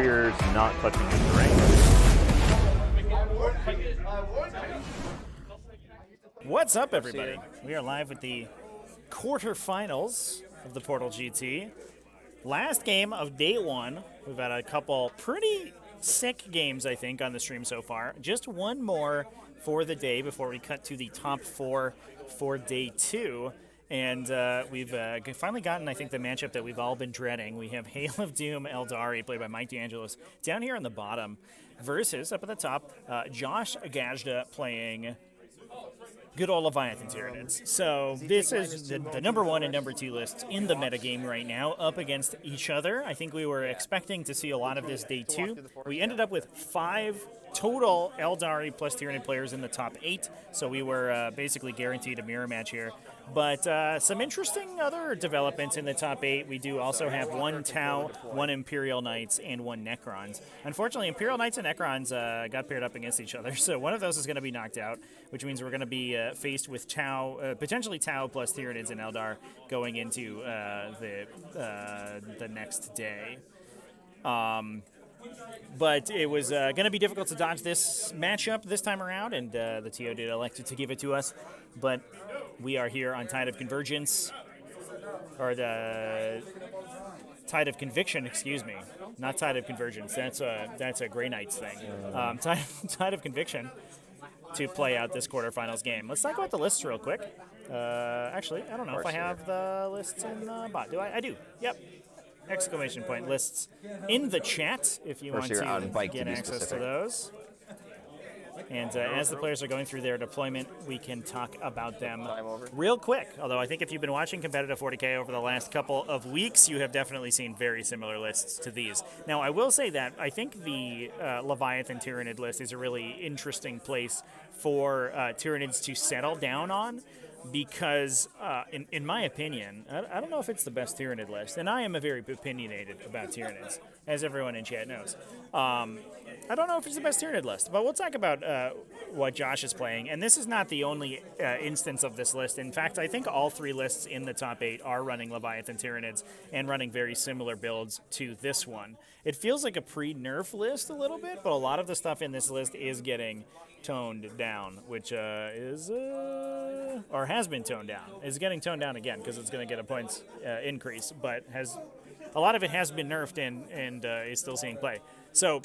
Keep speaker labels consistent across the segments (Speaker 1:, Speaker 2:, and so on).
Speaker 1: Warriors not touching the terrain.
Speaker 2: What's up, everybody? We are live with the quarterfinals of the Portal GT. Last game of day one. We've had a couple pretty sick games, I think, on the stream so far. Just one more for the day before we cut to the top four for day two. And we've finally gotten, I think, the matchup that we've all been dreading. We have Hail of Doom Eldari, played by Mike DeAngelis, down here on the bottom, versus, up at the top, Josh Agajda playing good old Leviathan Tyranids. So this is the number one and number two lists in the metagame right now, up against each other. I think we were expecting to see a lot of this day two. We ended up with 5 total Eldari plus Tyranid players in the top 8, so we were basically guaranteed a mirror match here. But some interesting other developments in the top 8. We do also have 1 Tau, 1 Imperial Knights, and 1 Necrons. Unfortunately, Imperial Knights and Necrons got paired up against each other, so one of those is going to be knocked out, which means we're going to be faced with Tau, potentially Tau plus Tyranids and Eldar going into the next day. But it was going to be difficult to dodge this matchup this time around, and the TO did elect to give it to us. But we are here on Tide of Convergence, or the Tide of Conviction, excuse me, not Tide of Convergence. That's a Grey Knights thing. Tide of Conviction to play out this quarterfinals game. Let's talk about the lists real quick. Actually, I don't know if I have the lists in the bot. Do I? I do. Yep. Exclamation point lists in the chat if you want to get access to those. And as the players are going through their deployment, we can talk about them real quick. Although I think if you've been watching competitive 40k over the last couple of weeks, you have definitely seen very similar lists to these. Now, I will say that I think the Leviathan Tyranid list is a really interesting place for Tyranids to settle down on. Because, in my opinion, I don't know if it's the best Tyranid list, and I am very opinionated about Tyranids, as everyone in chat knows. I don't know if it's the best Tyranid list, but we'll talk about what Josh is playing, and this is not the only instance of this list. In fact, I think all 3 lists in the top 8 are running Leviathan Tyranids and running very similar builds to this one. It feels like a pre-nerf list a little bit, but a lot of the stuff in this list is getting toned down, which is or has been toned down. Is getting toned down again because it's going to get a points increase, but a lot of it has been nerfed and is still seeing play. So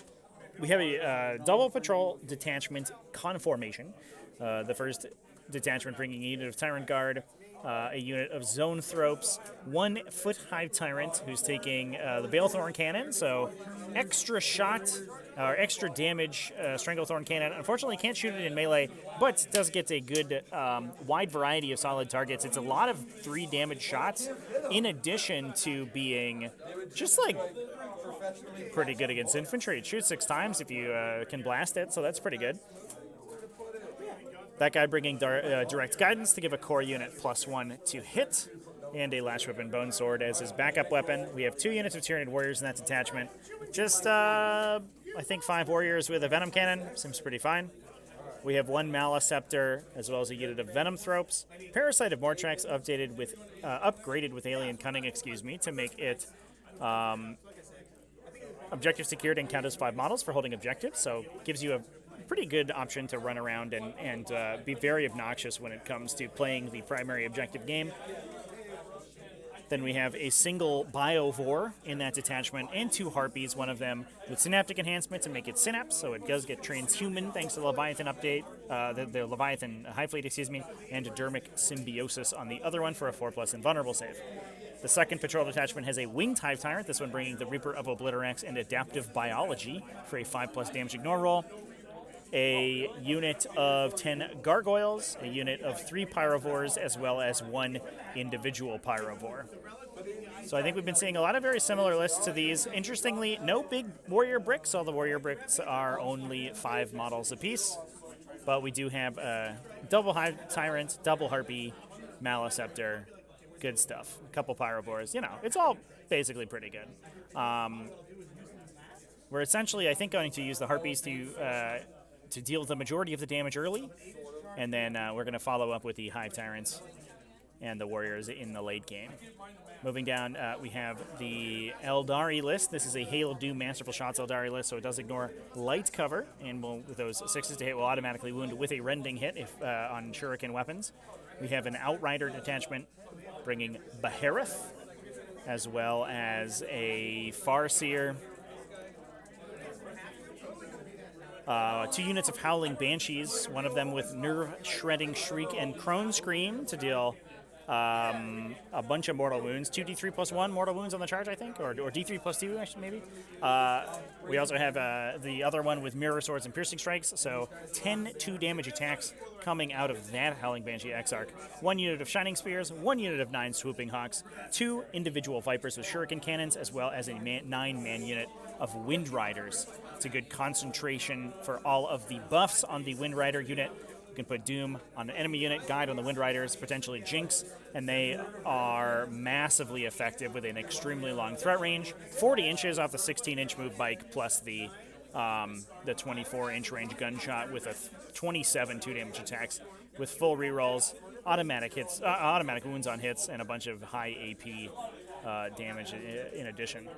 Speaker 2: we have a double patrol detachment conformation. The first detachment bringing a unit of Tyrant Guard, a unit of Zone Thropes, 1 Foot Hive Tyrant who's taking the Balethorn Cannon, so extra shot or extra damage Stranglethorn Cannon. Unfortunately, can't shoot it in melee, but does get a good wide variety of solid targets. It's a lot of 3 damage shots, in addition to being just like pretty good against infantry. It shoots 6 times if you can blast it, so that's pretty good. That guy bringing direct guidance to give a core unit +1 to hit, and a Lash Weapon Bone Sword as his backup weapon. We have 2 units of Tyranid Warriors in that detachment. Just, I think 5 Warriors with a Venom Cannon. Seems pretty fine. We have 1 Maliceptor, as well as a unit of Venom Thropes. Parasite of Mortrax updated with, upgraded with Alien Cunning, to make it objective secured and count as 5 models for holding objectives. So gives you a pretty good option to run around and be very obnoxious when it comes to playing the primary objective game. Then we have a single Biovore in that detachment and 2 Harpies, one of them with Synaptic Enhancement to make it Synapse, so it does get transhuman thanks to the Leviathan update, the Leviathan Hive Fleet, and Dermic Symbiosis on the other one for a 4+ invulnerable save. The second patrol detachment has a Winged Hive Tyrant, this one bringing the Reaper of Obliterax and Adaptive Biology for a 5+ damage ignore roll. A unit of 10 Gargoyles, a unit of 3 Pyrovores, as well as 1 individual Pyrovore. So I think we've been seeing a lot of very similar lists to these. Interestingly, no big Warrior bricks. All the Warrior bricks are only 5 models apiece. But we do have a double Hive Tyrant, double Harpy, Maliceptor, good stuff. A couple Pyrovores, it's all basically pretty good. We're essentially, I think, going to use the Harpies to deal the majority of the damage early, and then we're going to follow up with the Hive Tyrants and the warriors in the late game. Moving down, we have the Eldari list. This is a Hail of Doom Masterful Shots Eldari list, so it does ignore light cover, and with those 6s to hit will automatically wound with a rending hit if on shuriken weapons. We have an Outrider detachment bringing Behareth, as well as a Farseer. 2 units of Howling Banshees, one of them with Nerve-Shredding Shriek and Crone Scream to deal a bunch of mortal wounds. 2d3 plus 1 mortal wounds on the charge, I think, or d3 plus 2, actually, maybe. We also have the other one with Mirror Swords and Piercing Strikes, so 10 2-damage attacks coming out of that Howling Banshee Exarch. 1 unit of Shining Spears, 1 unit of 9 Swooping Hawks, 2 individual Vipers with Shuriken Cannons, as well as a 9-man unit of Wind Riders. It's a good concentration for all of the buffs on the Wind Rider unit. You can put Doom on an enemy unit, Guide on the Wind Riders, potentially Jinx, and they are massively effective with an extremely long threat range. 40 inches off the 16-inch move bike, plus the 24-inch range gunshot with a 27 2-damage attacks with full rerolls, automatic hits, automatic wounds on hits, and a bunch of high AP damage in addition.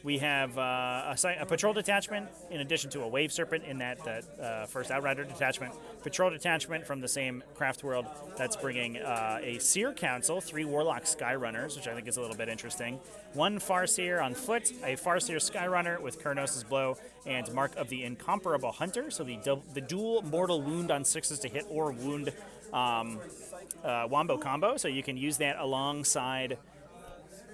Speaker 2: We have a Patrol Detachment in addition to a Wave Serpent in that first Outrider detachment. Patrol Detachment from the same craft world that's bringing a Seer Council, 3 Warlock Skyrunners, which I think is a little bit interesting. 1 Farseer on foot, a Farseer Skyrunner with Kurnos' Blow and Mark of the Incomparable Hunter, so the dual mortal wound on 6s to hit or wound wombo combo, so you can use that alongside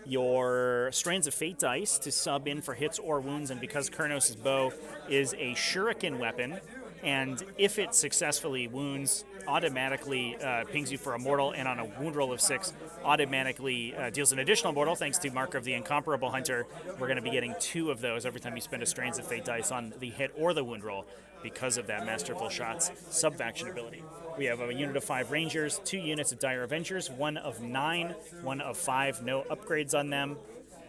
Speaker 2: your Strands of Fate dice to sub in for hits or wounds, and because Kurnos' Bow is a shuriken weapon, and if it successfully wounds, automatically pings you for a mortal, and on a wound roll of 6, automatically deals an additional mortal thanks to Mark of the Incomparable Hunter. We're going to be getting 2 of those every time you spend a Strands of Fate dice on the hit or the wound roll because of that Masterful Shots sub-faction ability. We have a unit of 5 Rangers, 2 units of Dire Avengers, 1 of 9, 1 of 5, no upgrades on them,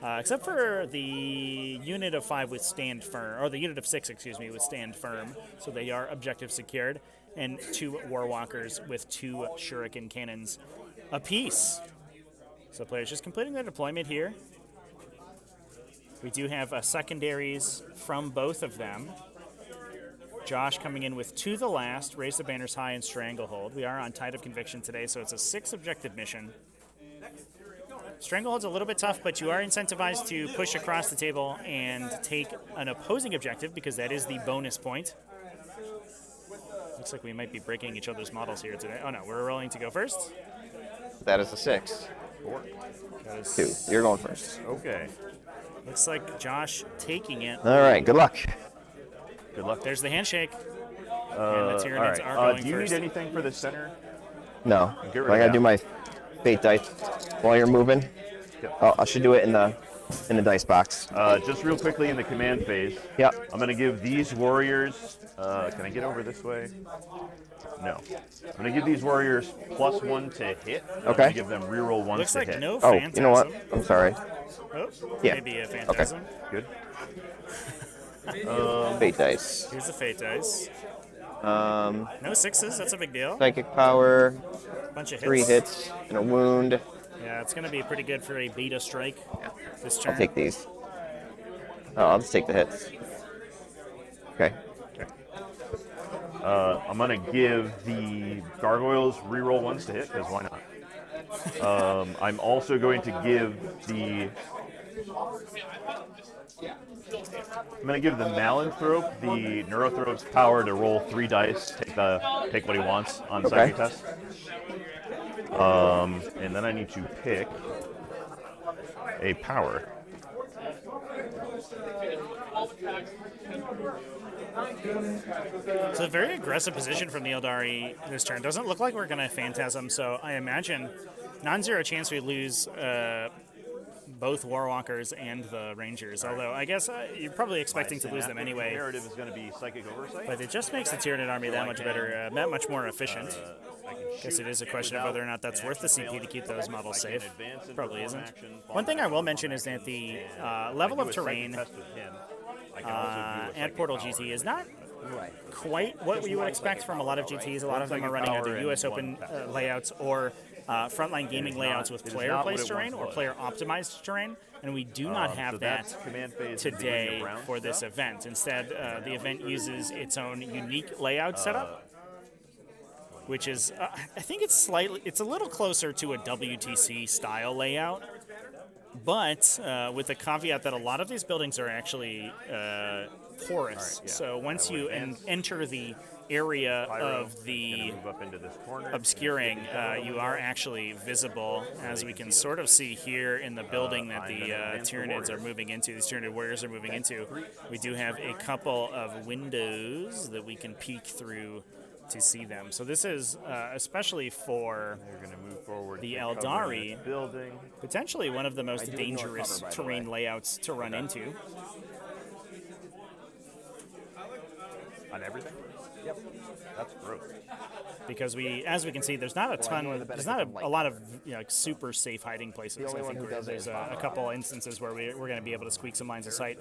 Speaker 2: except for the unit of 5 with Stand Firm, or the unit of 6, excuse me, with Stand Firm, so they are objective secured, and 2 Warwalkers with 2 Shuriken Cannons apiece. So players just completing their deployment here. We do have secondaries from both of them. Josh coming in with To the Last, Raise the Banners High, and Stranglehold. We are on Tide of Conviction today, so it's a 6-objective mission. Stranglehold's a little bit tough, but you are incentivized to push across the table and take an opposing objective, because that is the bonus point. Looks like we might be breaking each other's models here today. Oh no, we're rolling to go first.
Speaker 3: That is a 6.
Speaker 1: 4.
Speaker 3: 2. You're going first.
Speaker 1: Okay.
Speaker 2: Looks like Josh taking it.
Speaker 3: All right, good luck.
Speaker 1: Good luck.
Speaker 2: There's the handshake. And the
Speaker 1: All
Speaker 2: Tyranids
Speaker 1: right.
Speaker 2: are going
Speaker 1: do you
Speaker 2: first.
Speaker 1: need anything for the center?
Speaker 3: No,
Speaker 1: Get rid
Speaker 3: I
Speaker 1: of
Speaker 3: gotta
Speaker 1: that.
Speaker 3: do my fate dice while you're moving.
Speaker 1: Yep.
Speaker 3: Oh, I should do it in the dice box.
Speaker 1: Just real quickly in the command phase.
Speaker 3: Yep.
Speaker 1: I'm going to give these warriors. Can I get over this way? No. I'm going to give these warriors +1 to hit. I'm
Speaker 3: Okay.
Speaker 1: going to give them reroll 1s
Speaker 2: Looks
Speaker 1: to
Speaker 2: like
Speaker 1: hit.
Speaker 2: no
Speaker 3: Oh,
Speaker 2: Phantasm.
Speaker 3: you know what? I'm sorry.
Speaker 2: Oh,
Speaker 3: Yeah.
Speaker 2: maybe a Phantasm.
Speaker 1: Good.
Speaker 3: Fate dice.
Speaker 2: Here's the Fate dice.
Speaker 3: Um,
Speaker 2: No 6s, that's a big deal.
Speaker 3: psychic power,
Speaker 2: Bunch of hits.
Speaker 3: 3 hits, and a wound.
Speaker 2: Yeah, it's going to be pretty good for a beta strike this turn.
Speaker 3: I'll take these. Oh, I'll just take the hits. Okay.
Speaker 1: I'm going to give the gargoyles reroll 1s to hit, because why not? I'm also going to give the... I'm going to give the Malanthrope the Neurothrope's power to roll 3 dice, take what he wants on psychic test. And then I need to pick a power.
Speaker 2: So a very aggressive position from the Eldari this turn. Doesn't look like we're going to Phantasm, so I imagine non-zero chance we lose both Warwalkers and the Rangers. Although I guess you're probably expecting to lose them anyway.
Speaker 1: Narrative is going to be psychic oversight.
Speaker 2: But it just makes the Tyranid army that much better, that much more efficient. I guess it is a question of whether or not that's worth the CP to keep those models safe. Probably isn't. One thing I will mention is that the level of terrain at Portal GT is not quite what you would expect from a lot of GTs. A lot of them are running either US Open layouts or frontline gaming layouts with player-placed terrain or player-optimized terrain, and we do not have
Speaker 1: so
Speaker 2: that
Speaker 1: that's command phase and
Speaker 2: today
Speaker 1: beginning of round
Speaker 2: for this
Speaker 1: stuff?
Speaker 2: event. Instead, the event uses its own unique layout setup, which is, I think it's a little closer to a WTC style layout, but with the caveat that a lot of these buildings are actually porous. So once you enter the area of the
Speaker 1: Move up into this corner.
Speaker 2: obscuring, you are actually visible, as we can sort of see here in the building that the Tyranids are moving into, these Tyranid warriors are moving into. We do have a couple of windows that we can peek through to see them. So this is especially for
Speaker 1: You're going to move forward.
Speaker 2: the
Speaker 1: to cover
Speaker 2: Eldari,
Speaker 1: this building.
Speaker 2: potentially one of the most dangerous terrain layouts to run into.
Speaker 1: On everything? Yep. That's gross.
Speaker 2: Because as we can see, there's not a ton, there's not a lot of like super safe hiding places. I think there's a couple instances where we're going to be able to squeak some lines of sight.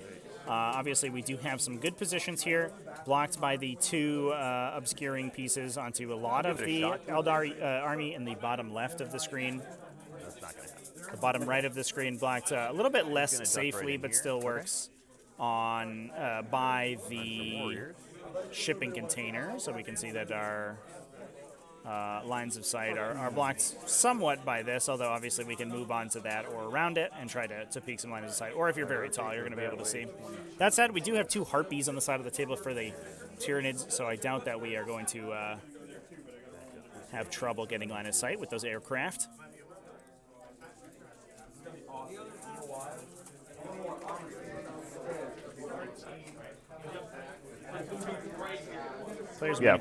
Speaker 2: Obviously, we do have some good positions here, blocked by the two obscuring pieces onto a lot of the Eldari army in the bottom left of the screen.
Speaker 1: That's not going to happen.
Speaker 2: The bottom right of the screen blocked a little bit less safely, but still works on by the shipping container, so we can see that our lines of sight are blocked somewhat by this, although obviously we can move on to that or around it and try to peek some lines of sight. Or if you're very tall, you're going to be able to see. That said, we do have two harpies on the side of the table for the Tyranids, so I doubt that we are going to have trouble getting line of sight with those aircraft. Players very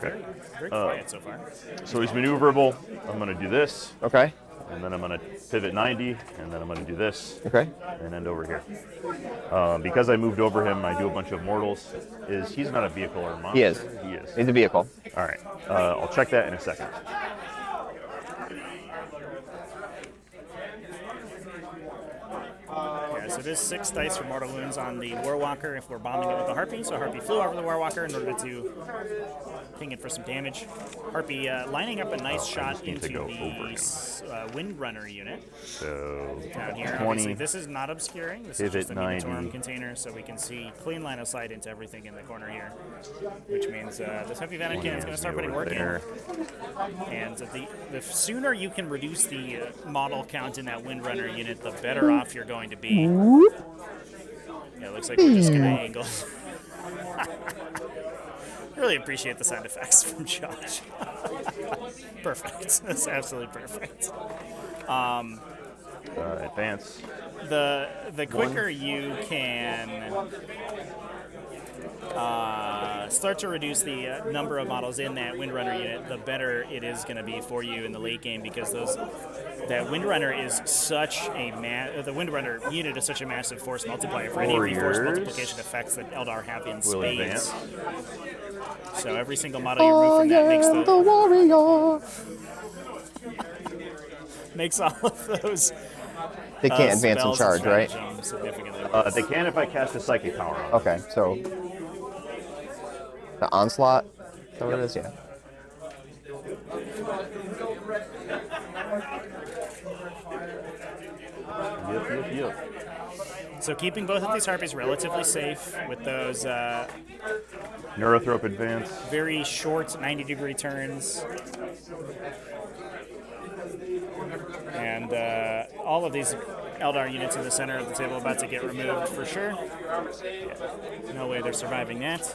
Speaker 2: quiet so far.
Speaker 1: So he's maneuverable. I'm going to do this,
Speaker 3: Okay.
Speaker 1: and then I'm going to pivot 90, and then I'm going to do this,
Speaker 3: Okay.
Speaker 1: and end over here. Because I moved over him, I do a bunch of mortals. He's not a vehicle or a monster?
Speaker 3: He is.
Speaker 1: He is.
Speaker 3: He's a vehicle.
Speaker 1: All right. I'll check that in a second.
Speaker 2: So it is 6 dice for mortal wounds on the Warwalker if we're bombing it with the Harpy. So Harpy flew over the Warwalker in order to ping it for some damage. Harpy lining up a nice shot into the Windrunner unit.
Speaker 1: So
Speaker 2: Down here,
Speaker 1: 20.
Speaker 2: obviously this is not obscuring. This is
Speaker 1: Pivot
Speaker 2: just a Minotaur
Speaker 1: 90.
Speaker 2: container, so we can see clean line of sight into everything in the corner here, which means this Heavy Venom Cannon is going to start putting work in. And the sooner you can reduce the model count in that Windrunner unit, the better off you're going to be. Yeah, it looks like we're just going to angle. Really appreciate the sound effects from Josh. Perfect. That's absolutely perfect.
Speaker 1: Advance.
Speaker 2: The quicker you can start to reduce the number of models in that Windrunner unit, the better it is going to be for you in the late game, because that Windrunner is such a the Windrunner unit is such a massive force multiplier for any of the force multiplication effects that Eldar have in spades. So every single model you remove from that makes the warrior. Makes all of those.
Speaker 3: They can't advance and charge, right?
Speaker 1: They can if I cast a psychic power on them.
Speaker 3: Okay, so the onslaught. Is that what it is? Yeah.
Speaker 1: Yep.
Speaker 2: So keeping both of these Harpies relatively safe with those
Speaker 1: Neurothrope advance.
Speaker 2: very short 90-degree turns. And all of these Eldar units in the center of the table about to get removed for sure. Yeah. No way they're surviving that.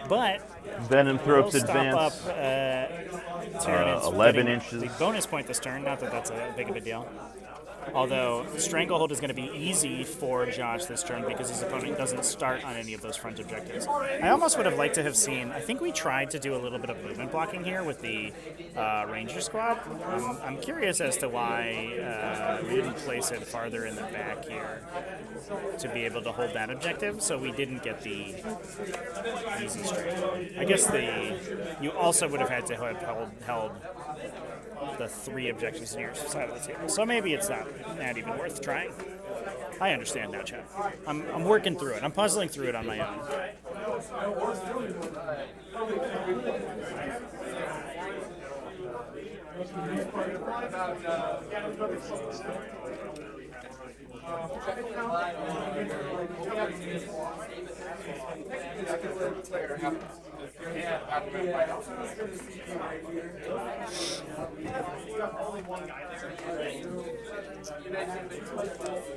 Speaker 2: But
Speaker 1: Venom Thrope's
Speaker 2: we'll stop
Speaker 1: advance.
Speaker 2: up Tyranids
Speaker 1: 11
Speaker 2: getting
Speaker 1: inches.
Speaker 2: the bonus point this turn. Not that that's a big of a deal. Although Stranglehold is going to be easy for Josh this turn because his opponent doesn't start on any of those front objectives. I almost would have liked to have seen, I think we tried to do a little bit of movement blocking here with the Ranger squad. I'm curious as to why we didn't place it farther in the back here to be able to hold that objective, so we didn't get the easy straight. I guess you also would have had to have held the 3 objectives on your side of the table. So maybe it's not even worth trying. I understand now, Chad. I'm working through it. I'm puzzling through it on my own.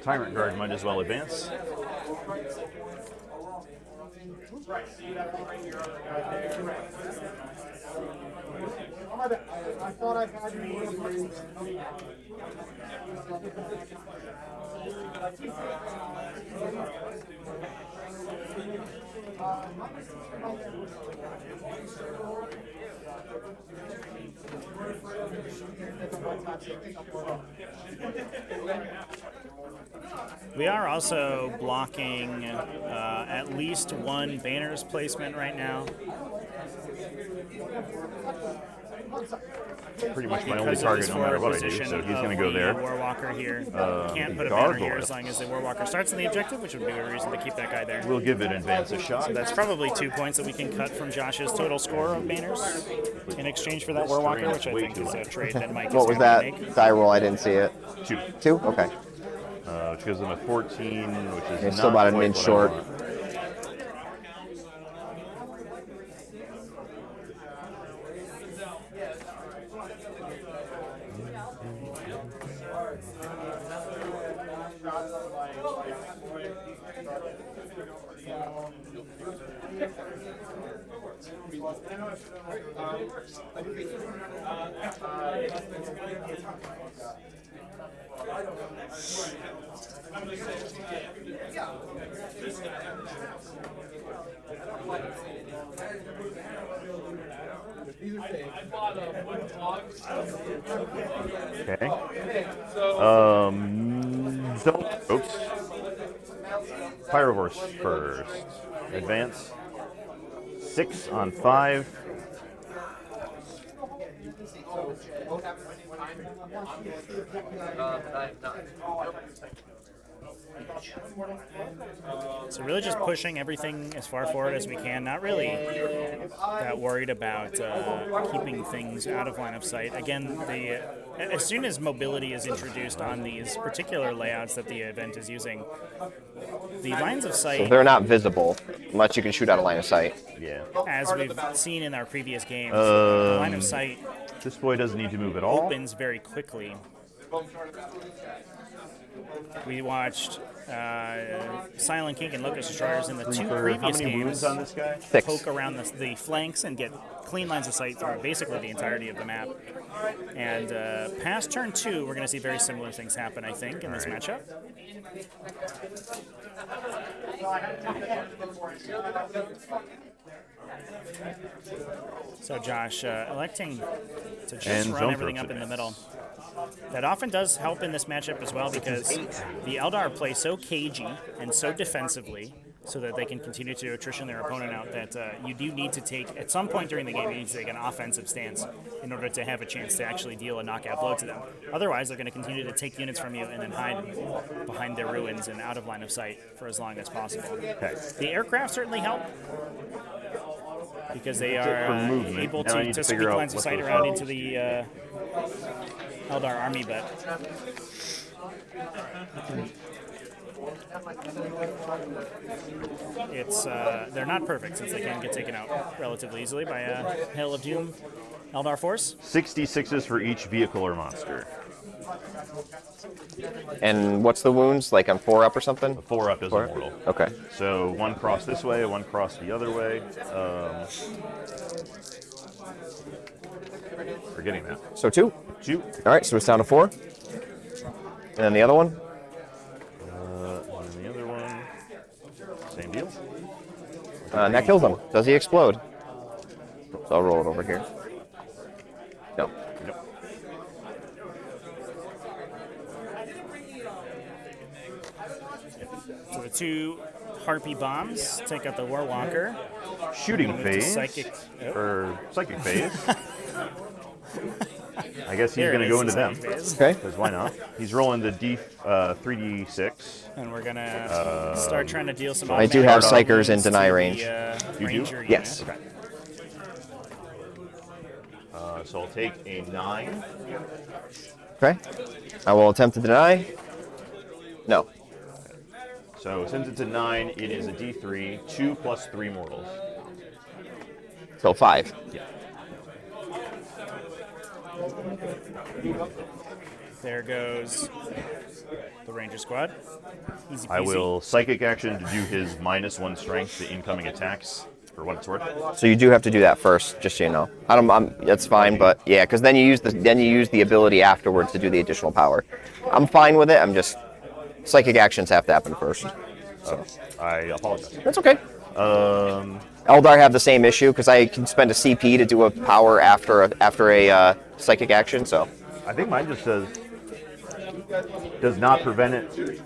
Speaker 1: Tyrant Guard might as well advance.
Speaker 4: I thought I had you.
Speaker 2: We are also blocking at least one banner's placement right now.
Speaker 1: Pretty much my only target no matter what I do, so he's going to go there.
Speaker 2: Warwalker here. Can't put a banner here as long as the Warwalker starts in the objective, which would be a reason to keep that guy there.
Speaker 1: We'll give it advance a shot.
Speaker 2: So that's probably 2 points that we can cut from Josh's total score of banners in exchange for that Warwalker, which I think is a trade that Mike
Speaker 3: What
Speaker 2: is
Speaker 3: was
Speaker 2: going to
Speaker 3: that
Speaker 2: make.
Speaker 3: die roll? I didn't see it.
Speaker 1: 2.
Speaker 3: 2? Okay.
Speaker 1: Which gives them a 14, which is
Speaker 3: You're
Speaker 1: not
Speaker 3: still about an
Speaker 1: quite
Speaker 3: inch
Speaker 1: what I
Speaker 3: short.
Speaker 1: want. Okay. Oops. Pyrovores first. Advance. 6 on 5.
Speaker 2: So really just pushing everything as far forward as we can. Not really that worried about keeping things out of line of sight. Again, as soon as mobility is introduced on these particular layouts that the event is using, the lines of sight...
Speaker 3: So they're not visible unless you can shoot out of line of sight.
Speaker 1: Yeah.
Speaker 2: As we've seen in our previous games, the line of sight
Speaker 1: This boy doesn't need to move at all.
Speaker 2: opens very quickly. We watched Silent King and Locust Destroyers in the 2
Speaker 1: How
Speaker 2: previous
Speaker 1: many wounds
Speaker 2: games
Speaker 1: on this guy?
Speaker 3: 6.
Speaker 2: poke around the flanks and get clean lines of sight through basically the entirety of the map. And past turn 2, we're going to see very similar things happen, I think, in this matchup. So Josh electing to just run everything up in the middle. That often does help in this matchup as well because the Eldar play so cagey and so defensively so that they can continue to attrition their opponent out that you do need to take, at some point during the game, you need to take an offensive stance in order to have a chance to actually deal a knockout blow to them. Otherwise, they're going to continue to take units from you and then hide behind their ruins and out of line of sight for as long as possible.
Speaker 1: Okay.
Speaker 2: The aircraft certainly help because they are able to squeak lines of sight around into the Eldar army, but it's they're not perfect since they can get taken out relatively easily by a Hail of Doom Eldar force.
Speaker 1: 66s for each vehicle or monster.
Speaker 3: And what's the wounds? Like on 4 up or something?
Speaker 1: 4 up is immortal.
Speaker 3: Okay.
Speaker 1: So 1 cross this way, 1 cross the other way. Forgetting that.
Speaker 3: So 2.
Speaker 1: 2.
Speaker 3: All right, so it's down to 4. And then the other one?
Speaker 1: And the other one, same deal.
Speaker 3: And that kills him. Does he explode? So I'll roll it over here. No.
Speaker 1: Nope.
Speaker 2: So the 2 Harpy bombs take out the Warwalker.
Speaker 1: Shooting
Speaker 2: Move to
Speaker 1: phase.
Speaker 2: psychic.
Speaker 1: Or psychic phase. I guess he's
Speaker 2: There
Speaker 1: going to
Speaker 2: it
Speaker 1: go
Speaker 2: is,
Speaker 1: into them.
Speaker 2: psychic phase.
Speaker 3: Okay.
Speaker 1: Because why not? He's rolling the 3d6.
Speaker 2: And we're gonna start trying to deal some.
Speaker 3: I do have
Speaker 2: automatic
Speaker 3: Psychers in
Speaker 2: wounds to
Speaker 3: deny
Speaker 2: the,
Speaker 3: range.
Speaker 1: You do?
Speaker 2: Ranger
Speaker 3: Yes.
Speaker 2: unit.
Speaker 1: So I'll take a 9.
Speaker 3: Okay. I will attempt to deny. No.
Speaker 1: So since it's a 9, it is a D3, 2 plus 3 mortals.
Speaker 3: So 5.
Speaker 1: Yeah.
Speaker 2: There goes the Ranger Squad. Easy peasy.
Speaker 1: I will psychic action to do his -1 strength to incoming attacks for what it's worth.
Speaker 3: So you do have to do that first, just so you know. That's fine, but yeah, because then you use the ability afterwards to do the additional power. I'm fine with it. I'm just psychic actions have to happen first. So
Speaker 1: I apologize.
Speaker 3: that's okay. Eldar have the same issue because I can spend a CP to do a power after a psychic action. So
Speaker 1: I think mine just says does not prevent it.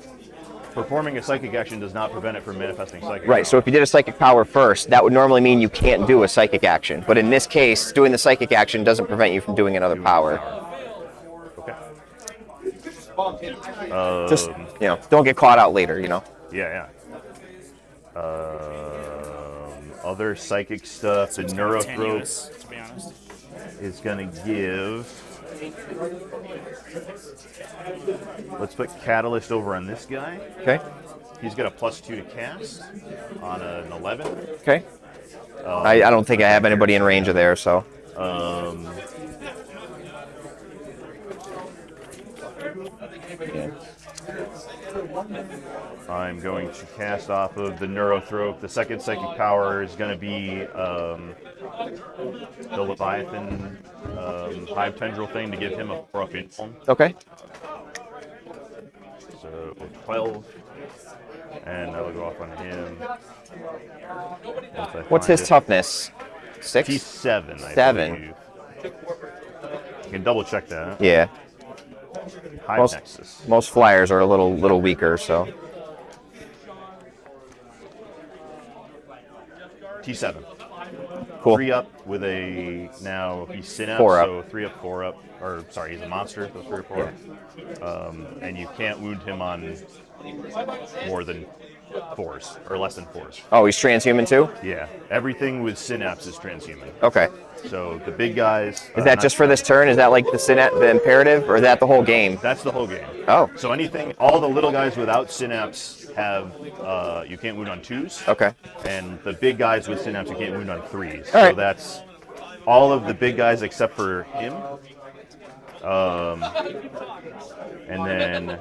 Speaker 1: Performing a psychic action does not prevent it from manifesting psychic.
Speaker 3: right. So if you did a psychic power first, that would normally mean you can't do a psychic action. But in this case, doing the psychic action doesn't prevent you from doing another power.
Speaker 1: Okay.
Speaker 3: Just don't get caught out later.
Speaker 1: Yeah. Other psychic stuff. The Neurothrope
Speaker 2: Tenuous, to be honest.
Speaker 1: is going to give. Let's put Catalyst over on this guy.
Speaker 3: Okay.
Speaker 1: He's got a +2 to cast on an 11.
Speaker 3: Okay. I don't think I have anybody in range of there, so. Yeah.
Speaker 1: I'm going to cast off of the Neurothrope. The second psychic power is going to be the Leviathan Hive Tendril thing to give him a 4-up influence.
Speaker 3: Okay.
Speaker 1: So 12, and that'll go off on him.
Speaker 3: What's his toughness? 6?
Speaker 1: He's 7.
Speaker 3: 7.
Speaker 1: You can double check that.
Speaker 3: Yeah.
Speaker 1: Hive Nexus.
Speaker 3: Most flyers are a little weaker, so.
Speaker 1: T7.
Speaker 3: Cool.
Speaker 1: 3 up with a, now he's Synapse,
Speaker 3: 4 up.
Speaker 1: so 3 up, 4 up, or sorry, he's a monster, so 3 or 4 up. And you can't wound him on more than 4s, or less than 4s.
Speaker 3: Oh, he's transhuman too?
Speaker 1: Yeah, everything with Synapse is transhuman.
Speaker 3: Okay.
Speaker 1: So the big guys.
Speaker 3: Is that just for this turn? Is that like the imperative, or is that the whole game?
Speaker 1: That's the whole game.
Speaker 3: Oh.
Speaker 1: So anything, all the little guys without Synapse have, you can't wound on 2s.
Speaker 3: Okay.
Speaker 1: And the big guys with Synapse, you can't wound on 3s.
Speaker 3: All right.
Speaker 1: So that's all of the big guys except for him. And then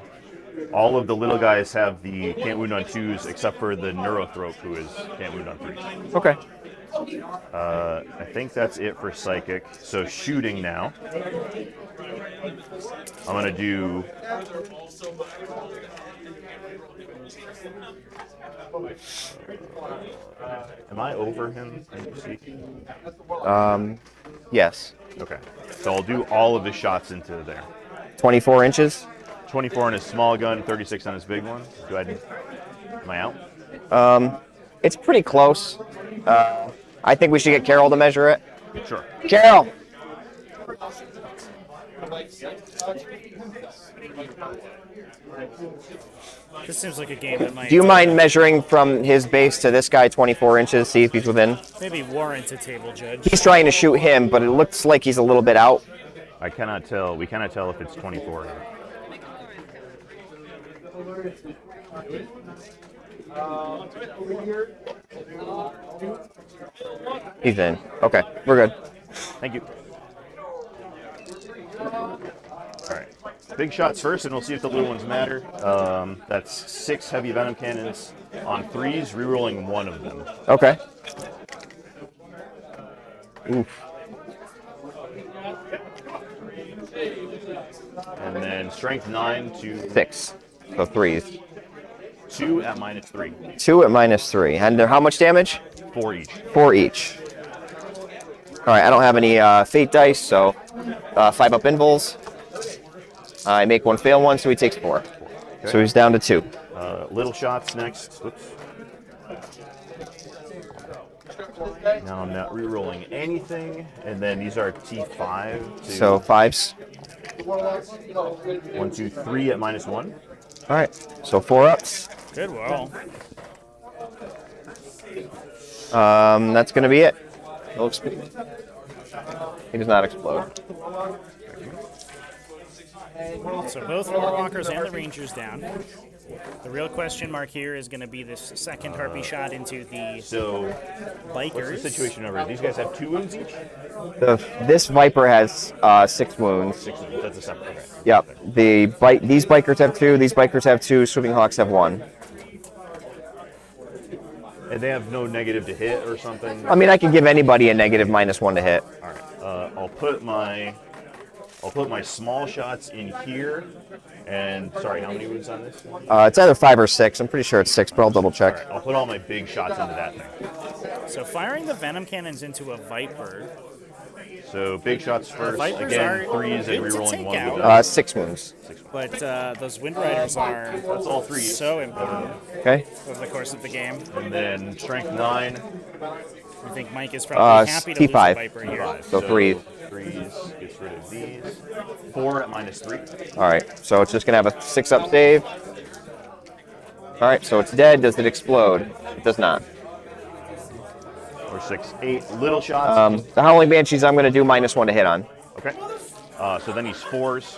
Speaker 1: all of the little guys have the can't wound on 2s except for the Neurothrope, who is can't wound on 3s.
Speaker 3: Okay.
Speaker 1: I think that's it for Psychic. So shooting now. I'm going to do... Am I over him?
Speaker 3: Yes.
Speaker 1: Okay. So I'll do all of his shots into there.
Speaker 3: 24 inches?
Speaker 1: 24 on his small gun, 36 on his big one. Am I out?
Speaker 3: It's pretty close. I think we should get Carol to measure it.
Speaker 1: Sure.
Speaker 3: Carol!
Speaker 2: This seems like a game that might
Speaker 3: Do you mind measuring from his base to this guy 24 inches, see if he's within?
Speaker 2: maybe warrant a table judge.
Speaker 3: He's trying to shoot him, but it looks like he's a little bit out.
Speaker 1: I cannot tell. We cannot tell if it's 24 or not.
Speaker 3: He's in. Okay, we're good.
Speaker 1: Thank you. All right. Big shots first, and we'll see if the little ones matter. That's 6 heavy venom cannons on 3s, rerolling 1 of them.
Speaker 3: Okay. Oof.
Speaker 1: And then strength 9 to
Speaker 3: 6. So 3s.
Speaker 1: 2 at -3.
Speaker 3: 2 at -3. And how much damage?
Speaker 1: 4 each.
Speaker 3: 4 each. All right, I don't have any fate dice, so 5 up invuls. I make 1 fail 1, so he takes 4.
Speaker 1: Okay.
Speaker 3: So he's down to 2.
Speaker 1: Little shots next. Oops. Now I'm not rerolling anything, and then these are T5.
Speaker 3: So 5s.
Speaker 1: 1, 2, 3 at -1.
Speaker 3: All right, so 4 ups.
Speaker 2: Good roll.
Speaker 3: That's going to be it. It looks good. He does not explode.
Speaker 2: So both Warwalkers and the Rangers down. The real question mark here is going to be this second Harpy shot into the
Speaker 1: So,
Speaker 2: Bikers.
Speaker 1: what's the situation over here? These guys have 2 wounds each?
Speaker 3: This Viper has 6 wounds.
Speaker 1: 6 wounds. That's a separate. Okay.
Speaker 3: Yep. These Bikers have 2. These Bikers have 2. Swooping Hawks have 1.
Speaker 1: And they have no negative to hit or something?
Speaker 3: I mean, I can give anybody a negative -1 to hit.
Speaker 1: All right. I'll put my small shots in here. And sorry, how many wounds on this?
Speaker 3: It's either 5 or 6. I'm pretty sure it's 6, but I'll double check.
Speaker 1: I'll put all my big shots into that thing.
Speaker 2: So firing the Venom Cannons into a Viper.
Speaker 1: So big shots first.
Speaker 2: Vipers
Speaker 1: Again,
Speaker 2: are
Speaker 1: 3s and
Speaker 2: good to
Speaker 1: rerolling
Speaker 2: take
Speaker 1: 1
Speaker 2: out.
Speaker 1: with that.
Speaker 3: 6 wounds.
Speaker 2: But those Wind Riders are
Speaker 1: That's all 3s.
Speaker 2: so important
Speaker 3: Okay.
Speaker 2: over the course of the game.
Speaker 1: And then strength 9.
Speaker 2: I think Mike is probably happy to lose a
Speaker 3: T5.
Speaker 2: Viper here.
Speaker 3: So 3.
Speaker 1: 3s gets rid of these. 4 at -3.
Speaker 3: All right. So it's just going to have a 6-up save. All right. So it's dead. Does it explode? It does not.
Speaker 1: Or 6, 8 little shots.
Speaker 3: The Howling Banshees I'm going to do -1 to hit on.
Speaker 1: Okay. So then he's 4s.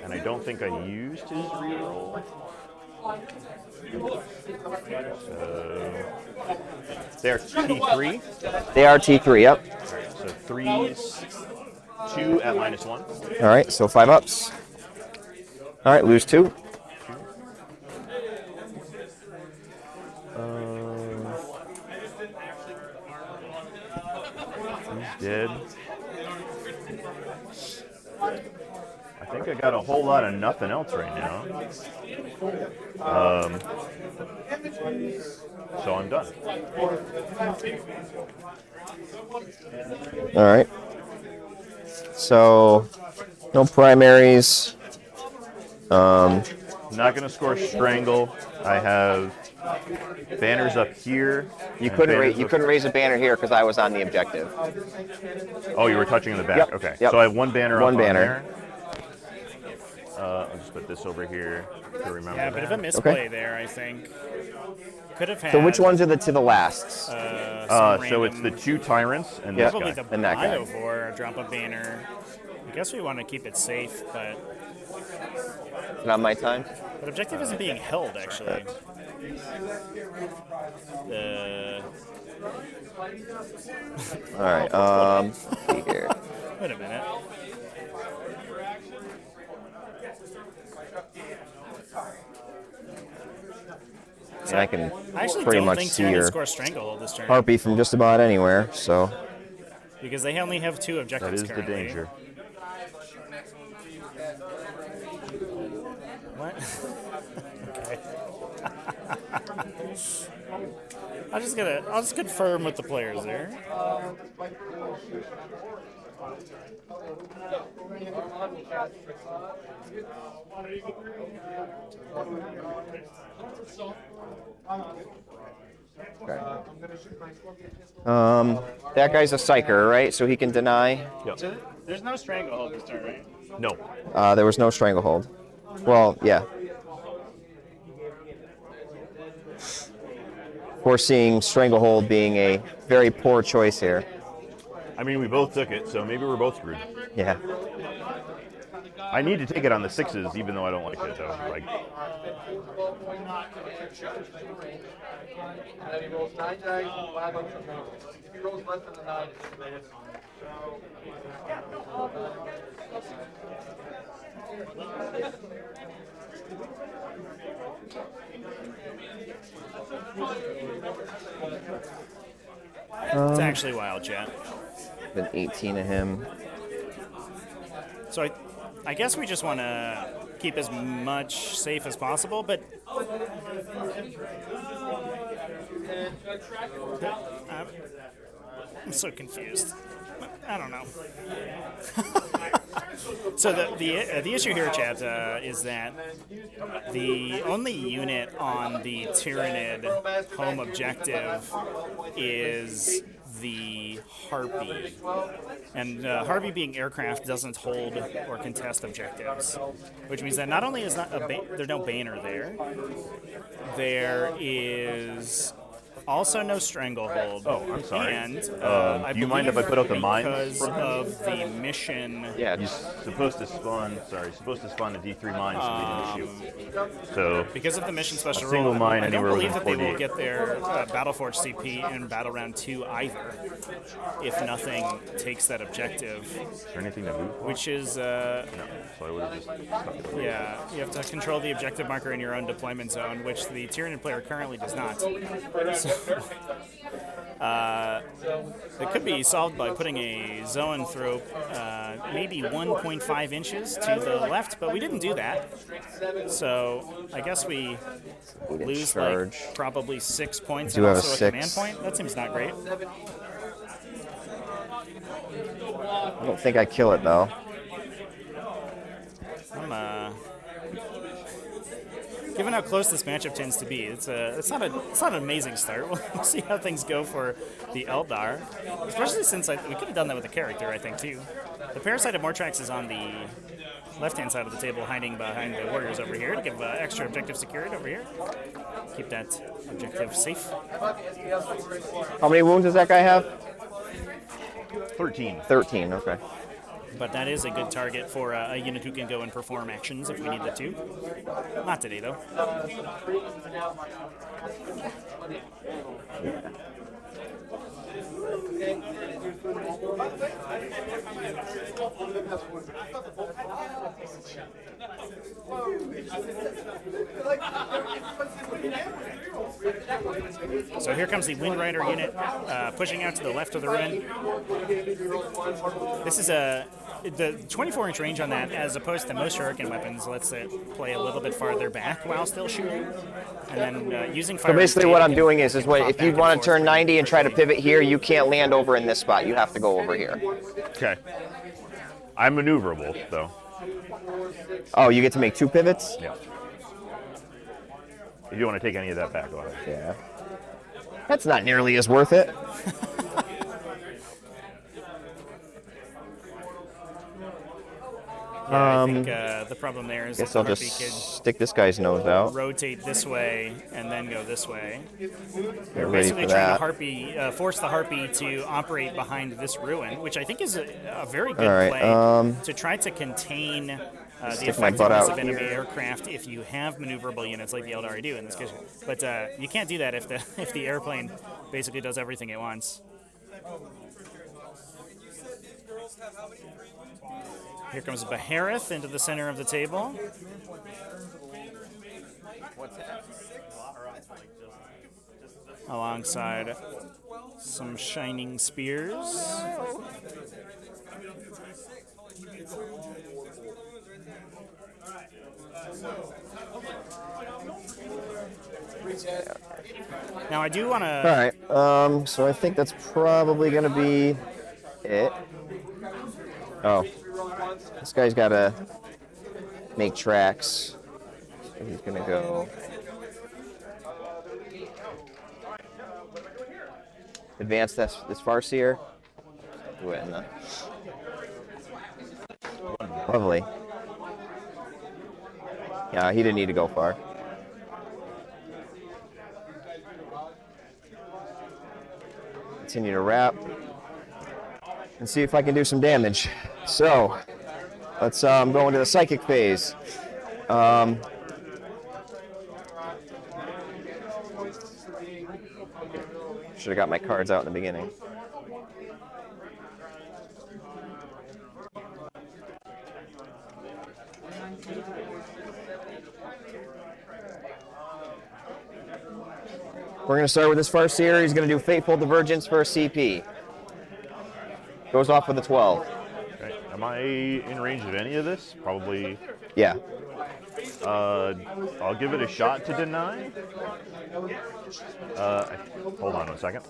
Speaker 1: And I don't think I used his reroll. So they're T3.
Speaker 3: They are T3, yep.
Speaker 1: So 3s, 2 at -1.
Speaker 3: All right, so 5 ups. All right, lose 2.
Speaker 1: He's dead. I think I got a whole lot of nothing else right now. So I'm done.
Speaker 3: All right. So no primaries.
Speaker 1: Not going to score Strangle. I have banners up here.
Speaker 3: You
Speaker 1: and
Speaker 3: couldn't
Speaker 1: banners
Speaker 3: you
Speaker 1: up-
Speaker 3: couldn't raise a banner here because I was on the objective.
Speaker 1: Oh, you were touching in the back.
Speaker 3: Yep,
Speaker 1: Okay.
Speaker 3: yep.
Speaker 1: So I have 1 banner
Speaker 3: One
Speaker 1: up
Speaker 3: banner.
Speaker 1: on there. I'll just put this over here to remember
Speaker 2: Yeah, a bit of a
Speaker 1: that.
Speaker 2: misplay there, I think. Could have had.
Speaker 3: So which ones are the to the lasts?
Speaker 1: So it's the 2 Tyrants and
Speaker 3: Yeah.
Speaker 1: this
Speaker 2: Probably
Speaker 1: guy.
Speaker 2: the
Speaker 3: And that guy.
Speaker 2: Bio for drop a banner. I guess we want to keep it safe, but
Speaker 3: Not my time.
Speaker 2: objective isn't being held actually.
Speaker 3: All right. See here.
Speaker 2: Wait a minute.
Speaker 3: And I can
Speaker 2: I actually
Speaker 3: pretty
Speaker 2: don't
Speaker 3: much
Speaker 2: think
Speaker 3: see
Speaker 2: Tyranids
Speaker 3: your
Speaker 2: score Stranglehold this turn
Speaker 3: Harpy from just about anywhere. So
Speaker 2: because they only have 2
Speaker 1: That
Speaker 2: objectives
Speaker 1: is the
Speaker 2: currently.
Speaker 1: danger.
Speaker 2: What? Okay. I'll just confirm with the players there.
Speaker 3: that guy's a psyker, right? So he can deny.
Speaker 1: Yep.
Speaker 2: There's no Stranglehold this turn, right?
Speaker 1: No.
Speaker 3: There was no stranglehold. Well, yeah. Foreseeing stranglehold being a very poor choice here.
Speaker 1: I mean, we both took it, so maybe we're both screwed.
Speaker 3: Yeah.
Speaker 1: I need to take it on the 6s, even though I don't like it, though. Like,
Speaker 4: And he rolls 9 dice, 5 up. If he rolls less than a 9, it's
Speaker 2: It's actually wild, chat.
Speaker 3: Been 18 of him.
Speaker 2: So I guess we just want to keep as much safe as possible, but I'm so confused. I don't know. So the issue here, chat, is that the only unit on the Tyranid home objective is the Harpy. And Harpy being aircraft doesn't hold or contest objectives, which means that not only is there's no banner there is Also, no stranglehold.
Speaker 1: Oh, I'm sorry.
Speaker 2: And
Speaker 1: Do you mind if I put out the mines
Speaker 2: because
Speaker 1: from him?
Speaker 2: of the mission?
Speaker 3: Yeah.
Speaker 1: He's supposed to spawn. Sorry, he's supposed to spawn a D3 mine so we didn't shoot. So
Speaker 2: Because of the mission special
Speaker 1: A single
Speaker 2: rule,
Speaker 1: mine
Speaker 2: I don't
Speaker 1: anywhere
Speaker 2: believe that
Speaker 1: within
Speaker 2: they will
Speaker 1: 48.
Speaker 2: get their Battleforge CP in Battle Round 2 either, if nothing takes that objective,
Speaker 1: is there anything to move?
Speaker 2: which is,
Speaker 1: No. So I would have just stuck it over.
Speaker 2: yeah, you have to control the objective marker in your own deployment zone, which the Tyranid player currently does not. So, it could be solved by putting a zoanthrope maybe 1.5 inches to the left, but we didn't do that. So I guess we lose
Speaker 3: charge.
Speaker 2: like probably 6 points
Speaker 3: Do
Speaker 2: and
Speaker 3: have a
Speaker 2: also a
Speaker 3: 6.
Speaker 2: command point. That seems not great.
Speaker 3: I don't think I kill it though.
Speaker 2: Given how close this matchup tends to be, it's not an amazing start. We'll see how things go for the Eldar, especially since we could have done that with the character, I think, too. The Parasite of Mortrax is on the left-hand side of the table, hiding behind the warriors over here to give extra objective security over here. Keep that objective safe.
Speaker 3: How many wounds does that guy have?
Speaker 1: 13.
Speaker 3: 13. Okay.
Speaker 2: But that is a good target for a unit who can go and perform actions if we need that to. Not today, though. So here comes the Wind Rider unit pushing out to the left of the ruin. This is the 24-inch range on that, as opposed to most Hurricane weapons, lets it play a little bit farther back while still shooting, and then using fire.
Speaker 3: So basically, what I'm doing is what if you want to turn 90 and try to pivot here, you can't land over in this spot. You have to go over here.
Speaker 1: Okay. I'm maneuverable, though.
Speaker 3: Oh, you get to make 2 pivots?
Speaker 1: Yeah. If you want to take any of that back, go ahead.
Speaker 3: Yeah. That's not nearly as worth it.
Speaker 2: I think the problem there is
Speaker 3: Guess
Speaker 2: that
Speaker 3: I'll
Speaker 2: the
Speaker 3: just
Speaker 2: Harpy could
Speaker 3: stick this guy's nose out.
Speaker 2: rotate this way and then go this way.
Speaker 3: Get ready
Speaker 2: Basically
Speaker 3: for
Speaker 2: trying to
Speaker 3: that.
Speaker 2: Harpy, force the Harpy to operate behind this ruin, which I think is a very good
Speaker 3: All right,
Speaker 2: play to try to contain the
Speaker 3: stick my butt
Speaker 2: effectiveness
Speaker 3: out
Speaker 2: of enemy
Speaker 3: here.
Speaker 2: aircraft if you have maneuverable units like the Eldari do in this case. But you can't do that if the airplane basically does everything it wants. Here comes Behareth into the center of the table. Alongside some shining spears. Now I do want to.
Speaker 3: All right. So I think that's probably going to be it. Oh. This guy's got to make tracks. So he's going to go. Advance this Farseer. Do it in the. Lovely. Yeah, he didn't need to go far. Continue to wrap and see if I can do some damage. So let's go into the psychic phase. Should have got my cards out in the beginning. We're going to start with this first series. He's going to do Fateful Divergence for a CP. Goes off with a 12.
Speaker 1: Okay. Am I in range of any of this? Probably.
Speaker 3: Yeah.
Speaker 1: I'll give it a shot to deny. Hold on a second.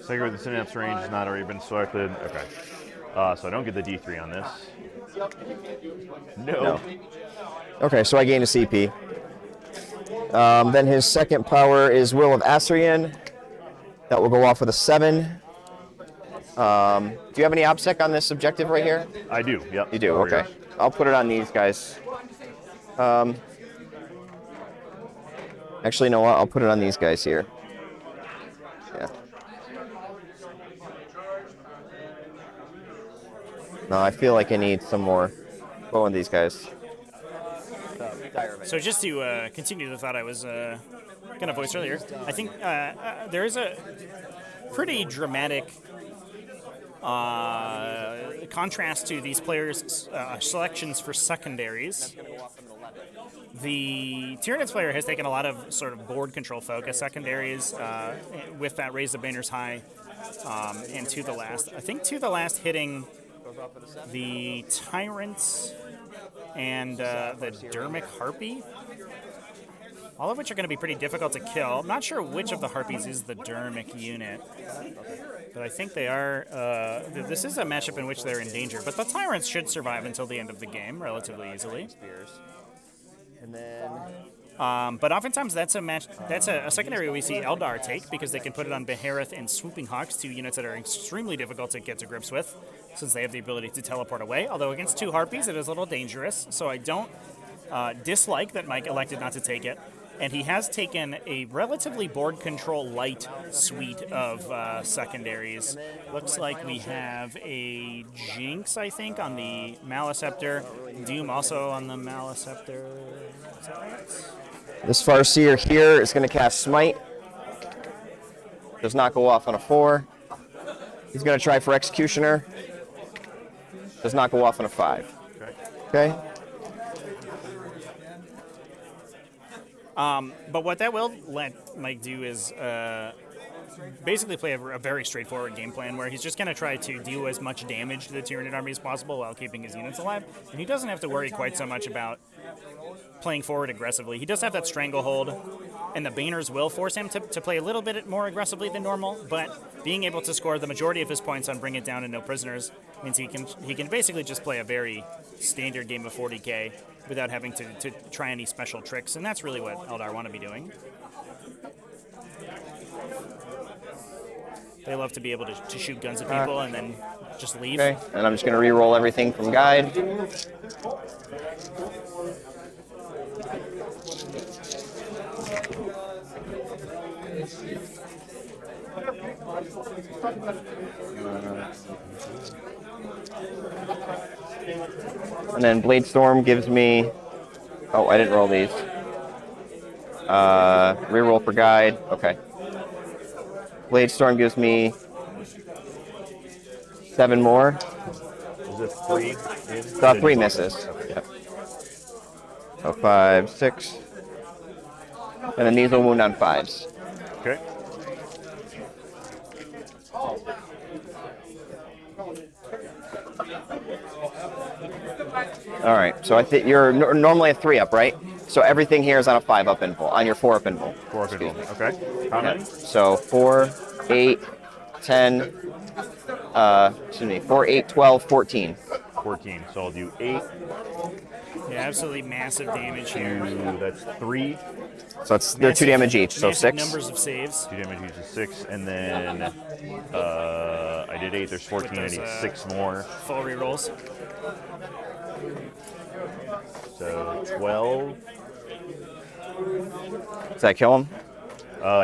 Speaker 1: Second with the synapse range has not already been selected. Okay. So I don't get the D3 on this. No.
Speaker 3: Okay, so I gain a CP. Then his second power is Will of Asuryani. That will go off with a 7. Do you have any OBSEC on this objective right here?
Speaker 1: I do. Yep.
Speaker 3: You do.
Speaker 1: Warrior.
Speaker 3: Okay. I'll put it on these guys. Actually, you know what? I'll put it on these guys here. Yeah. No, I feel like I need some more. Go on these guys.
Speaker 2: So just to continue the thought I was going to voice earlier, I think there is a pretty dramatic contrast to these players' selections for secondaries. The Tyranids player has taken a lot of sort of board control focus secondaries with that raise the banners high and to the last. I think to the last hitting the Tyrants and the Dermic Harpy, all of which are going to be pretty difficult to kill. I'm not sure which of the Harpies is the Dermic unit, but I think they are. This is a matchup in which they're in danger, but the Tyrants should survive until the end of the game relatively easily. But oftentimes that's a secondary we see Eldar take because they can put it on Behareth and Swooping Hawks, two units that are extremely difficult to get to grips with since they have the ability to teleport away. Although against two Harpies it is a little dangerous, so I don't dislike that Mike elected not to take it. And he has taken a relatively board control light suite of secondaries. Looks like we have a Jinx, I think, on the Maleceptor. Doom also on the Maleceptor. Is that right?
Speaker 3: This Farseer here is going to cast Smite. Does not go off on a 4. He's going to try for Executioner. Does not go off on a 5. Okay.
Speaker 2: But what that will let Mike do is basically play a very straightforward game plan where he's just going to try to do as much damage to the Tyranid army as possible while keeping his units alive. And he doesn't have to worry quite so much about playing forward aggressively. He does have that Stranglehold, and the Banners will force him to play a little bit more aggressively than normal, but being able to score the majority of his points on Bring It Down and No Prisoners means he can basically just play a very standard game of 40k without having to try any special tricks, and that's really what Eldar want to be doing. They love to be able to shoot guns at people and then just leave.
Speaker 3: Okay, and I'm just going to re-roll everything from Guide. And then Blade Storm gives me... Oh, I didn't roll these. Reroll for Guide. Okay. Blade Storm gives me 7 more.
Speaker 1: Is it 3?
Speaker 3: So 3 misses. Yep. So 5, 6. And then these will wound on 5s.
Speaker 1: Okay.
Speaker 3: All right. So I think you're normally a 3-up, right? So everything here is on a 5-up invul, on your 4-up invul.
Speaker 1: 4 up invul. Okay. How many?
Speaker 3: So 4, 8, 10, 4, 8, 12, 14.
Speaker 1: 14. So I'll do 8.
Speaker 2: Yeah, absolutely massive damage here.
Speaker 1: That's 3.
Speaker 3: So they're 2 damage each, so 6.
Speaker 2: Numbers of saves.
Speaker 1: 2 damage each is 6, and then I did 8. There's 14. I need 6 more.
Speaker 2: Full rerolls.
Speaker 1: So 12.
Speaker 3: Does that kill him?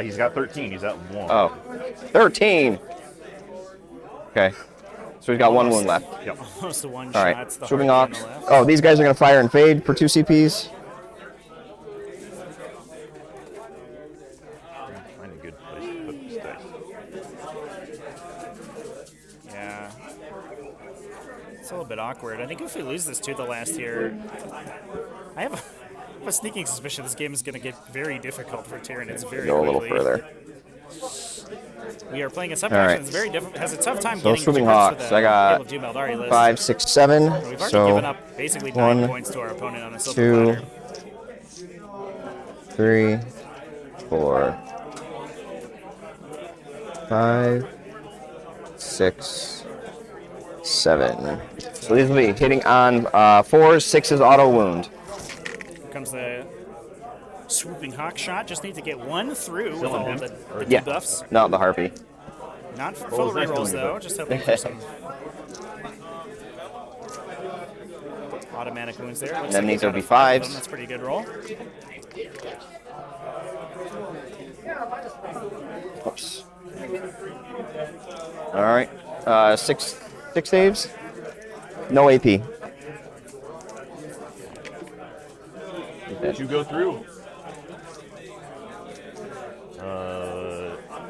Speaker 1: He's got 13. He's at 1.
Speaker 3: Oh, 13. Okay. So he's got 1 wound left.
Speaker 1: Yep.
Speaker 2: Almost the one
Speaker 3: All
Speaker 2: shot.
Speaker 3: right. Swooping Hawks. Oh, these guys are going to fire and fade for 2 CPs.
Speaker 1: Find a good place to put this dice.
Speaker 2: Yeah. It's a little bit awkward. I think if we lose this to the last here, I have a sneaking suspicion this game is going to get very difficult for Tyranids very
Speaker 3: Go a little
Speaker 2: quickly.
Speaker 3: further.
Speaker 2: We are playing a sub-faction that's very difficult, has a tough time getting
Speaker 3: Swooping
Speaker 2: to grips with
Speaker 3: Hawks.
Speaker 2: the
Speaker 3: I got
Speaker 2: Gale of Doom Eldari list.
Speaker 3: 5, 6, 7.
Speaker 2: We've already
Speaker 3: So
Speaker 2: given up basically 9
Speaker 3: 1,
Speaker 2: points to our opponent on a silver
Speaker 3: 2,
Speaker 2: platter.
Speaker 3: 3, 4, 5, 6, 7. So these will be hitting on 4s, 6s auto wound.
Speaker 2: Here comes the Swooping Hawk shot. Just need to get one through with all of the
Speaker 3: Yeah.
Speaker 2: debuffs.
Speaker 3: No, the Harpy.
Speaker 2: Not full
Speaker 1: was that
Speaker 2: rerolls,
Speaker 1: doing
Speaker 2: though.
Speaker 1: about-
Speaker 2: Just hoping for some automatic wounds there. Looks
Speaker 3: then
Speaker 2: like
Speaker 3: these
Speaker 2: we
Speaker 3: will
Speaker 2: got
Speaker 3: be
Speaker 2: a 5 of them.
Speaker 3: fives.
Speaker 2: That's a pretty good roll.
Speaker 3: Oops. All right. Six saves. No AP.
Speaker 1: Did you go through?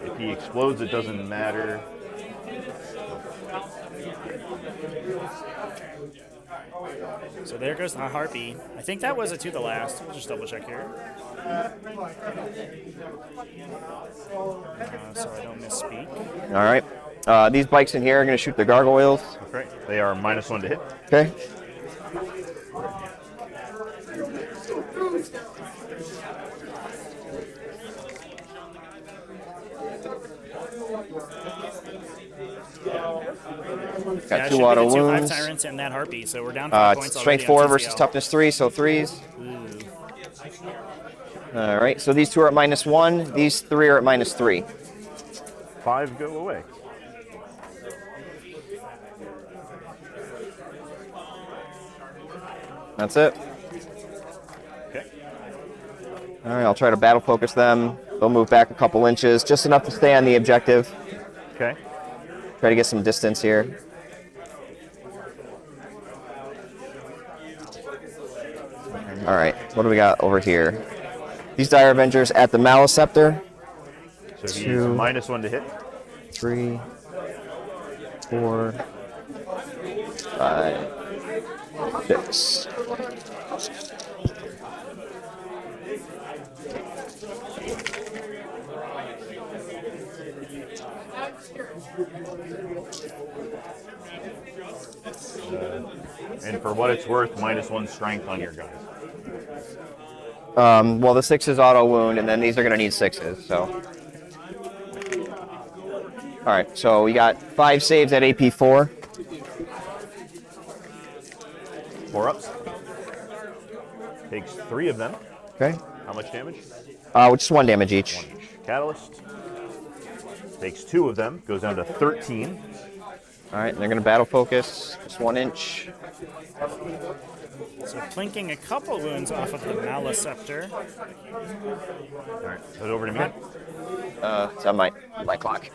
Speaker 1: If he explodes, it doesn't matter.
Speaker 2: So there goes the harpy. I think that was a to the last. We'll just double check here. So I don't misspeak.
Speaker 3: All right. These bikes in here are going to shoot the gargoyles.
Speaker 1: Okay. They are -1 to hit.
Speaker 3: Okay. Got
Speaker 2: Yeah, it
Speaker 3: 2
Speaker 2: should
Speaker 3: auto
Speaker 2: be the 2 5
Speaker 3: wounds.
Speaker 2: tyrants and that harpy. So we're down 5 points already.
Speaker 3: Strength 4
Speaker 2: on
Speaker 3: versus
Speaker 2: TCL.
Speaker 3: toughness 3, so 3s.
Speaker 2: Ooh.
Speaker 3: All right. So these 2 are at -1. These 3 are at -3.
Speaker 1: 5 go away.
Speaker 3: That's it.
Speaker 1: Okay.
Speaker 3: All right. I'll try to battle focus them. They'll move back a couple inches, just enough to stay on the objective.
Speaker 1: Okay.
Speaker 3: Try to get some distance here. All right, what do we got over here? These Dire Avengers at the Malice Scepter.
Speaker 1: So he's
Speaker 3: 2,
Speaker 1: -1 to hit.
Speaker 3: 3, 4, 5, 6.
Speaker 1: And for what it's worth, -1 strength on your guys.
Speaker 3: Well, the 6 is auto wound, and then these are going to need 6s. So, all right. So we got 5 saves at AP 4.
Speaker 1: 4 ups. Takes 3 of them.
Speaker 3: Okay.
Speaker 1: How much damage?
Speaker 3: Just 1 damage each.
Speaker 1: 1 each. Catalyst. Takes 2 of them. Goes down to 13.
Speaker 3: All right, and they're going to battle focus. Just 1 inch.
Speaker 2: So plinking a couple wounds off of the Malice Scepter.
Speaker 1: All right. Head over to me.
Speaker 3: It's on my clock.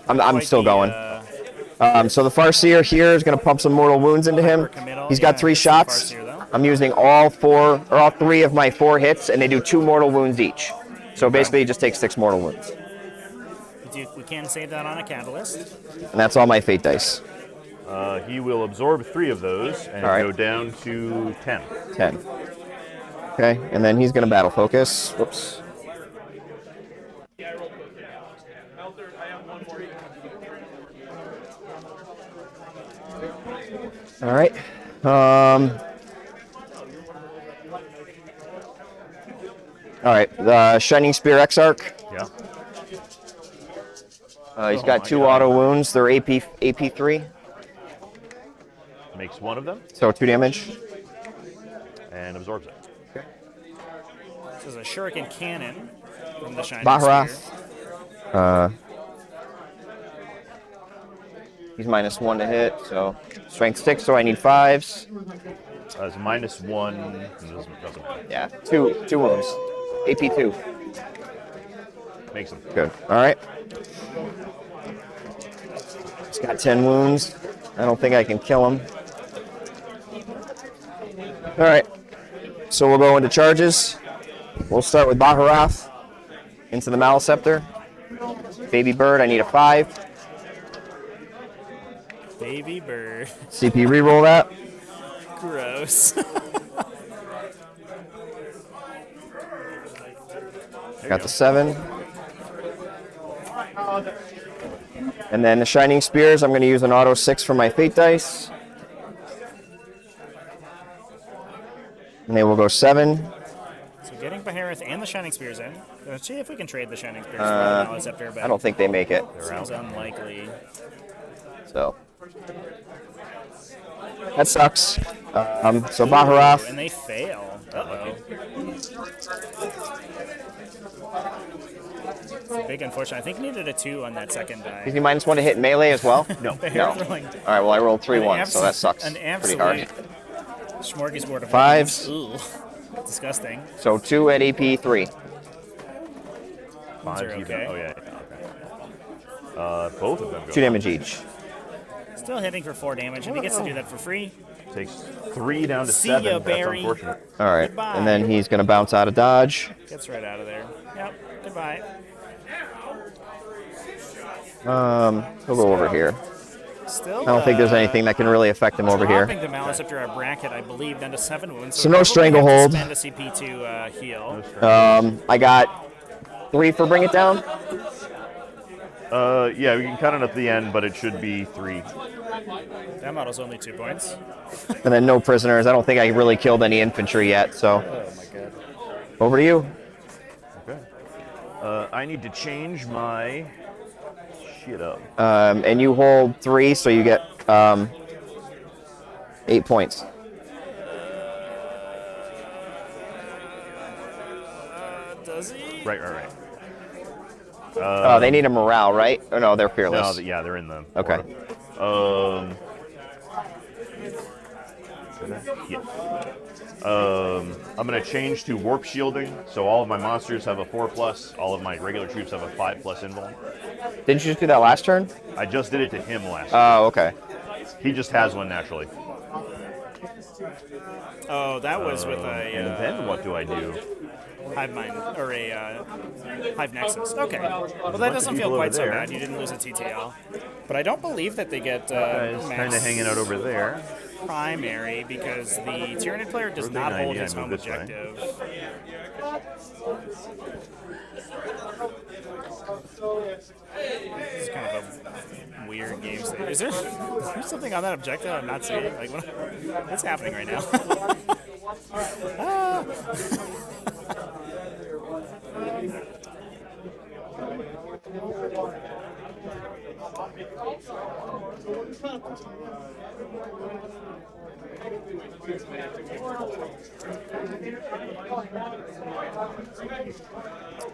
Speaker 3: I'm
Speaker 2: Quite
Speaker 3: still
Speaker 2: the,
Speaker 3: going. So the Farseer here is going to pump some mortal wounds into him.
Speaker 2: Committal.
Speaker 3: He's got
Speaker 2: Yeah,
Speaker 3: 3
Speaker 2: it's the
Speaker 3: shots.
Speaker 2: Farseer, though.
Speaker 3: I'm using all 3 of my 4 hits, and they do 2 mortal wounds each. So basically, it just takes 6 mortal wounds,
Speaker 2: We can save that on a catalyst.
Speaker 3: and that's all my fate dice.
Speaker 1: He will absorb 3 of those and
Speaker 3: All right.
Speaker 1: go down to 10.
Speaker 3: 10. Okay, and then he's going to battle focus. Whoops. All right. All right. The Shining Spear Exarch.
Speaker 1: Yeah.
Speaker 3: He's
Speaker 1: Oh
Speaker 3: got
Speaker 1: my
Speaker 3: 2
Speaker 1: God.
Speaker 3: auto wounds. They're AP 3,
Speaker 1: Makes 1 of them
Speaker 3: so 2 damage.
Speaker 1: and absorbs it.
Speaker 2: This is a Shuriken Cannon from the Shining
Speaker 3: Baharath.
Speaker 2: Spear.
Speaker 3: He's -1 to hit, so strength 6, so I need 5s.
Speaker 1: It's -1. It doesn't matter.
Speaker 3: Yeah, two wounds. AP 2.
Speaker 1: Makes him.
Speaker 3: Good. All right. He's got 10 wounds. I don't think I can kill him. All right. So we'll go into charges. We'll start with Baharath into the Malice Scepter. Baby Bird, I need a 5.
Speaker 2: Baby bird.
Speaker 3: CP reroll that.
Speaker 2: Gross.
Speaker 3: Got the 7. And then the Shining Spears, I'm going to use an auto 6 for my fate dice. And they will go 7.
Speaker 2: So getting Baharath and the Shining Spears in. Let's see if we can trade the Shining Spears for the Malice Scepter, but
Speaker 3: I don't think they make it.
Speaker 2: seems unlikely.
Speaker 3: So that sucks. So
Speaker 2: Ooh,
Speaker 3: Baharath.
Speaker 2: and they fail. Uh-oh. big unfortunate. I think he needed a 2 on that second die.
Speaker 3: Is he -1 to hit melee as well?
Speaker 1: No.
Speaker 2: They
Speaker 3: No.
Speaker 2: are throwing
Speaker 3: All right, well, I rolled 3 ones, so that sucks
Speaker 2: an
Speaker 3: pretty
Speaker 2: absolute
Speaker 3: hard.
Speaker 2: smorgasbord of
Speaker 3: Fives.
Speaker 2: weapons. Ooh, disgusting.
Speaker 3: So 2 at AP, 3.
Speaker 2: Those are
Speaker 1: Fives even.
Speaker 2: okay.
Speaker 1: Oh, yeah. Okay. Both of them go.
Speaker 3: 2 damage each.
Speaker 2: Still hitting for 4 damage, and he gets to do that for free.
Speaker 1: Takes 3 down to
Speaker 2: See
Speaker 1: 7.
Speaker 2: ya,
Speaker 1: That's
Speaker 2: Barry.
Speaker 1: unfortunate.
Speaker 3: All right,
Speaker 2: Goodbye.
Speaker 3: and then he's going to bounce out of dodge.
Speaker 2: Gets right out of there. Yep, goodbye.
Speaker 3: He'll go over here.
Speaker 2: Still,
Speaker 3: I don't think there's anything that can really affect him over here.
Speaker 2: dropping the Malice up to our bracket, I believe, down to 7 wounds.
Speaker 3: So
Speaker 2: we
Speaker 3: no
Speaker 2: probably
Speaker 3: stranglehold.
Speaker 2: have to spend a CP to heal.
Speaker 3: I got 3 for bring it down.
Speaker 1: Yeah, we can cut it at the end, but it should be 3.
Speaker 2: That model's only 2 points.
Speaker 3: And then no prisoners. I don't think I really killed any infantry yet, so.
Speaker 2: Oh my god.
Speaker 3: Over to you.
Speaker 1: Okay. I need to change my shit up.
Speaker 3: And you hold 3, so you get 8 points.
Speaker 2: Does he?
Speaker 1: Right.
Speaker 3: They need a morale, right? Oh, no, they're fearless.
Speaker 1: No, yeah, they're in the.
Speaker 3: Okay.
Speaker 1: Yeah. I'm going to change to warp shielding, so all of my monsters have a 4+, all of my regular troops have a 5+ invuln.
Speaker 3: Didn't you just do that last turn?
Speaker 1: I just did it to him last.
Speaker 3: Oh, okay.
Speaker 1: He just has one naturally.
Speaker 2: Oh, that was with
Speaker 1: And
Speaker 2: a
Speaker 1: then what do I do?
Speaker 2: Hive Mind, or a Hive Nexus. Okay. Well, that doesn't
Speaker 1: people
Speaker 2: feel
Speaker 1: over
Speaker 2: quite so
Speaker 1: there.
Speaker 2: bad. You didn't lose a TTL. But I don't believe that they get
Speaker 1: Guys kind
Speaker 2: max
Speaker 1: of hanging out over there.
Speaker 2: primary because the Tyranid player does
Speaker 1: Where'd they
Speaker 2: not
Speaker 1: go?
Speaker 2: hold
Speaker 1: Yeah,
Speaker 2: his
Speaker 1: I
Speaker 2: home
Speaker 1: moved this way.
Speaker 2: objective. This is kind of a weird game state. Is there something on that objective I'm not seeing? Like, what's happening right now? Ah.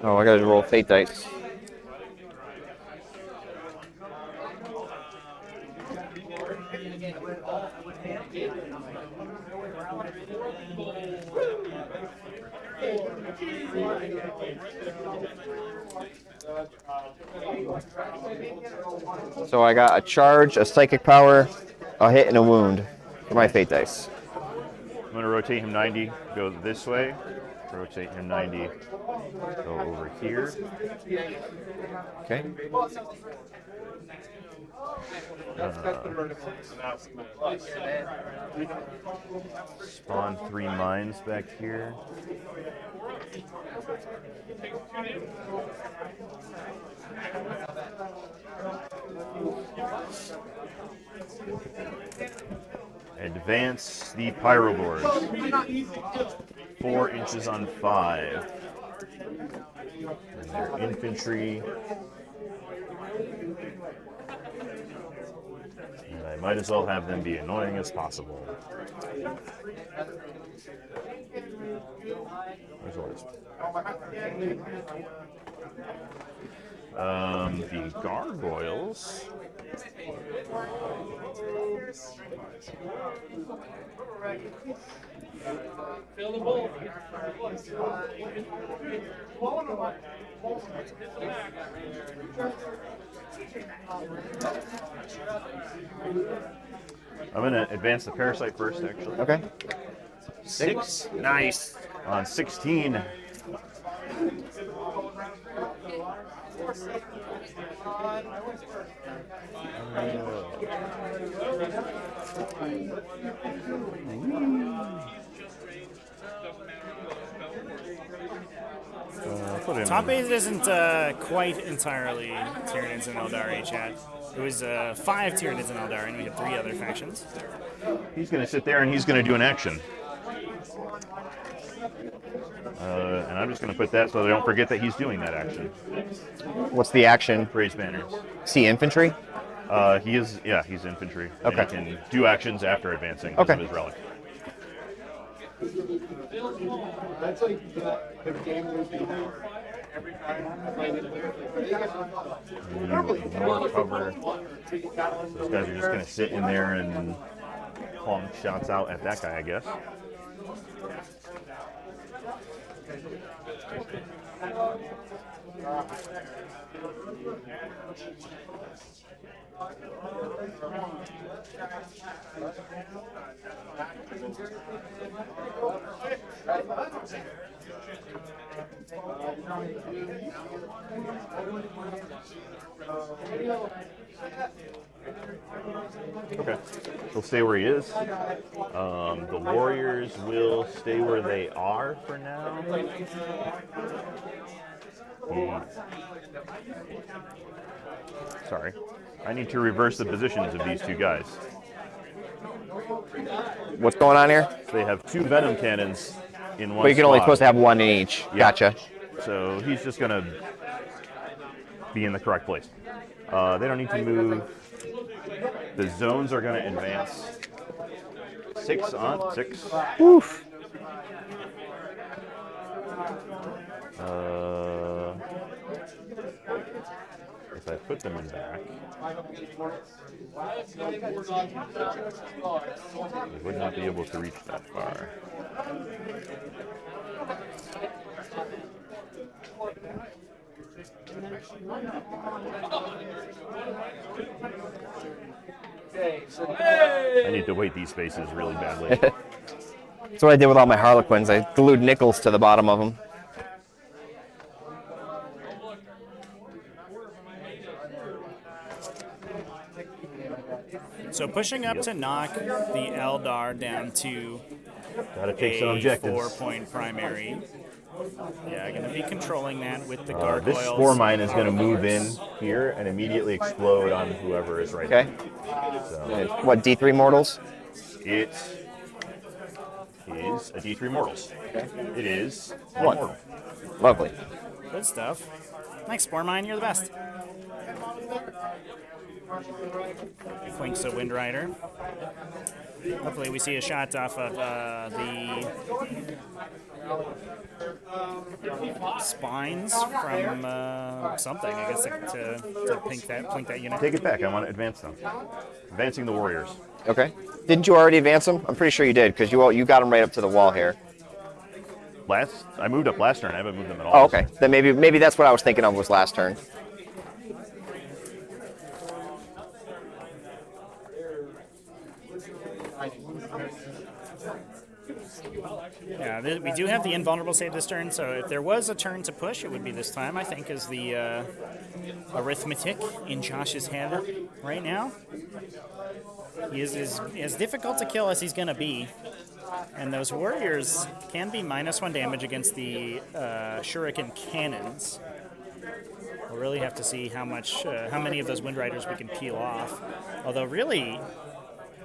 Speaker 3: Oh, I gotta roll fate dice. So I got a charge, a psychic power, a hit, and a wound for my fate dice.
Speaker 1: I'm going to rotate him 90, go this way. Rotate him 90, go over here.
Speaker 3: Okay.
Speaker 1: Spawn 3 mines back here. Advance the pyroboards. 4 inches on 5. And their infantry. And I might as well have them be annoying as possible. Where's Oris? The gargoyles. I'm going to advance the parasite first, actually.
Speaker 3: Okay.
Speaker 1: 6. Nice. On 16.
Speaker 2: Top 8 isn't quite entirely Tyranids and Eldari, chat. It was 5 Tyranids and Eldari, and we had 3 other factions.
Speaker 1: He's going to sit there and he's going to do an action. And I'm just going to put that so they don't forget that he's doing that action.
Speaker 3: What's the action?
Speaker 1: Raise banners.
Speaker 3: See infantry?
Speaker 1: He is, yeah, he's infantry.
Speaker 3: Okay.
Speaker 1: And he can do actions after advancing because
Speaker 3: Okay.
Speaker 1: of his relic.
Speaker 4: That's like the game would be.
Speaker 1: More cover. Those guys are just going to sit in there and plonk shots out at that guy, I guess. Okay, he'll stay where he is. The Warriors will stay where they are for now. Sorry, I need to reverse the positions of these two guys.
Speaker 3: What's going on here?
Speaker 1: They have two Venom cannons in one
Speaker 3: But you can only
Speaker 1: slot.
Speaker 3: supposed to have one in each.
Speaker 1: Yeah.
Speaker 3: Gotcha.
Speaker 1: So he's just going to be in the correct place. They don't need to move. The zones are going to advance. 6 on 6.
Speaker 3: Oof.
Speaker 1: If I put them in back, they would not be able to reach that far. I need to weight these spaces really badly.
Speaker 3: That's what I did with all my Harlequins. I glued nickels to the bottom of them.
Speaker 2: So pushing up to knock the Eldar down to
Speaker 1: Gotta take some
Speaker 2: a
Speaker 1: objectives.
Speaker 2: 4-point primary. Yeah, going to be controlling that with the gargoyles.
Speaker 1: This spore mine is going to move in here and immediately explode on whoever is right
Speaker 3: Okay.
Speaker 1: there. So
Speaker 3: What, D3 mortals?
Speaker 1: it is a D3 Mortals.
Speaker 3: Okay.
Speaker 1: It is
Speaker 3: One.
Speaker 1: mortal.
Speaker 3: Lovely.
Speaker 2: Good stuff. Thanks, Spore Mine. You're the best. Clinks a Wind Rider. Hopefully we see a shot off of the spines from something, I guess, to plink that unit.
Speaker 1: Take it back. I want to advance them. Advancing the Warriors.
Speaker 3: Okay. Didn't you already advance them? I'm pretty sure you did, because you got them right up to the wall here.
Speaker 1: I moved up last turn. I haven't moved them at all.
Speaker 3: Oh, okay. Then maybe that's what I was thinking of was last turn.
Speaker 2: Yeah, we do have the invulnerable save this turn, so if there was a turn to push, it would be this time, I think, is the arithmetic in Josh's head right now. He is as difficult to kill as he's going to be. And those warriors can be -1 damage against the shuriken cannons. We'll really have to see how many of those Wind Riders we can peel off. Although really,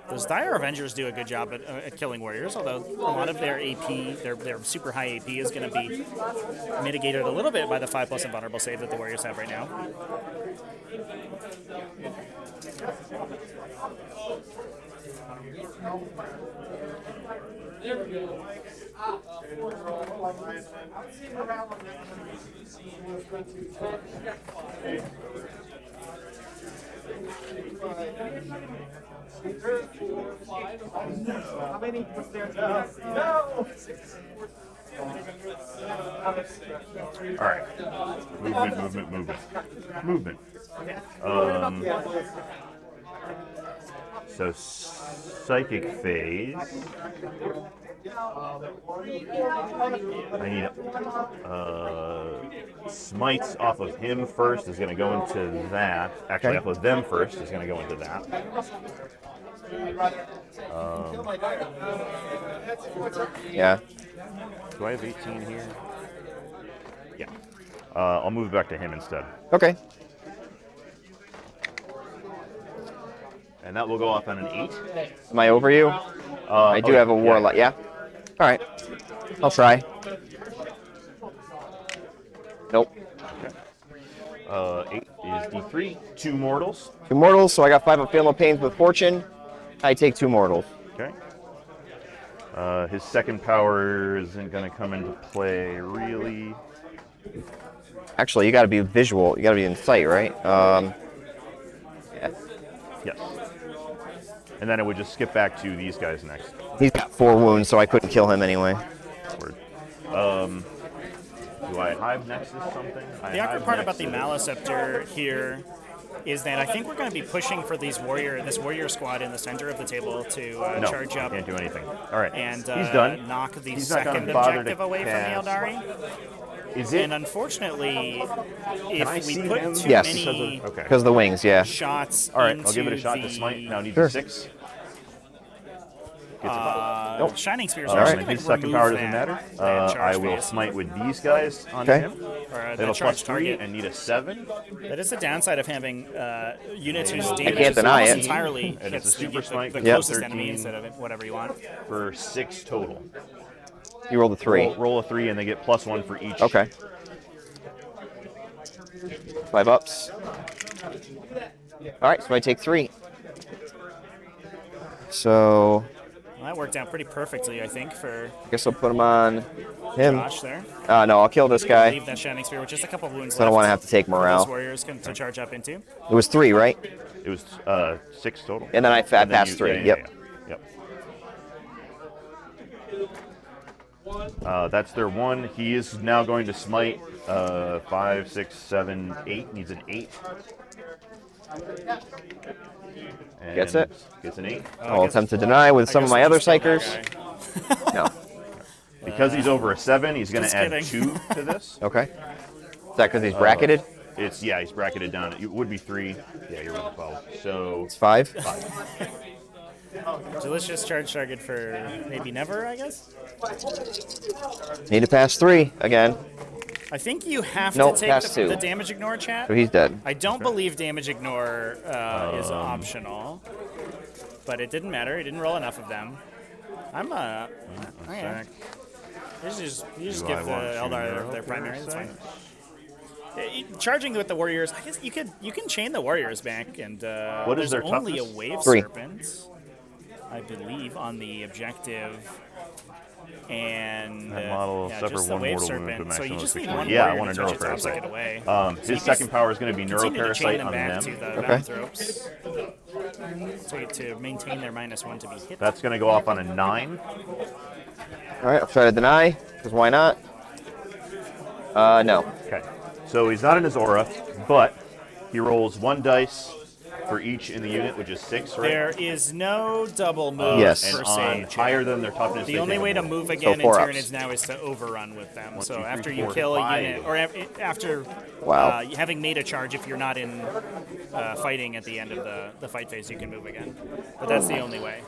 Speaker 2: those Dire Avengers do a good job at killing warriors. Although a lot of their AP, their super high AP, is going to be mitigated a little bit by the 5+ invulnerable save that the warriors have right now.
Speaker 4: There we go. How many was there? No!
Speaker 1: All right. Movement. So psychic phase. I need smites off of him first is going to go into that. Actually,
Speaker 3: Okay.
Speaker 1: off of them first is going to go into that.
Speaker 3: Yeah.
Speaker 1: Do I have 18 here? Yeah. I'll move it back to him instead.
Speaker 3: Okay.
Speaker 1: And that will go off on an 8.
Speaker 3: Am I over you? I do have a warlock. Yeah. All right. I'll try. Nope.
Speaker 1: 8 is D3. 2 mortals.
Speaker 3: 2 mortals, so I got 5 of Fatal Pains with Fortune. I take 2 mortals.
Speaker 1: Okay. His second power isn't going to come into play, really.
Speaker 3: Actually, you got to be visual. You got to be in sight, right? Yeah.
Speaker 1: Yes. And then it would just skip back to these guys next.
Speaker 3: He's got 4 wounds, so I couldn't kill him anyway.
Speaker 1: Word. Do I hive nexus something?
Speaker 2: The awkward part about the Maliceptor here is that I think we're going to be pushing for this warrior squad in the center of the table to
Speaker 1: No,
Speaker 2: charge up
Speaker 1: can't do anything. All right,
Speaker 2: and
Speaker 1: he's done.
Speaker 2: knock the
Speaker 1: He's not gonna
Speaker 2: second
Speaker 1: bother
Speaker 2: objective
Speaker 1: to
Speaker 2: away
Speaker 1: cast.
Speaker 2: from the Eldari.
Speaker 1: Is it?
Speaker 2: And unfortunately,
Speaker 1: I
Speaker 2: if we
Speaker 1: see
Speaker 2: put
Speaker 1: him?
Speaker 2: too
Speaker 3: Yes.
Speaker 2: many
Speaker 1: Okay.
Speaker 3: Because of the wings, yeah.
Speaker 2: shots
Speaker 1: All right,
Speaker 2: into
Speaker 1: I'll give it a shot
Speaker 2: the,
Speaker 1: to smite. Now I need
Speaker 3: Sure.
Speaker 1: 6. Gets a
Speaker 3: Nope.
Speaker 2: Shining Spears
Speaker 1: All
Speaker 2: are
Speaker 1: right,
Speaker 2: actually
Speaker 1: his
Speaker 2: going to
Speaker 1: second
Speaker 2: remove
Speaker 1: power doesn't
Speaker 2: that,
Speaker 1: matter.
Speaker 2: that charge
Speaker 1: I will
Speaker 2: phase.
Speaker 1: smite with these guys on
Speaker 3: Okay.
Speaker 1: him.
Speaker 2: Or,
Speaker 1: They have a
Speaker 2: that
Speaker 1: plus
Speaker 2: charge
Speaker 1: 3
Speaker 2: target.
Speaker 1: and need a 7.
Speaker 2: That is the downside of having units whose damage
Speaker 3: can't
Speaker 2: is
Speaker 3: deny
Speaker 2: almost
Speaker 3: it.
Speaker 2: entirely
Speaker 1: And it's
Speaker 2: hits
Speaker 1: a super smite,
Speaker 2: the
Speaker 1: yep.
Speaker 2: closest
Speaker 1: 13.
Speaker 2: enemy instead of whatever you want.
Speaker 1: For 6 total.
Speaker 3: You rolled a 3.
Speaker 1: Roll a 3 and they get +1 for each.
Speaker 3: Okay. 5 ups. All right, so I take 3. So
Speaker 2: Well, that worked out pretty perfectly, I think, for
Speaker 3: I guess I'll put him on him.
Speaker 2: Josh there.
Speaker 3: No, I'll kill this guy.
Speaker 2: Leave that Shining Spear with just a couple wounds
Speaker 3: I don't
Speaker 2: left
Speaker 3: want to have to take
Speaker 2: for
Speaker 3: morale.
Speaker 2: those warriors to charge up into.
Speaker 3: It was 3, right?
Speaker 1: It was 6 total.
Speaker 3: And then I
Speaker 1: And then
Speaker 3: passed
Speaker 1: you-
Speaker 3: 3.
Speaker 1: yeah,
Speaker 3: Yep.
Speaker 1: Yep. That's their 1. He is now going to smite 5, 6, 7, 8. Needs an 8. And
Speaker 3: Gets it.
Speaker 1: Gets an 8.
Speaker 3: I'll attempt to deny with some of my other psychers. No.
Speaker 1: Because he's over a 7, he's going
Speaker 2: Just
Speaker 1: to add
Speaker 2: kidding.
Speaker 1: 2 to this.
Speaker 3: Okay. Is that because he's bracketed?
Speaker 1: He's bracketed down. It would be 3. Yeah, you're right, 12. So
Speaker 3: It's 5.
Speaker 1: 5.
Speaker 2: Delicious charge target for maybe never, I guess?
Speaker 3: Need to pass 3 again.
Speaker 2: I think you have
Speaker 3: Nope,
Speaker 2: to take
Speaker 3: pass 2.
Speaker 2: the damage ignore chat.
Speaker 3: So he's dead.
Speaker 2: I don't believe damage ignore is optional, but it didn't matter. He didn't roll enough of them. I'm okay.
Speaker 1: Sack.
Speaker 2: You just
Speaker 1: Do
Speaker 2: give
Speaker 1: I
Speaker 2: the
Speaker 1: want to
Speaker 2: Eldar
Speaker 1: narrow
Speaker 2: their primary. That's fine.
Speaker 1: parasite?
Speaker 2: Charging with the warriors, I guess you can chain the warriors back, and
Speaker 1: What is
Speaker 2: there's
Speaker 1: their
Speaker 2: only
Speaker 1: toughness?
Speaker 2: a wave
Speaker 3: 3.
Speaker 2: serpent, I believe, on the objective. And
Speaker 1: That model
Speaker 2: yeah,
Speaker 1: suffer
Speaker 2: just the
Speaker 1: 1
Speaker 2: wave
Speaker 1: mortal wound
Speaker 2: serpent.
Speaker 1: with
Speaker 2: So you
Speaker 1: maximum
Speaker 2: just need
Speaker 1: 60.
Speaker 2: one
Speaker 1: Yeah, I
Speaker 2: warrior
Speaker 1: want
Speaker 2: to
Speaker 1: a
Speaker 2: touch its obstacle
Speaker 1: neuroparasite.
Speaker 2: away.
Speaker 1: His
Speaker 2: you
Speaker 1: second
Speaker 2: just
Speaker 1: power is going to be
Speaker 2: continue to chain
Speaker 1: neuroparasite
Speaker 2: them
Speaker 1: on
Speaker 2: back
Speaker 1: them.
Speaker 2: to the
Speaker 3: Okay.
Speaker 2: Valanthropes. So to maintain their -1 to be hit.
Speaker 1: That's going to go off on a 9.
Speaker 3: All right, I'll try to deny, because why not? No.
Speaker 1: Okay. So he's not in his aura, but he rolls 1 dice for each in the unit, which is 6, right?
Speaker 2: There is no double move
Speaker 3: Yes.
Speaker 2: per
Speaker 1: And
Speaker 2: se.
Speaker 1: on higher than their toughness.
Speaker 2: The
Speaker 1: they
Speaker 2: only
Speaker 1: take
Speaker 2: way
Speaker 1: a
Speaker 2: to
Speaker 1: roll.
Speaker 2: move again in
Speaker 3: 4 ups.
Speaker 2: Tyranids now is to overrun with them.
Speaker 1: 1,
Speaker 2: So
Speaker 1: 2, 3,
Speaker 2: after you
Speaker 1: 4,
Speaker 2: kill a
Speaker 1: 5.
Speaker 2: unit, or after
Speaker 3: Wow.
Speaker 2: having made a charge, if you're not in fighting at the end of the fight phase, you can move again. But that's the only way.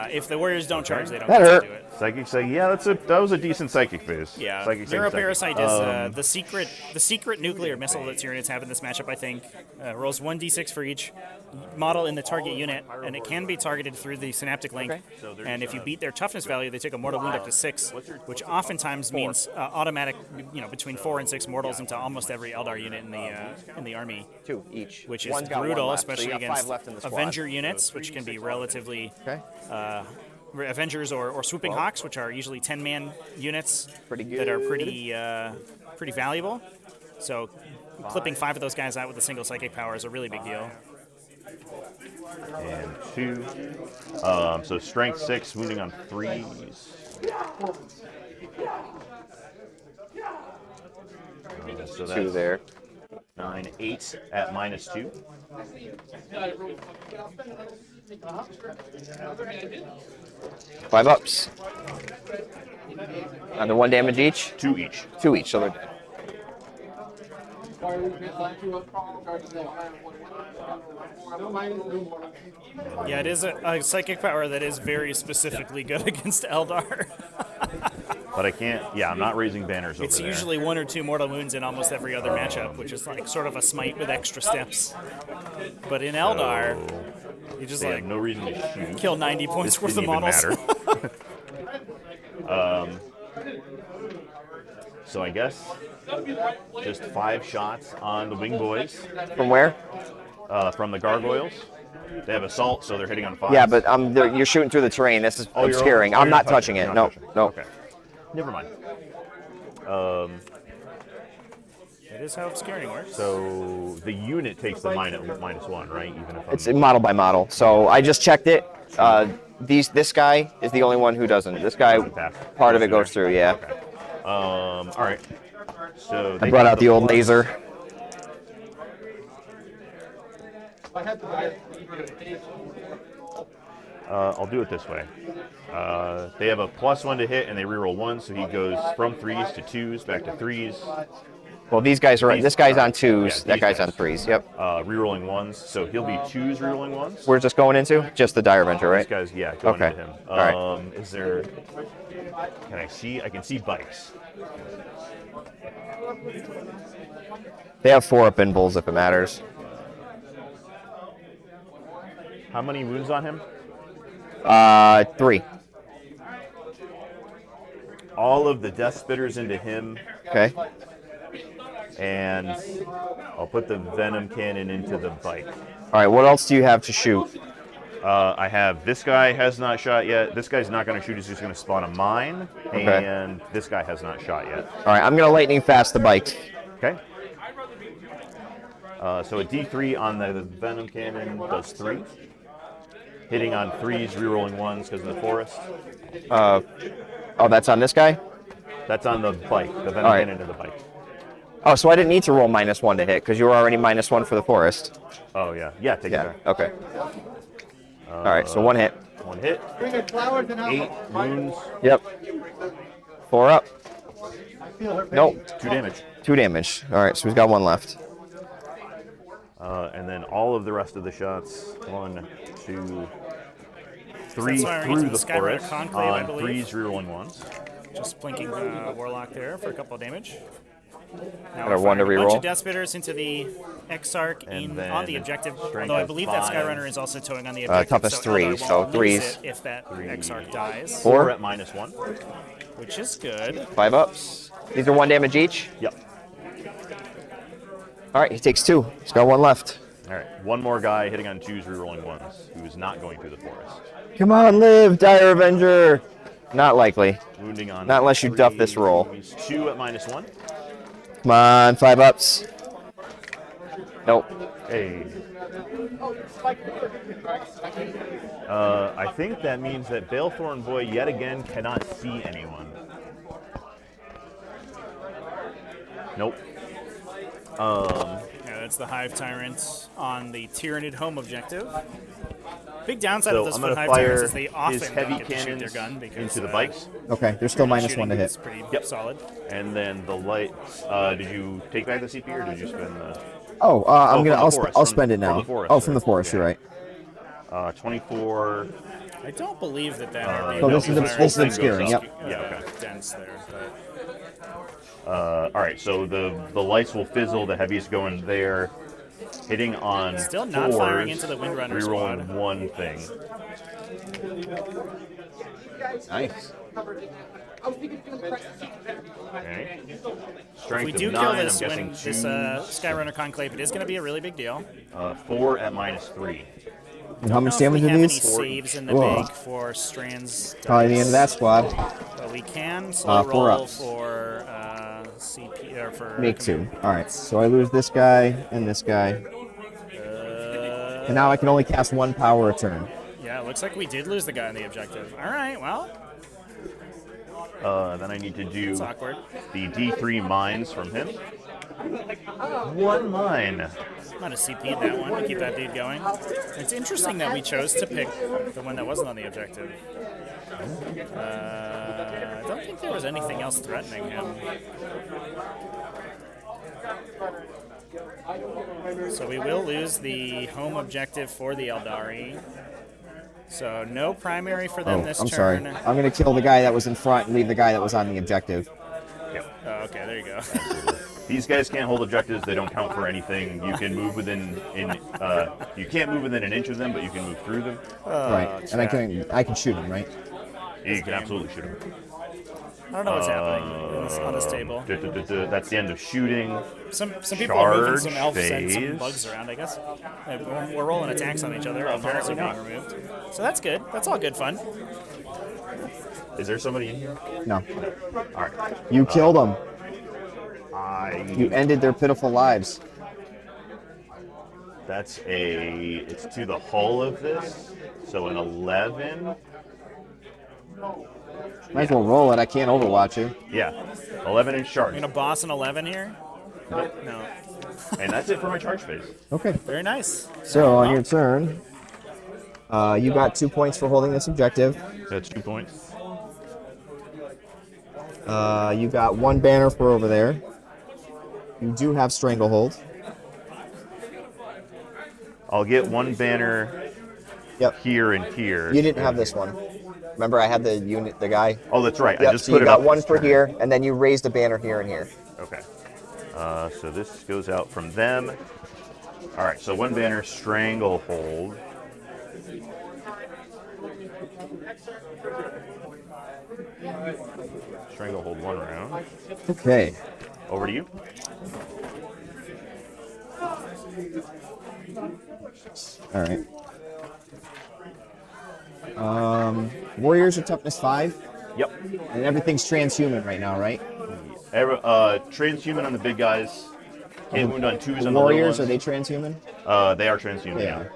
Speaker 2: If the warriors don't charge, they don't
Speaker 3: That
Speaker 2: get
Speaker 3: hurt.
Speaker 2: to do it.
Speaker 1: Psychic say, yeah, that was a decent psychic phase.
Speaker 2: Yeah,
Speaker 1: Psychic psychic,
Speaker 2: Neuroparasite
Speaker 1: psychic.
Speaker 2: is the secret nuclear missile that Tyranids have in this matchup. I think rolls 1d6 for each model in the target unit, and it can be targeted through the synaptic link. And if you beat their toughness value, they take a mortal wound up to 6, which oftentimes means automatic, between 4 and 6 mortals into almost every Eldar unit in the army.
Speaker 3: 2 each.
Speaker 2: Which is
Speaker 3: One's got 1
Speaker 2: brutal,
Speaker 3: left, so you
Speaker 2: especially
Speaker 3: got 5
Speaker 2: against
Speaker 3: left in the squad.
Speaker 2: Avenger units, which can be relatively
Speaker 3: Okay.
Speaker 2: Avengers or Swooping Hawks, which are usually 10-man units
Speaker 3: Pretty
Speaker 2: that are
Speaker 3: good.
Speaker 2: pretty valuable. So clipping 5 of those guys out with a single psychic power is a really big deal.
Speaker 1: And 2. So strength 6, wounding on 3s. So
Speaker 3: 2
Speaker 1: that's
Speaker 3: there.
Speaker 1: 9, 8 at -2.
Speaker 3: 5 ups. Under 1 damage each?
Speaker 1: 2 each.
Speaker 3: 2 each, so they're dead.
Speaker 2: Yeah, it is a psychic power that is very specifically good against Eldar.
Speaker 1: But I can't, I'm not raising banners over
Speaker 2: It's
Speaker 1: there.
Speaker 2: usually 1 or 2 mortal wounds in almost every other matchup, which is like sort of a smite with extra steps. But in Eldar, you just
Speaker 1: They
Speaker 2: like
Speaker 1: have no reason to shoot.
Speaker 2: kill 90 points
Speaker 1: This
Speaker 2: worth of
Speaker 1: didn't even
Speaker 2: models.
Speaker 1: matter. So I guess just 5 shots on the wing boys
Speaker 3: From where?
Speaker 1: from the gargoyles. They have assault, so they're hitting on 5.
Speaker 3: Yeah, but you're shooting through the terrain. This is
Speaker 1: you're
Speaker 3: obscuring.
Speaker 1: oh,
Speaker 3: I'm
Speaker 1: you're
Speaker 3: not touching it.
Speaker 1: You're
Speaker 3: No,
Speaker 1: not touching
Speaker 3: no.
Speaker 1: Okay. Never mind.
Speaker 2: It is how obscuring works.
Speaker 1: So the unit takes the -1, right? Even if
Speaker 3: It's model by model. So I just checked it. This guy is the only one who doesn't. This guy, part of it goes through. Yeah.
Speaker 1: Okay. All right. So
Speaker 3: I brought out the old laser.
Speaker 1: I'll do it this way. They have a +1 to hit, and they reroll 1, so he goes from 3s to 2s, back to 3s.
Speaker 3: Well, these guys are. This guy's on 2s.
Speaker 1: Yeah,
Speaker 3: that guy's
Speaker 1: guys.
Speaker 3: on 3s. Yep.
Speaker 1: Rerolling 1s, so he'll be 2s rerolling 1s.
Speaker 3: Where's this going into? Just the Dire Avenger, right?
Speaker 1: These guys, yeah, going
Speaker 3: Okay.
Speaker 1: into him.
Speaker 3: All right.
Speaker 1: Is there? Can I see? I can see bikes.
Speaker 3: They have 4-up invuls if it matters.
Speaker 1: How many wounds on him?
Speaker 3: 3.
Speaker 1: All of the Death Spitters into him,
Speaker 3: Okay.
Speaker 1: and I'll put the Venom Cannon into the bike.
Speaker 3: All right. What else do you have to shoot?
Speaker 1: I have this guy has not shot yet. This guy's not going to shoot. He's just going to spawn a mine.
Speaker 3: Okay.
Speaker 1: And this guy has not shot yet.
Speaker 3: All right. I'm gonna lightning fast the bikes.
Speaker 1: Okay. So a D3 on the Venom Cannon does 3. Hitting on 3s, rerolling 1s because of the forest.
Speaker 3: Oh, that's on this guy.
Speaker 1: That's on the bike. The Venom
Speaker 3: All right.
Speaker 1: Cannon to the bike.
Speaker 3: Oh, so I didn't need to roll -1 to hit because you were already -1 for the forest.
Speaker 1: Oh yeah. Yeah. Take
Speaker 3: Yeah.
Speaker 1: it.
Speaker 3: Okay. All right. So 1 hit.
Speaker 1: 1 hit.
Speaker 4: Bring her flowers and
Speaker 1: 8 wounds.
Speaker 3: Yep. 4 up. Nope.
Speaker 1: 2 damage.
Speaker 3: 2 damage. All right. So we've got 1 left.
Speaker 1: And then all of the rest of the shots. 1, 2, 3
Speaker 2: That's why we're
Speaker 1: through
Speaker 2: using
Speaker 1: the
Speaker 2: the Skyrunner
Speaker 1: forest.
Speaker 2: Conclave, I
Speaker 1: On
Speaker 2: believe.
Speaker 1: 3s, rerolling 1s.
Speaker 2: Just blinking Warlock there for a couple of damage. Now
Speaker 3: Got a
Speaker 2: we're
Speaker 3: 1 to
Speaker 2: firing a bunch
Speaker 3: reroll.
Speaker 2: of Death Spitters into the Exarch
Speaker 1: And
Speaker 2: on the
Speaker 1: then
Speaker 2: objective.
Speaker 1: strength
Speaker 2: Although I
Speaker 1: of
Speaker 2: believe that
Speaker 1: 5.
Speaker 2: Skyrunner is also towing on the objective.
Speaker 3: Toughest
Speaker 2: so Eldar
Speaker 3: 3,
Speaker 2: won't
Speaker 3: so
Speaker 2: lose
Speaker 3: 3s.
Speaker 2: it if that Exarch dies,
Speaker 1: 4 at -1.
Speaker 2: which is good.
Speaker 3: 5 ups. These are 1 damage each.
Speaker 1: Yep.
Speaker 3: All right. He takes 2. He's got 1 left.
Speaker 1: All right. One more guy hitting on 2s, rerolling 1s, who is not going through the forest.
Speaker 3: Come on, live, Dire Avenger. Not likely.
Speaker 1: Wounding on.
Speaker 3: Not unless you duff this roll.
Speaker 1: 2 at -1.
Speaker 3: Come on, 5 ups. Nope.
Speaker 1: Hey. I think that means that Balethorn Boy yet again cannot see anyone. Nope.
Speaker 2: Yeah, that's the Hive Tyrant on the Tyranid home objective. Big downside
Speaker 1: So
Speaker 2: of those
Speaker 1: I'm
Speaker 2: foot
Speaker 1: going to
Speaker 2: Hive Tyrants
Speaker 1: fire
Speaker 2: is they
Speaker 1: his
Speaker 2: often
Speaker 1: heavy
Speaker 2: don't get to shoot
Speaker 1: cannons
Speaker 2: their gun because
Speaker 1: into the bikes,
Speaker 3: Okay, there's still
Speaker 2: shooting
Speaker 3: -1 to
Speaker 2: is
Speaker 3: hit.
Speaker 2: pretty
Speaker 1: Yep.
Speaker 2: solid.
Speaker 1: and then the lights. Did you take back the CP or did you spend the?
Speaker 3: Oh,
Speaker 1: from the
Speaker 3: I'll
Speaker 1: forest,
Speaker 3: spend it
Speaker 1: from
Speaker 3: now.
Speaker 1: the forest,
Speaker 3: Oh, from the
Speaker 1: right.
Speaker 3: forest.
Speaker 1: Yeah.
Speaker 3: You're right.
Speaker 1: 24.
Speaker 2: I don't believe that RB.
Speaker 3: So this is
Speaker 2: is
Speaker 3: this is obscuring. Yep.
Speaker 1: Yeah, okay.
Speaker 2: Dense there, but
Speaker 1: All right, so the lights will fizzle. The heavies go in there, hitting on.
Speaker 2: Still not
Speaker 1: 4s,
Speaker 2: firing into the Windrunner
Speaker 1: rerolling
Speaker 2: squad.
Speaker 1: 1 thing.
Speaker 3: Nice.
Speaker 1: Okay.
Speaker 2: if
Speaker 1: Strength
Speaker 2: we
Speaker 1: of
Speaker 2: do
Speaker 1: 9.
Speaker 2: kill
Speaker 1: I'm
Speaker 2: this
Speaker 1: guessing
Speaker 2: when this
Speaker 1: 2.
Speaker 2: Skyrunner Conclave, it is going to be a really big deal.
Speaker 1: 4 at -3.
Speaker 3: And how
Speaker 2: I
Speaker 3: much
Speaker 2: don't know
Speaker 3: damage
Speaker 2: if we
Speaker 3: are
Speaker 2: have any
Speaker 3: these?
Speaker 2: saves in the
Speaker 3: Whoa.
Speaker 2: bank for Strand's
Speaker 3: Probably the end of that
Speaker 2: dice,
Speaker 3: squad.
Speaker 2: but we can slow
Speaker 3: 4
Speaker 2: roll
Speaker 3: ups.
Speaker 2: for CP or for
Speaker 3: Make 2. All right. So I lose this guy and this guy, and now I can only cast 1 power a turn.
Speaker 2: Yeah, it looks like we did lose the guy on the objective. All right, well,
Speaker 1: Then I need to do
Speaker 2: it's awkward.
Speaker 1: the D3 mines from him. 1 mine.
Speaker 2: I'm going to CP that one to keep that dude going. It's interesting that we chose to pick the one that wasn't on the objective. I don't think there was anything else threatening him. So we will lose the home objective for the Eldari. So no primary for them
Speaker 3: Oh,
Speaker 2: this
Speaker 3: I'm sorry.
Speaker 2: turn.
Speaker 3: I'm gonna kill the guy that was in front and leave the guy that was on the objective.
Speaker 2: Oh, okay, there you go.
Speaker 1: These guys can't hold objectives. They don't count for anything. You can move within you can't move within an inch of them, but you can move through them.
Speaker 3: Right. And
Speaker 2: chat.
Speaker 3: I can shoot him, right?
Speaker 1: Yeah, you can absolutely shoot them.
Speaker 2: I don't know what's happening on this table.
Speaker 1: That's the end of shooting.
Speaker 2: Some people are moving
Speaker 1: Charge
Speaker 2: some elves and some
Speaker 1: phase.
Speaker 2: bugs around, I guess. We're rolling attacks on each other. Opponents are being removed. So that's good. That's all good fun.
Speaker 1: Is there somebody in here?
Speaker 3: No.
Speaker 1: All right.
Speaker 3: You killed him. You ended their pitiful lives.
Speaker 1: It's to the hull of this, so an 11.
Speaker 3: Might as well roll it. I can't overwatch you.
Speaker 1: Yeah, 11 in charge.
Speaker 2: You're gonna boss an 11 here? No.
Speaker 1: And that's it for my charge phase.
Speaker 3: Okay.
Speaker 2: Very nice.
Speaker 3: So on your turn, you got 2 points for holding this objective.
Speaker 1: That's 2 points.
Speaker 3: You got 1 banner for over there. You do have Stranglehold.
Speaker 1: I'll get 1 banner
Speaker 3: Yep.
Speaker 1: here and here.
Speaker 3: You didn't have this one. Remember, I had the unit, the guy.
Speaker 1: Oh, that's right.
Speaker 3: Yep,
Speaker 1: I just
Speaker 3: so
Speaker 1: put
Speaker 3: you
Speaker 1: it
Speaker 3: got
Speaker 1: up
Speaker 3: 1
Speaker 1: this
Speaker 3: for
Speaker 1: turn.
Speaker 3: here, and then you raised a banner here and here.
Speaker 1: Okay. So this goes out from them. All right, so 1 banner, Stranglehold. Stranglehold 1 round.
Speaker 3: Okay.
Speaker 1: Over to you.
Speaker 3: All right. Warriors are toughness 5,
Speaker 1: Yep.
Speaker 3: and everything's transhuman right now, right?
Speaker 1: Transhuman on the big guys. Hit wound on 2s
Speaker 3: The
Speaker 1: on the little
Speaker 3: warriors,
Speaker 1: ones.
Speaker 3: are they transhuman?
Speaker 1: They are transhuman.
Speaker 3: They are.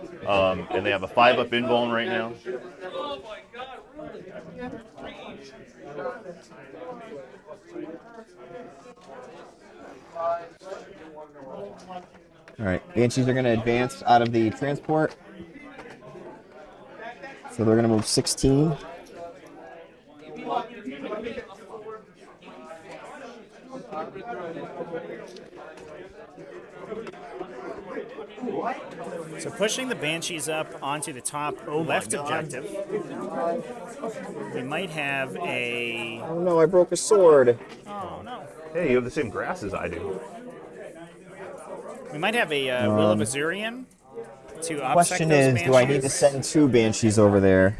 Speaker 1: And they have a 5-up invuln right now.
Speaker 3: All right. Banshees are going to advance out of the transport. So they're going to move 16.
Speaker 2: So pushing the Banshees up onto the top left objective. We might have a...
Speaker 3: Oh no, I broke a sword.
Speaker 2: Oh, no.
Speaker 1: Hey, you have the same grass as I do.
Speaker 2: We might have a Will of Asuryani to upsec
Speaker 3: Question
Speaker 2: those
Speaker 3: is, do I need to
Speaker 2: Banshees.
Speaker 3: send 2 Banshees over there?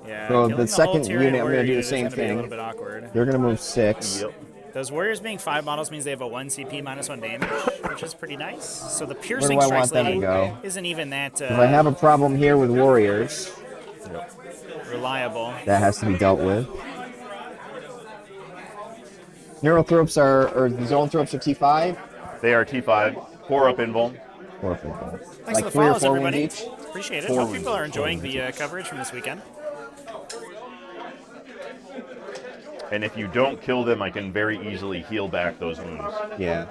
Speaker 2: Yeah,
Speaker 3: So
Speaker 2: killing
Speaker 3: the
Speaker 2: whole
Speaker 3: second
Speaker 2: Tyrian
Speaker 3: unit, I'm
Speaker 2: warrior
Speaker 3: gonna do the
Speaker 2: unit is
Speaker 3: same
Speaker 2: gonna be a
Speaker 3: thing.
Speaker 2: little bit awkward.
Speaker 3: They're going to move 6.
Speaker 1: Yep.
Speaker 2: Those warriors being 5 models means they have a 1 CP -1 damage, which is pretty nice. So the
Speaker 3: Where
Speaker 2: piercing
Speaker 3: do I
Speaker 2: strikes
Speaker 3: want them to
Speaker 2: lady
Speaker 3: go?
Speaker 2: isn't even that
Speaker 3: If I have a problem here with warriors,
Speaker 2: reliable.
Speaker 3: that has to be dealt with. Neurothropes or the Zoanthropes are T5.
Speaker 1: They are T5. 4-up invuln.
Speaker 3: Or football.
Speaker 2: Thanks
Speaker 3: Like
Speaker 2: for the
Speaker 3: 3 or
Speaker 2: follows,
Speaker 3: 4
Speaker 2: everybody.
Speaker 3: wounds each.
Speaker 2: Appreciate it.
Speaker 1: 4
Speaker 2: Hope people
Speaker 1: wounds.
Speaker 2: are enjoying the coverage from this weekend.
Speaker 1: And if you don't kill them, I can very easily heal back those wounds.
Speaker 3: Yeah.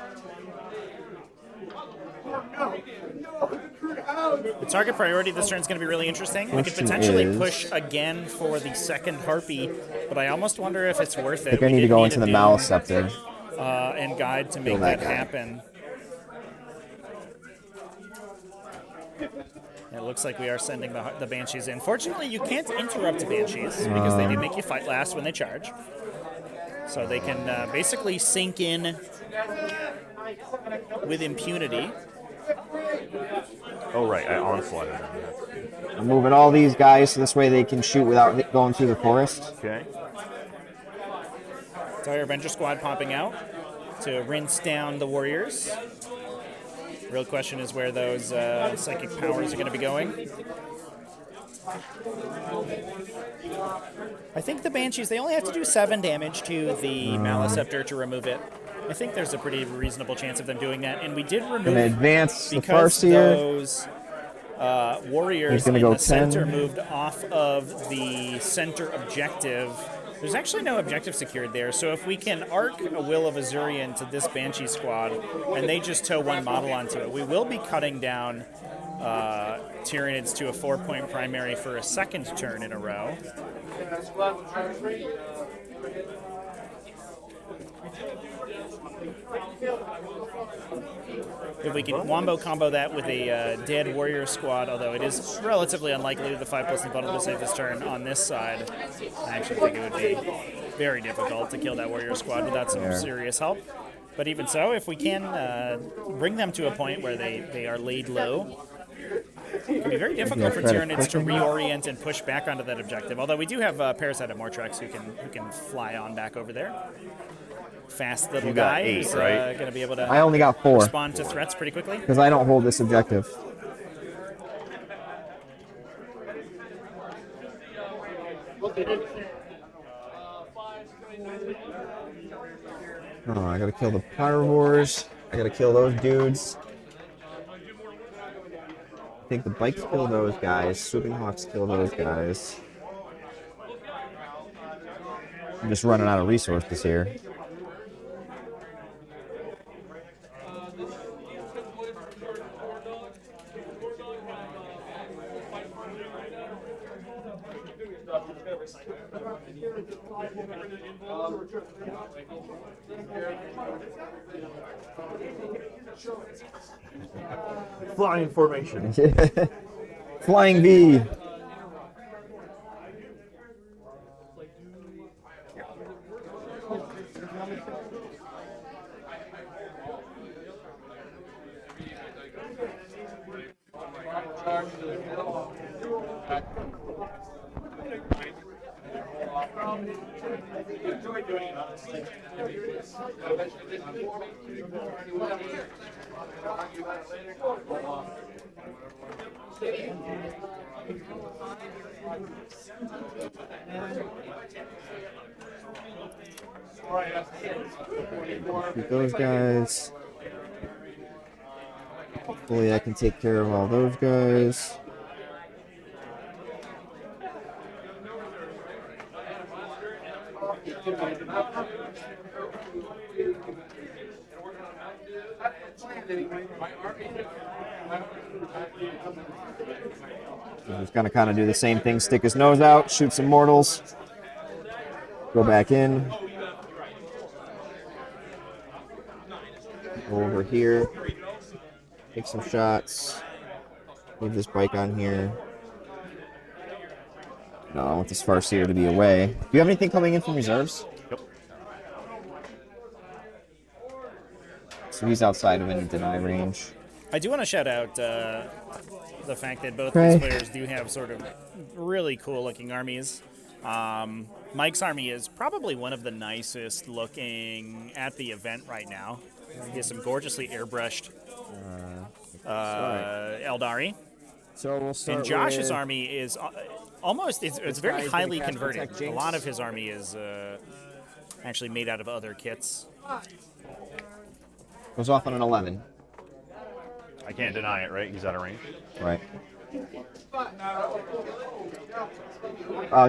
Speaker 2: The target priority this turn is going to be really interesting. We could
Speaker 3: Question
Speaker 2: potentially
Speaker 3: is-
Speaker 2: push again for the second Harpy, but I almost wonder if it's worth it.
Speaker 3: I think I need to go into the Malice Scepter.
Speaker 2: And guide to make
Speaker 3: that
Speaker 2: that
Speaker 3: guy.
Speaker 2: happen. It looks like we are sending the Banshees in. Fortunately, you can't interrupt Banshees because they do make you fight last when they charge. So they can basically sink in with impunity.
Speaker 1: Oh, right. I onslaughted them.
Speaker 3: I'm moving all these guys so this way they can shoot without going through the forest.
Speaker 1: Okay.
Speaker 2: Entire Avenger Squad popping out to rinse down the Warriors. Real question is where those psychic powers are going to be going. I think the Banshees, they only have to do 7 damage to the Malice Scepter to remove it. I think there's a pretty reasonable chance of them doing that, and we did remove
Speaker 3: Gonna advance the
Speaker 2: because
Speaker 3: first here.
Speaker 2: those warriors
Speaker 3: He's gonna
Speaker 2: in
Speaker 3: go
Speaker 2: the center
Speaker 3: 10.
Speaker 2: moved off of the center objective. There's actually no objective secured there, so if we can arc a Will of Asuryani to this Banshee squad, and they just tow 1 model onto it, we will be cutting down Tyranids to a 4-point primary for a second turn in a row. If we can wombo combo that with a dead warrior squad, although it is relatively unlikely that the 5+ invulnerable will save this turn on this side, I actually think it would be very difficult to kill that warrior squad without some serious help. But even so, if we can bring them to a point where they are laid low, it can be very difficult for Tyranids to reorient and push back onto that objective. Although we do have Parasite and Mortrex who can fly on back over there. Fast little
Speaker 1: You got
Speaker 2: guy
Speaker 1: 8,
Speaker 2: who's
Speaker 1: right?
Speaker 2: going to be able to
Speaker 3: I only got 4
Speaker 2: respond to threats pretty quickly.
Speaker 3: because I don't hold this objective. Oh, I gotta kill the Pyrivores. I gotta kill those dudes. I think the bikes kill those guys. Swooping Hawks kill those guys. I'm just running out of resources here.
Speaker 1: Flying formation.
Speaker 3: Flying V. Shoot those guys. Hopefully I can take care of all those guys. He's gonna kind of do the same thing, stick his nose out, shoot some mortals, go back in. Go over here, take some shots, leave this bike on here. No, I want this Farseer to be away. Do you have anything coming in from reserves?
Speaker 1: Yep.
Speaker 3: So he's outside of any deny range.
Speaker 2: I do want to shout out the fact that both
Speaker 3: Okay.
Speaker 2: these players do have sort of really cool looking armies. Mike's army is probably one of the nicest looking at the event right now. He has some gorgeously airbrushed Eldari.
Speaker 3: So we'll start
Speaker 2: And Josh's
Speaker 3: with
Speaker 2: army is almost, it's very
Speaker 3: guy's
Speaker 2: highly
Speaker 3: gonna cast
Speaker 2: converted.
Speaker 3: Protect
Speaker 2: A
Speaker 3: Jinx.
Speaker 2: lot of his army is actually made out of other kits.
Speaker 3: goes off on an 11.
Speaker 1: I can't deny it, right? He's out of range.
Speaker 3: Right.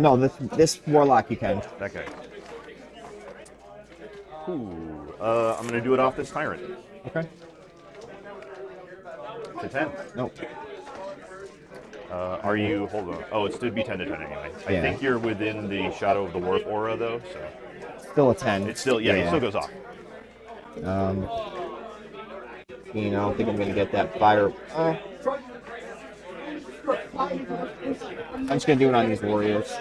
Speaker 3: No, this Warlock you can.
Speaker 1: That guy. Ooh. I'm gonna do it off this Tyrant.
Speaker 3: Okay.
Speaker 1: To 10.
Speaker 3: Nope.
Speaker 1: Are you? Hold on. Oh, it stood be 10 to 10 anyway. I
Speaker 3: Yeah.
Speaker 1: think you're within the Shadow of the Warp aura, though. So
Speaker 3: Still a 10.
Speaker 1: it's still, yeah, it still goes off.
Speaker 3: I don't think I'm gonna get that fire. I'm just gonna do it on these warriors.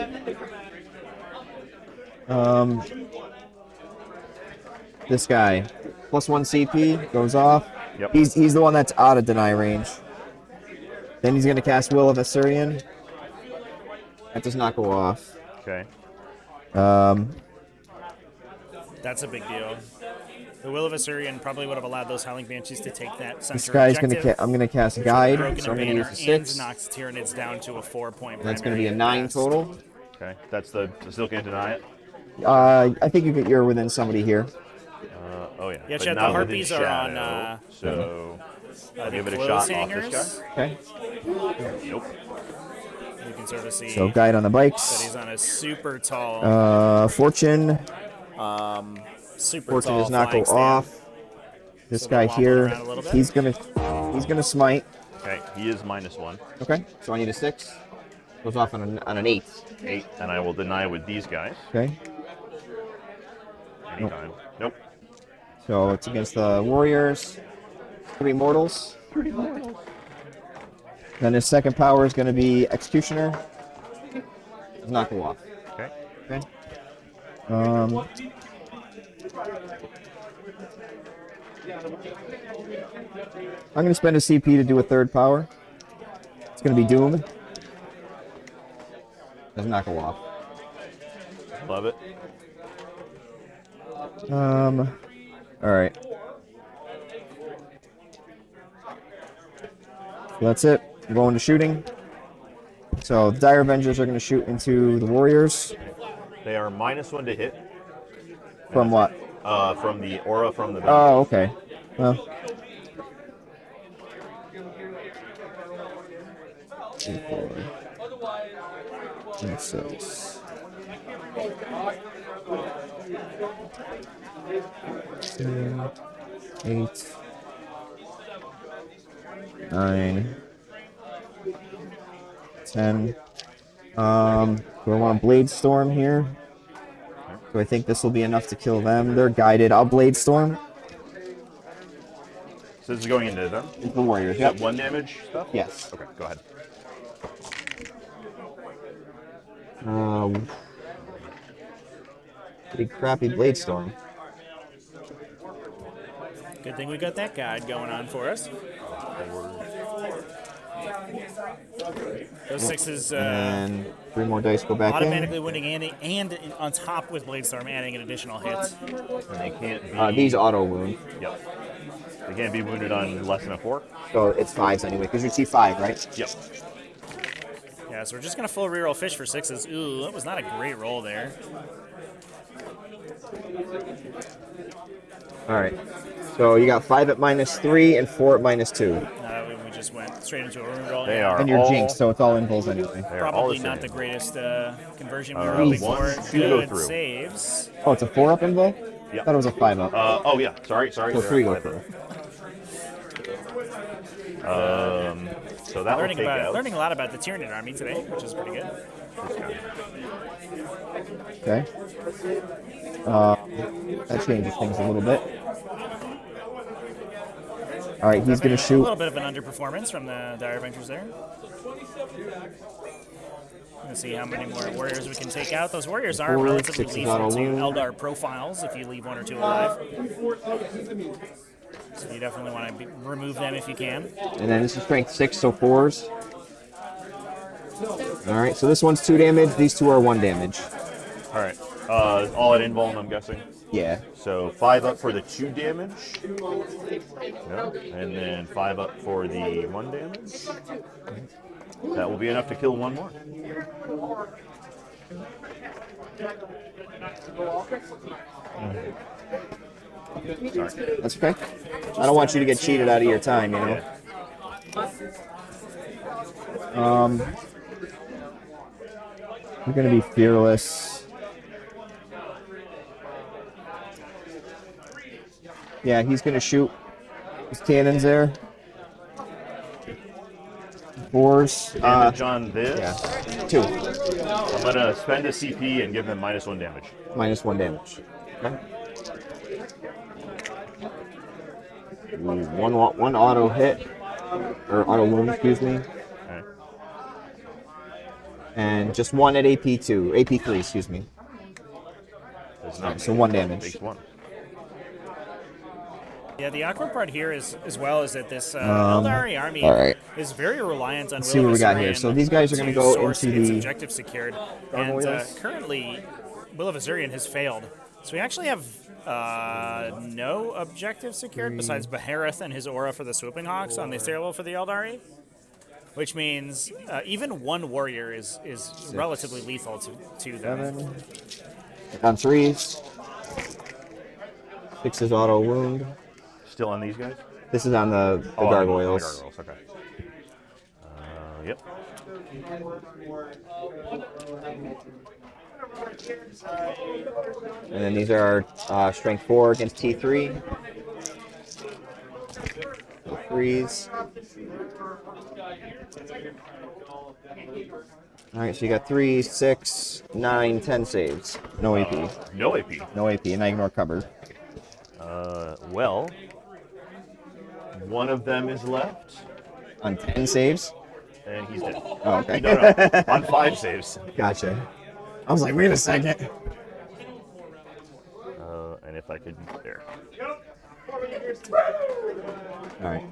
Speaker 3: This guy, +1 CP goes off.
Speaker 1: Yep.
Speaker 3: He's the one that's out of deny range. Then he's gonna cast Will of Asuryani. That does not go off.
Speaker 1: Okay.
Speaker 2: That's a big deal. The Will of Asuryani probably would have allowed those Howling Banshees to take that center
Speaker 3: This guy's
Speaker 2: objective.
Speaker 3: I'm gonna cast Guide,
Speaker 2: Broken
Speaker 3: so I'm gonna
Speaker 2: banner
Speaker 3: use a 6.
Speaker 2: and knocks Tyranids down to a 4-point.
Speaker 3: That's gonna be a
Speaker 2: primary
Speaker 3: 9
Speaker 2: at best.
Speaker 3: total.
Speaker 1: Okay. That's the still can't deny it.
Speaker 3: I think you're within somebody here.
Speaker 1: Oh yeah.
Speaker 2: Yeah,
Speaker 1: But
Speaker 2: Chad, the
Speaker 1: not within
Speaker 2: Harpies are on,
Speaker 1: Shadow, so I'll give it a
Speaker 2: clothes
Speaker 1: shot
Speaker 2: hangers.
Speaker 1: off this
Speaker 3: Okay.
Speaker 1: guy. Nope.
Speaker 2: You can sort of see
Speaker 3: So Guide on the
Speaker 2: that
Speaker 3: bikes.
Speaker 2: he's on a super tall,
Speaker 3: Fortune.
Speaker 2: super
Speaker 3: Fortune
Speaker 2: tall
Speaker 3: does not go
Speaker 2: flying stand.
Speaker 3: off. This
Speaker 2: So
Speaker 3: guy
Speaker 2: they're wobbling
Speaker 3: here,
Speaker 2: around a little bit.
Speaker 3: he's gonna smite.
Speaker 1: Okay. He is -1.
Speaker 3: Okay. So I need a 6. Goes off on an 8.
Speaker 1: 8, and I will deny with these guys
Speaker 3: Okay.
Speaker 1: anytime. Nope.
Speaker 3: So it's against the warriors. 3 mortals. Then his second power is gonna be Executioner. Does not go off.
Speaker 1: Okay.
Speaker 3: Okay. I'm gonna spend a CP to do a third power. It's gonna be Doom. Does not go off.
Speaker 1: Love it.
Speaker 3: All right. So that's it. I'm going to shooting. So the Dire Avengers are going to shoot into the Warriors.
Speaker 1: They are -1 to hit.
Speaker 3: From what?
Speaker 1: From the aura from the.
Speaker 3: Oh, okay. Well. 2, 4, 5, 6. 7, 8, 9, 10. Do I want a Blade Storm here? Do I think this will be enough to kill them? They're guided. I'll Blade Storm.
Speaker 1: So this is going into them?
Speaker 3: It's the Warriors,
Speaker 1: Is
Speaker 3: yep.
Speaker 1: that 1 damage stuff?
Speaker 3: Yes.
Speaker 1: Okay, go ahead.
Speaker 3: Pretty crappy Blade Storm.
Speaker 2: Good thing we got that guide going on for us. Those 6s
Speaker 3: And 3 more dice go back
Speaker 2: automatically winning and on top with Blade Storm adding an additional hit.
Speaker 1: And they can't be.
Speaker 3: in. These auto wound.
Speaker 1: Yep. They can't be wounded on less than a 4.
Speaker 3: So it's 5s anyway, because you're T5, right?
Speaker 1: Yep.
Speaker 2: Yeah, so we're just going to full reroll fish for 6s. Ooh, that was not a great roll there.
Speaker 3: Alright. So you got 5 at -3 and 4 at -2.
Speaker 2: We just went straight into a rune roll.
Speaker 1: They
Speaker 2: yeah.
Speaker 1: are
Speaker 3: And you're
Speaker 1: all,
Speaker 3: jinxed, so it's all invulns anyway.
Speaker 1: they are all
Speaker 2: Probably
Speaker 1: the
Speaker 2: not
Speaker 1: same.
Speaker 2: the greatest conversion we were hoping for.
Speaker 1: 1, 2 go
Speaker 2: Good
Speaker 1: through.
Speaker 2: saves.
Speaker 3: Oh, it's a 4-up invul?
Speaker 1: Yeah.
Speaker 3: I thought it was a 5-up.
Speaker 1: Oh yeah, sorry.
Speaker 3: so 3 go through.
Speaker 1: So that will take out.
Speaker 2: Learning a lot about the Tyranid army today, which is pretty good.
Speaker 3: Okay. That changes things a little bit. Alright, he's going to
Speaker 2: A
Speaker 3: shoot.
Speaker 2: little bit of an underperformance from the Dire Adventures there. Let's see how many more warriors we can take out. Those warriors are
Speaker 3: 4,
Speaker 2: relatively
Speaker 3: 6 is
Speaker 2: lethal
Speaker 3: auto
Speaker 2: to
Speaker 3: wound.
Speaker 2: Eldar profiles if you leave 1 or 2 alive. So you definitely want to remove them if you can.
Speaker 3: And then this is strength 6, so 4s. Alright, so this one's 2 damage, these 2 are 1 damage.
Speaker 1: All right. All at invuln, I'm guessing.
Speaker 3: Yeah.
Speaker 1: So 5 up for the 2 damage. No. And then 5 up for the 1 damage. That will be enough to kill 1 more. Sorry.
Speaker 3: That's okay. I don't want you to get cheated out of your time, you know? You're gonna be fearless. Yeah, he's gonna shoot his cannons there. 4s.
Speaker 1: Damage on this.
Speaker 3: Yeah. 2.
Speaker 1: I'm gonna spend a CP and give them -1 damage.
Speaker 3: -1 damage. Okay. Ooh, one auto hit, or auto wound, excuse me,
Speaker 1: Okay.
Speaker 3: and just 1 at AP2, AP3, excuse me.
Speaker 1: Does not
Speaker 3: So
Speaker 1: make-
Speaker 3: 1 damage.
Speaker 1: Makes 1.
Speaker 2: Yeah, the awkward part here is, as well, is that this Eldari army
Speaker 3: all right.
Speaker 2: is very reliant on.
Speaker 3: Let's see what we got here. So these guys are going to go
Speaker 2: source
Speaker 3: into
Speaker 2: its
Speaker 3: the
Speaker 2: objective secured, and currently, Will of Asuryani has failed. So we actually have no objective secured besides Behareth and his aura for the Swooping Hawks on the stairwell for the Eldari, which means even 1 warrior is relatively lethal to them.
Speaker 3: 7. On 3s. 6 is auto wound.
Speaker 1: Still on these guys?
Speaker 3: This is on the
Speaker 1: Oh,
Speaker 3: gargoyles.
Speaker 1: The gargoyles, okay. Yep.
Speaker 3: And then these are strength 4 against T3. 3s. Alright, so you got 3, 6, 9, 10 saves. No AP.
Speaker 1: No AP.
Speaker 3: No AP, and I ignore cover.
Speaker 1: Well, one of them is left,
Speaker 3: On 10 saves?
Speaker 1: and he's dead.
Speaker 3: Oh, okay.
Speaker 1: No, on 5 saves.
Speaker 3: Gotcha. I was like, wait a second.
Speaker 1: And if I could, there.
Speaker 3: Alright.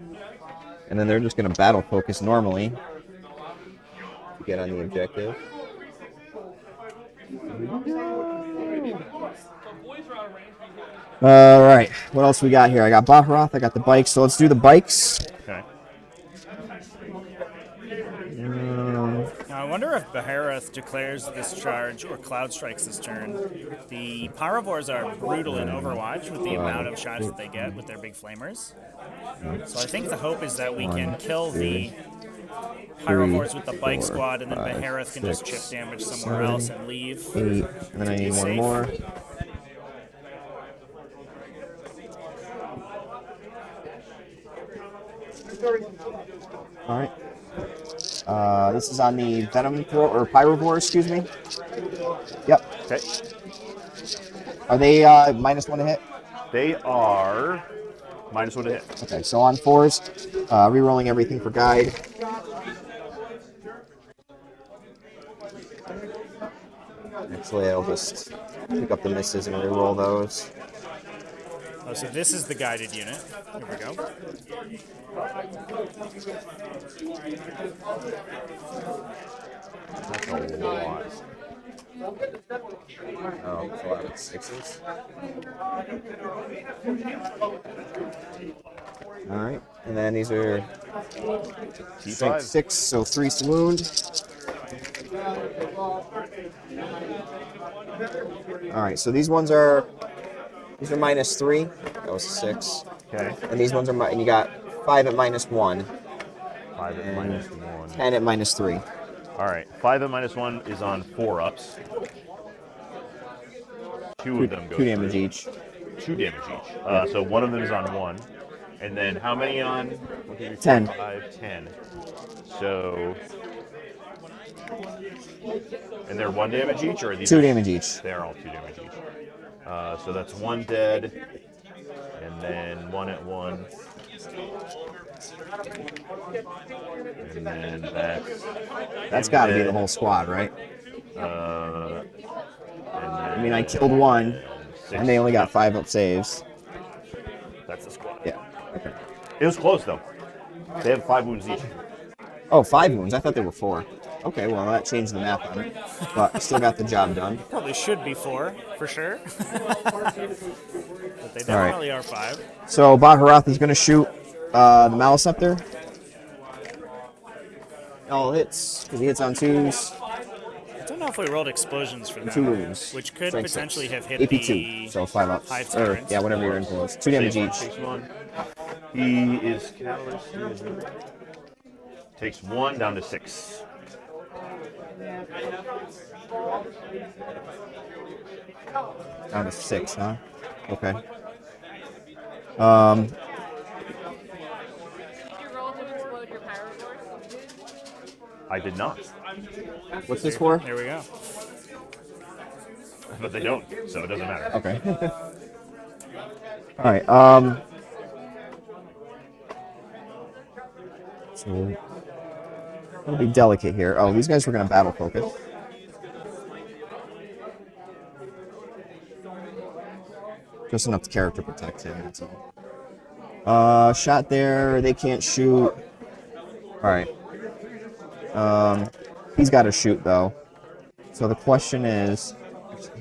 Speaker 3: And then they're just going to battle focus normally to get on the objective. Alright, what else we got here? I got Baharoth, I got the bikes, so let's do the bikes.
Speaker 1: Okay.
Speaker 2: I wonder if Behareth declares this charge or Cloud Strikes this turn. The Pyrovores are brutal in Overwatch with the amount of shots that they get with their big flamers. So I think the hope is that we can kill the Pyrovores with the bike squad, and then Behareth can just chip damage somewhere else and leave.
Speaker 3: 8, and then I need one
Speaker 2: safe.
Speaker 3: more. All right. This is on the Venom or Pyrovore, excuse me. Yep.
Speaker 1: Okay.
Speaker 3: Are they -1 to hit?
Speaker 1: They are -1 to hit.
Speaker 3: Okay, so on 4s, re-rolling everything for guide. Actually, I'll just pick up the misses and re-roll those.
Speaker 2: Oh, so this is the guided unit. Here we go.
Speaker 1: That's a lot.
Speaker 3: Oh, it's a lot of 6s. All right, and then these are
Speaker 1: T5.
Speaker 3: 6, so 3 wound. All right, so these ones are -3. That was a 6.
Speaker 1: Okay.
Speaker 3: And these ones are and you got 5 at -1,
Speaker 1: 5 at
Speaker 3: and
Speaker 1: -1.
Speaker 3: 10 at -3.
Speaker 1: All right. 5 at -1 is on 4-ups. 2 of them go
Speaker 3: 2 damage
Speaker 1: through.
Speaker 3: each.
Speaker 1: 2 damage each. So one of them is on 1. And then how many on?
Speaker 3: 10.
Speaker 1: 5, 10. So. And they're 1 damage each, or are these?
Speaker 3: 2 damage each.
Speaker 1: They're all 2 damage each. So that's 1 dead, and then 1 at 1. And then
Speaker 3: That's got to be the whole squad, right? I mean, I killed 1, and they only got 5 up saves.
Speaker 1: That's the squad.
Speaker 3: Yeah. Okay.
Speaker 1: It was close though. They have 5 wounds each.
Speaker 3: Oh, 5 wounds. I thought they were 4. Okay, well, that changed the math on it. But still got the job done.
Speaker 2: Probably should be 4, for sure. But they definitely are 5.
Speaker 3: So Baharath is going to shoot the Malice up there. All hits, because he hits on 2s.
Speaker 2: I don't know if we rolled explosions for that,
Speaker 3: 2 wounds.
Speaker 2: which could
Speaker 3: Strength
Speaker 2: potentially
Speaker 3: 6.
Speaker 2: have hit
Speaker 3: AP2,
Speaker 2: the
Speaker 3: so 5 ups.
Speaker 2: Hive
Speaker 3: Or,
Speaker 2: Tyrants.
Speaker 3: yeah, whatever your influence. 2 damage each.
Speaker 1: Takes 1. He is catalyst. Takes 1 down to 6.
Speaker 3: Down to 6, huh? Okay.
Speaker 5: Did you roll to explode your Pyrovores?
Speaker 1: I did not,
Speaker 3: What's this for?
Speaker 2: There we go.
Speaker 1: but they don't, so it doesn't matter.
Speaker 3: Okay. All right. So I'll be delicate here. Oh, these guys were gonna battle focus. Just enough to character protect him. That's all. Shot there. They can't shoot. All right. He's got to shoot though. So the question is,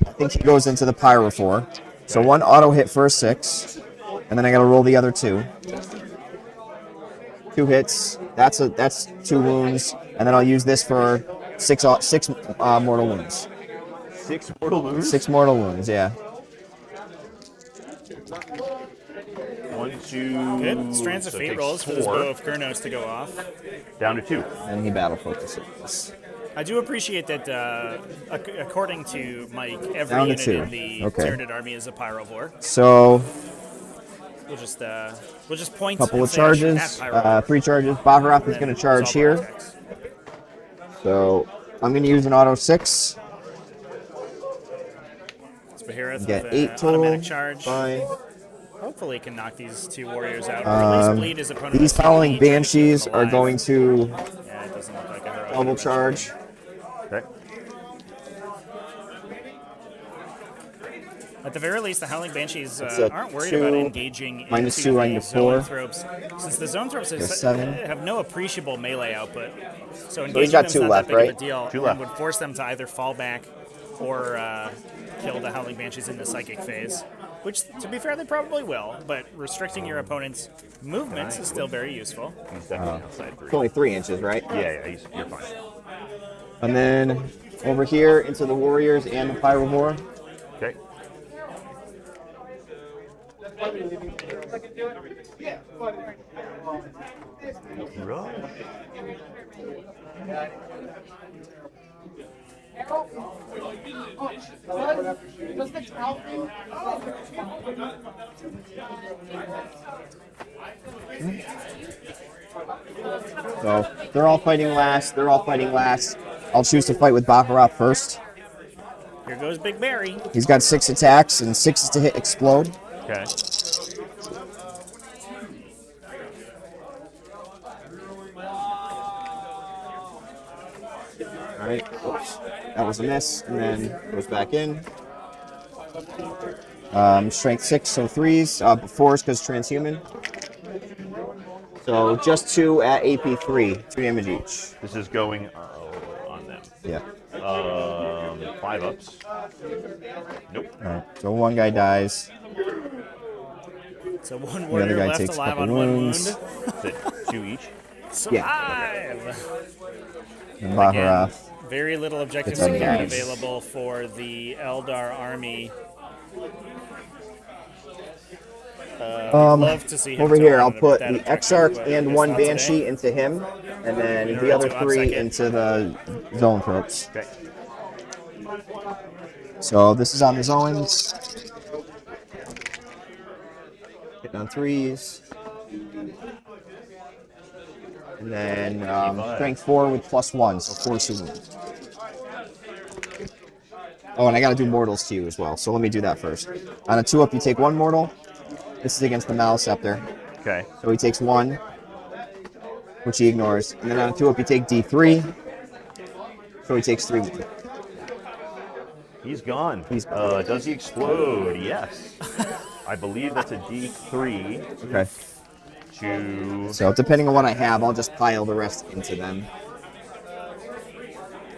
Speaker 3: I think he goes into the Pyrophore. So 1 auto hit for a 6, and then I got to roll the other 2. 2 hits. That's 2 wounds, and then I'll use this for 6 mortal wounds.
Speaker 1: 6 mortal wounds?
Speaker 3: 6 mortal wounds, yeah.
Speaker 1: 1, 2.
Speaker 2: Good. Strands of
Speaker 1: so it
Speaker 2: Fate
Speaker 1: takes
Speaker 2: rolls for this
Speaker 1: 4,
Speaker 2: bow of Kurnos to go off.
Speaker 1: down to 2.
Speaker 3: And he battle focuses.
Speaker 2: I do appreciate that, according to Mike, every
Speaker 3: Down to
Speaker 2: unit
Speaker 3: 2.
Speaker 2: in the
Speaker 3: Okay.
Speaker 2: Tyranid army is a Pyrovore.
Speaker 3: So
Speaker 2: We'll just point
Speaker 3: couple
Speaker 2: and
Speaker 3: of
Speaker 2: say I shoot
Speaker 3: charges,
Speaker 2: at Pyrovore.
Speaker 3: 3 charges. Baharath is
Speaker 2: and
Speaker 3: going to charge
Speaker 2: solve our
Speaker 3: here.
Speaker 2: attacks.
Speaker 3: So I'm going to use an auto 6.
Speaker 2: It's Behareth
Speaker 3: Get
Speaker 2: with
Speaker 3: 8
Speaker 2: an
Speaker 3: total.
Speaker 2: automatic charge.
Speaker 3: Fine.
Speaker 2: Hopefully can knock these 2 warriors out, or at least bleed his opponent.
Speaker 3: These
Speaker 2: with
Speaker 3: following
Speaker 2: TD, trying to keep
Speaker 3: Banshees
Speaker 2: them
Speaker 3: are
Speaker 2: alive.
Speaker 3: going to
Speaker 2: Yeah, it doesn't look like a heroic
Speaker 3: double
Speaker 2: damage.
Speaker 3: charge.
Speaker 1: Okay.
Speaker 2: At the very least, the Howling Banshees
Speaker 3: It's a
Speaker 2: aren't worried
Speaker 3: 2,
Speaker 2: about engaging
Speaker 3: minus
Speaker 2: into
Speaker 3: 2,
Speaker 2: the
Speaker 3: minus 4.
Speaker 2: zoanthropes, since the zoanthropes
Speaker 3: There's 7.
Speaker 2: have no appreciable melee output. So
Speaker 3: he's
Speaker 2: engaging
Speaker 3: got
Speaker 2: them's
Speaker 3: 2
Speaker 2: not
Speaker 3: left,
Speaker 2: that big
Speaker 3: right?
Speaker 2: of a deal,
Speaker 1: 2
Speaker 2: and
Speaker 1: left.
Speaker 2: would force them to either fall back or kill the Howling Banshees in the psychic phase, which, to be fair, they probably will, but restricting your opponent's movements is still very useful.
Speaker 1: He's definitely outside 3.
Speaker 3: It's only 3 inches, right?
Speaker 1: Yeah, you're fine.
Speaker 3: And then over here into the Warriors and the Pyrovore.
Speaker 1: Okay. Right.
Speaker 4: Does the cow thing?
Speaker 3: So they're all fighting last. They're all fighting last. I'll choose to fight with Baccarat first.
Speaker 2: Here goes Big Barry.
Speaker 3: He's got 6 attacks and 6 is to hit explode.
Speaker 1: Okay.
Speaker 3: All right. Oops. That was a miss, and then goes back in. Strength 6, so 3s. 4s because transhuman. So just 2 at AP 3, 2 damage each.
Speaker 1: This is going on them.
Speaker 3: Yeah.
Speaker 1: 5 ups. Nope.
Speaker 3: All right. So one guy dies.
Speaker 2: So one
Speaker 3: The
Speaker 2: warrior
Speaker 3: other guy
Speaker 2: left
Speaker 3: takes a
Speaker 2: alive
Speaker 3: couple
Speaker 2: on one
Speaker 3: wounds.
Speaker 2: wound.
Speaker 1: That's it. 2 each.
Speaker 2: Survive!
Speaker 3: And Baccarat.
Speaker 2: Very little objective
Speaker 3: It's on
Speaker 2: security
Speaker 3: gas.
Speaker 2: available for the Eldar army. Love to see him
Speaker 3: Over
Speaker 2: go
Speaker 3: here,
Speaker 2: on
Speaker 3: I'll
Speaker 2: with
Speaker 3: put
Speaker 2: that
Speaker 3: the
Speaker 2: objective,
Speaker 3: Exarch
Speaker 2: but
Speaker 3: and
Speaker 2: guess
Speaker 3: 1
Speaker 2: not
Speaker 3: Banshee
Speaker 2: today.
Speaker 3: into him, and then
Speaker 2: You're
Speaker 3: the other
Speaker 2: right,
Speaker 3: 3
Speaker 2: second.
Speaker 3: into the zone throats.
Speaker 1: Okay.
Speaker 3: So this is on the zones. Hitting on 3s. And then strength 4 with +1, so 4 wounds. Oh, and I gotta do mortals to you as well, so let me do that first. On a 2-up, you take 1 mortal. This is against the Maliceptor.
Speaker 1: Okay.
Speaker 3: So he takes 1, which he ignores. And then on a 2-up, you take D3. So he takes 3.
Speaker 1: He's gone.
Speaker 3: He's gone.
Speaker 1: Does he explode? Yes. I believe that's a D3
Speaker 3: Okay.
Speaker 1: to...
Speaker 3: So depending on what I have, I'll just pile the rest into them.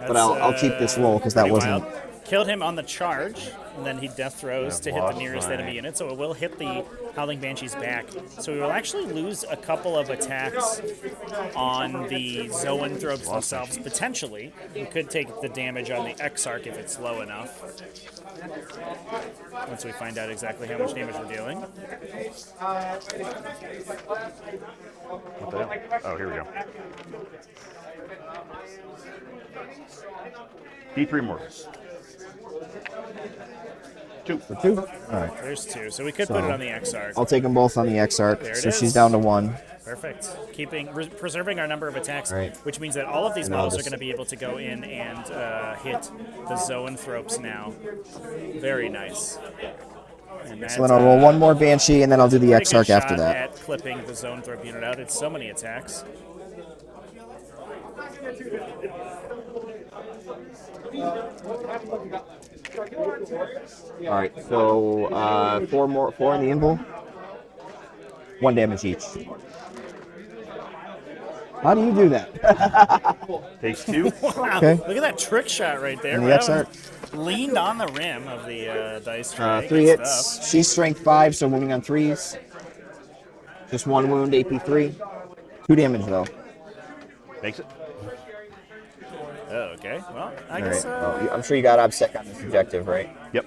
Speaker 3: But I'll keep this roll because that
Speaker 2: pretty
Speaker 3: wasn't.
Speaker 2: wild. Killed him on the charge, and then he death throws to hit the
Speaker 1: lost
Speaker 2: nearest
Speaker 1: my-
Speaker 2: enemy unit, so it will hit the Howling Banshee's back. So we will actually lose a couple of attacks on the Zoanthropes themselves, potentially. We could take the damage on the Exarch if it's low enough. Once we find out exactly how much damage we're dealing.
Speaker 1: What the hell? Oh, here we go. D3 mortals. 2.
Speaker 3: For 2? Alright.
Speaker 2: There's 2, so we could put it on the Exarch.
Speaker 3: I'll take them both on the Exarch.
Speaker 2: There it
Speaker 3: So
Speaker 2: is.
Speaker 3: she's down to 1.
Speaker 2: Perfect. Preserving our number of attacks,
Speaker 3: Right.
Speaker 2: which means that all of these
Speaker 3: And I'll
Speaker 2: models are
Speaker 3: just-
Speaker 2: going to be able to go in and hit the Zoanthropes now. Very nice. And that's,
Speaker 3: So then I'll roll 1 more Banshee and then I'll do the
Speaker 2: pretty good
Speaker 3: Exarch after
Speaker 2: shot
Speaker 3: that.
Speaker 2: at clipping the Zoanthrope unit out. It's so many attacks.
Speaker 3: Alright, so 4 in the invul. 1 damage each. How do you do that?
Speaker 1: Takes 2.
Speaker 2: Wow,
Speaker 3: Okay.
Speaker 2: look at that trick shot right there.
Speaker 3: And the
Speaker 2: Right
Speaker 3: Exarch.
Speaker 2: leaned on the rim of the dice tray.
Speaker 3: 3
Speaker 2: Good
Speaker 3: hits.
Speaker 2: stuff.
Speaker 3: She's strength 5, so moving on 3s. Just 1 wound, AP 3. 2 damage though.
Speaker 1: Makes it.
Speaker 2: Oh, okay. Well, I
Speaker 3: Alright.
Speaker 2: guess.
Speaker 3: I'm sure you got OBSEC on this objective, right?
Speaker 1: Yep.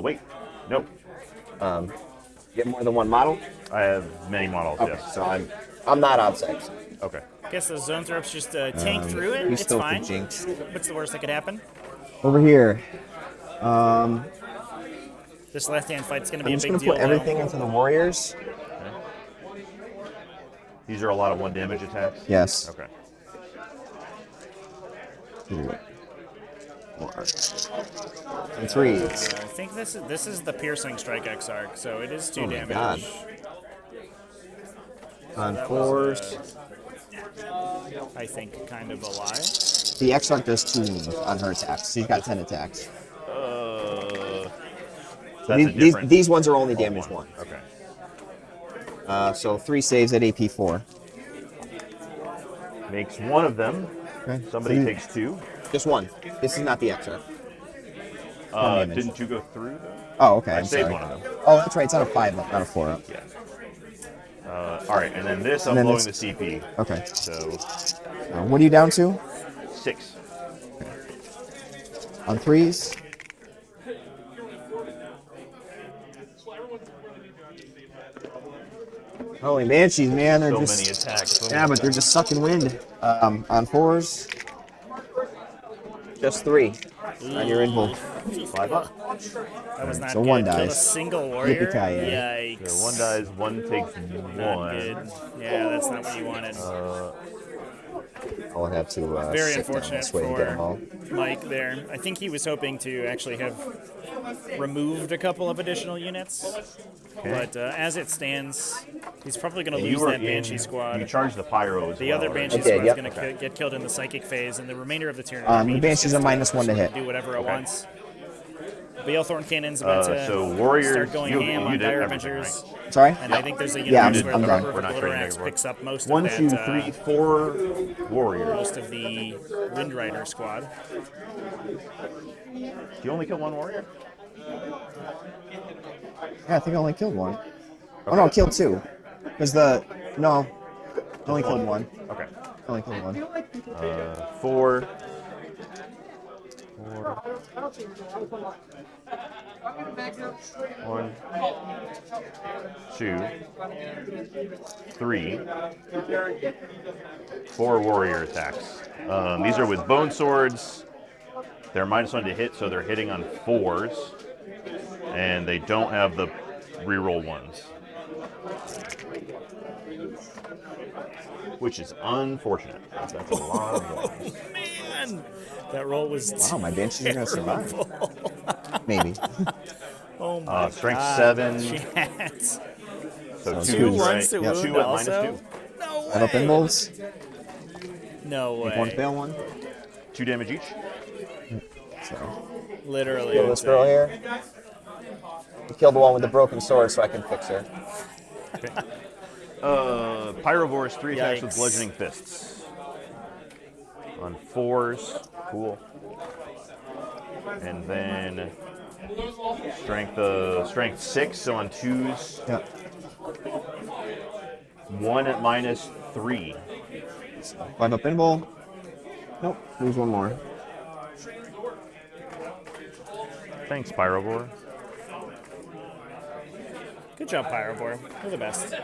Speaker 1: Wait. Nope.
Speaker 3: You get more than 1 model?
Speaker 1: I have many models,
Speaker 3: Okay,
Speaker 1: yes.
Speaker 3: so I'm not OBSEC.
Speaker 1: Okay.
Speaker 2: I guess the Zoanthropes just tank through it.
Speaker 3: He's
Speaker 2: It's
Speaker 3: still
Speaker 2: fine.
Speaker 3: jinxed.
Speaker 2: What's the worst that could happen?
Speaker 3: Over here.
Speaker 2: This left-hand fight's going to be
Speaker 3: I'm
Speaker 2: a
Speaker 3: just
Speaker 2: big
Speaker 3: gonna
Speaker 2: deal.
Speaker 3: put everything into the Warriors.
Speaker 1: These are a lot of 1 damage attacks?
Speaker 3: Yes.
Speaker 1: Okay.
Speaker 3: 2, 4, and 3s.
Speaker 2: I think this is the piercing strike Exarch, so it is 2
Speaker 3: Oh my
Speaker 2: damage.
Speaker 3: God. On
Speaker 2: That
Speaker 3: 4s.
Speaker 2: was, I think, kind of a lie.
Speaker 3: The Exarch does 2 wounds on her attacks. She's got 10 attacks.
Speaker 1: That's a different.
Speaker 3: These ones are only damage 1.
Speaker 1: Okay.
Speaker 3: So 3 saves at AP 4.
Speaker 1: Makes 1 of them.
Speaker 3: Okay.
Speaker 1: Somebody takes 2.
Speaker 3: Just 1. This is not the Exarch. damage.
Speaker 1: Didn't 2 go through though?
Speaker 3: Oh, okay.
Speaker 1: I
Speaker 3: I'm
Speaker 1: saved
Speaker 3: sorry.
Speaker 1: 1 of them.
Speaker 3: Oh, that's right. It's not a 5 up, not a 4 up.
Speaker 1: Yeah. All right, and then this I'm
Speaker 3: And then
Speaker 1: blowing the
Speaker 3: this-
Speaker 1: CP.
Speaker 3: Okay.
Speaker 1: So
Speaker 3: What are you down to?
Speaker 1: 6.
Speaker 3: On 3s. Holy Banshees, man. They're
Speaker 1: So
Speaker 3: just,
Speaker 1: many attacks. So
Speaker 3: yeah,
Speaker 1: many
Speaker 3: but they're just sucking wind. On 4s. Just 3 on your invul.
Speaker 1: 5 up.
Speaker 2: That was not
Speaker 3: So
Speaker 2: good.
Speaker 3: one
Speaker 2: Killed a
Speaker 3: dies.
Speaker 2: single warrior.
Speaker 3: Yippee-ki-yay.
Speaker 2: Yikes.
Speaker 1: So 1 dies, 1 takes 1.
Speaker 2: Not good. Yeah, that's not what you wanted.
Speaker 3: I'll have to
Speaker 2: Very
Speaker 3: sit down
Speaker 2: unfortunate
Speaker 3: this way to get them all.
Speaker 2: for Mike there. I think he was hoping to actually have removed a couple of additional units. But as it stands, he's probably going to lose that Banshee
Speaker 1: You
Speaker 2: squad.
Speaker 1: charge the pyro as
Speaker 2: The
Speaker 1: well,
Speaker 2: other
Speaker 1: right?
Speaker 2: Banshee
Speaker 3: I did,
Speaker 2: squad is
Speaker 3: yep.
Speaker 2: going to get killed in the psychic phase, and the remainder of the Tyranid
Speaker 3: The
Speaker 2: army just
Speaker 3: Banshees
Speaker 2: gets
Speaker 3: are -1 to hit.
Speaker 2: do whatever it wants. Balethorn Cannon's about to
Speaker 1: So Warriors,
Speaker 2: start going
Speaker 1: you
Speaker 2: ham on
Speaker 1: did
Speaker 2: Dire
Speaker 1: everything,
Speaker 2: Avengers.
Speaker 1: right?
Speaker 3: Sorry?
Speaker 2: And I think there's a
Speaker 3: Yeah,
Speaker 2: universe where
Speaker 3: I'm
Speaker 2: the
Speaker 3: done.
Speaker 2: River
Speaker 1: We're not
Speaker 2: of
Speaker 1: trading
Speaker 2: Literax
Speaker 1: anymore.
Speaker 2: picks up most
Speaker 1: 1,
Speaker 2: of
Speaker 1: 2,
Speaker 2: that,
Speaker 1: 3, 4 Warriors.
Speaker 2: most of the Windrider squad.
Speaker 1: You only kill 1 warrior?
Speaker 3: Yeah, I think I only killed 1. Oh no, I killed 2. Because no, I only killed 1.
Speaker 1: Okay.
Speaker 3: I only killed 1.
Speaker 1: 4. 1, 2, 3, 4 warrior attacks. These are with bone swords. They're -1 to hit, so they're hitting on 4s, and they don't have the reroll 1s, which is unfortunate. That's a lot of ones.
Speaker 2: Man, that roll was
Speaker 3: Wow, my Banshees are going to survive. Maybe.
Speaker 2: Oh my
Speaker 1: Strength
Speaker 2: God.
Speaker 1: 7.
Speaker 2: Chat.
Speaker 1: So
Speaker 2: 2
Speaker 1: 2,
Speaker 2: ones
Speaker 1: right?
Speaker 2: to
Speaker 3: Yep.
Speaker 2: wound
Speaker 1: 2 at
Speaker 2: also?
Speaker 1: -2.
Speaker 2: No
Speaker 3: Add up
Speaker 2: way.
Speaker 3: invuls.
Speaker 2: No way.
Speaker 3: Make 1 fail 1.
Speaker 1: 2 damage each.
Speaker 3: So.
Speaker 2: Literally.
Speaker 3: Kill this girl here. You killed the one with the broken sword so I can fix her.
Speaker 1: Pyrovores, 3 attacks with
Speaker 2: Yikes.
Speaker 1: bludgeoning fists. On 4s. Cool. And then strength 6, so on 2s.
Speaker 3: Yeah.
Speaker 1: 1 at -3.
Speaker 3: 5 up invul. Nope, lose 1 more.
Speaker 1: Thanks, Pyrovore.
Speaker 2: Good job, Pyrobor. You're the best.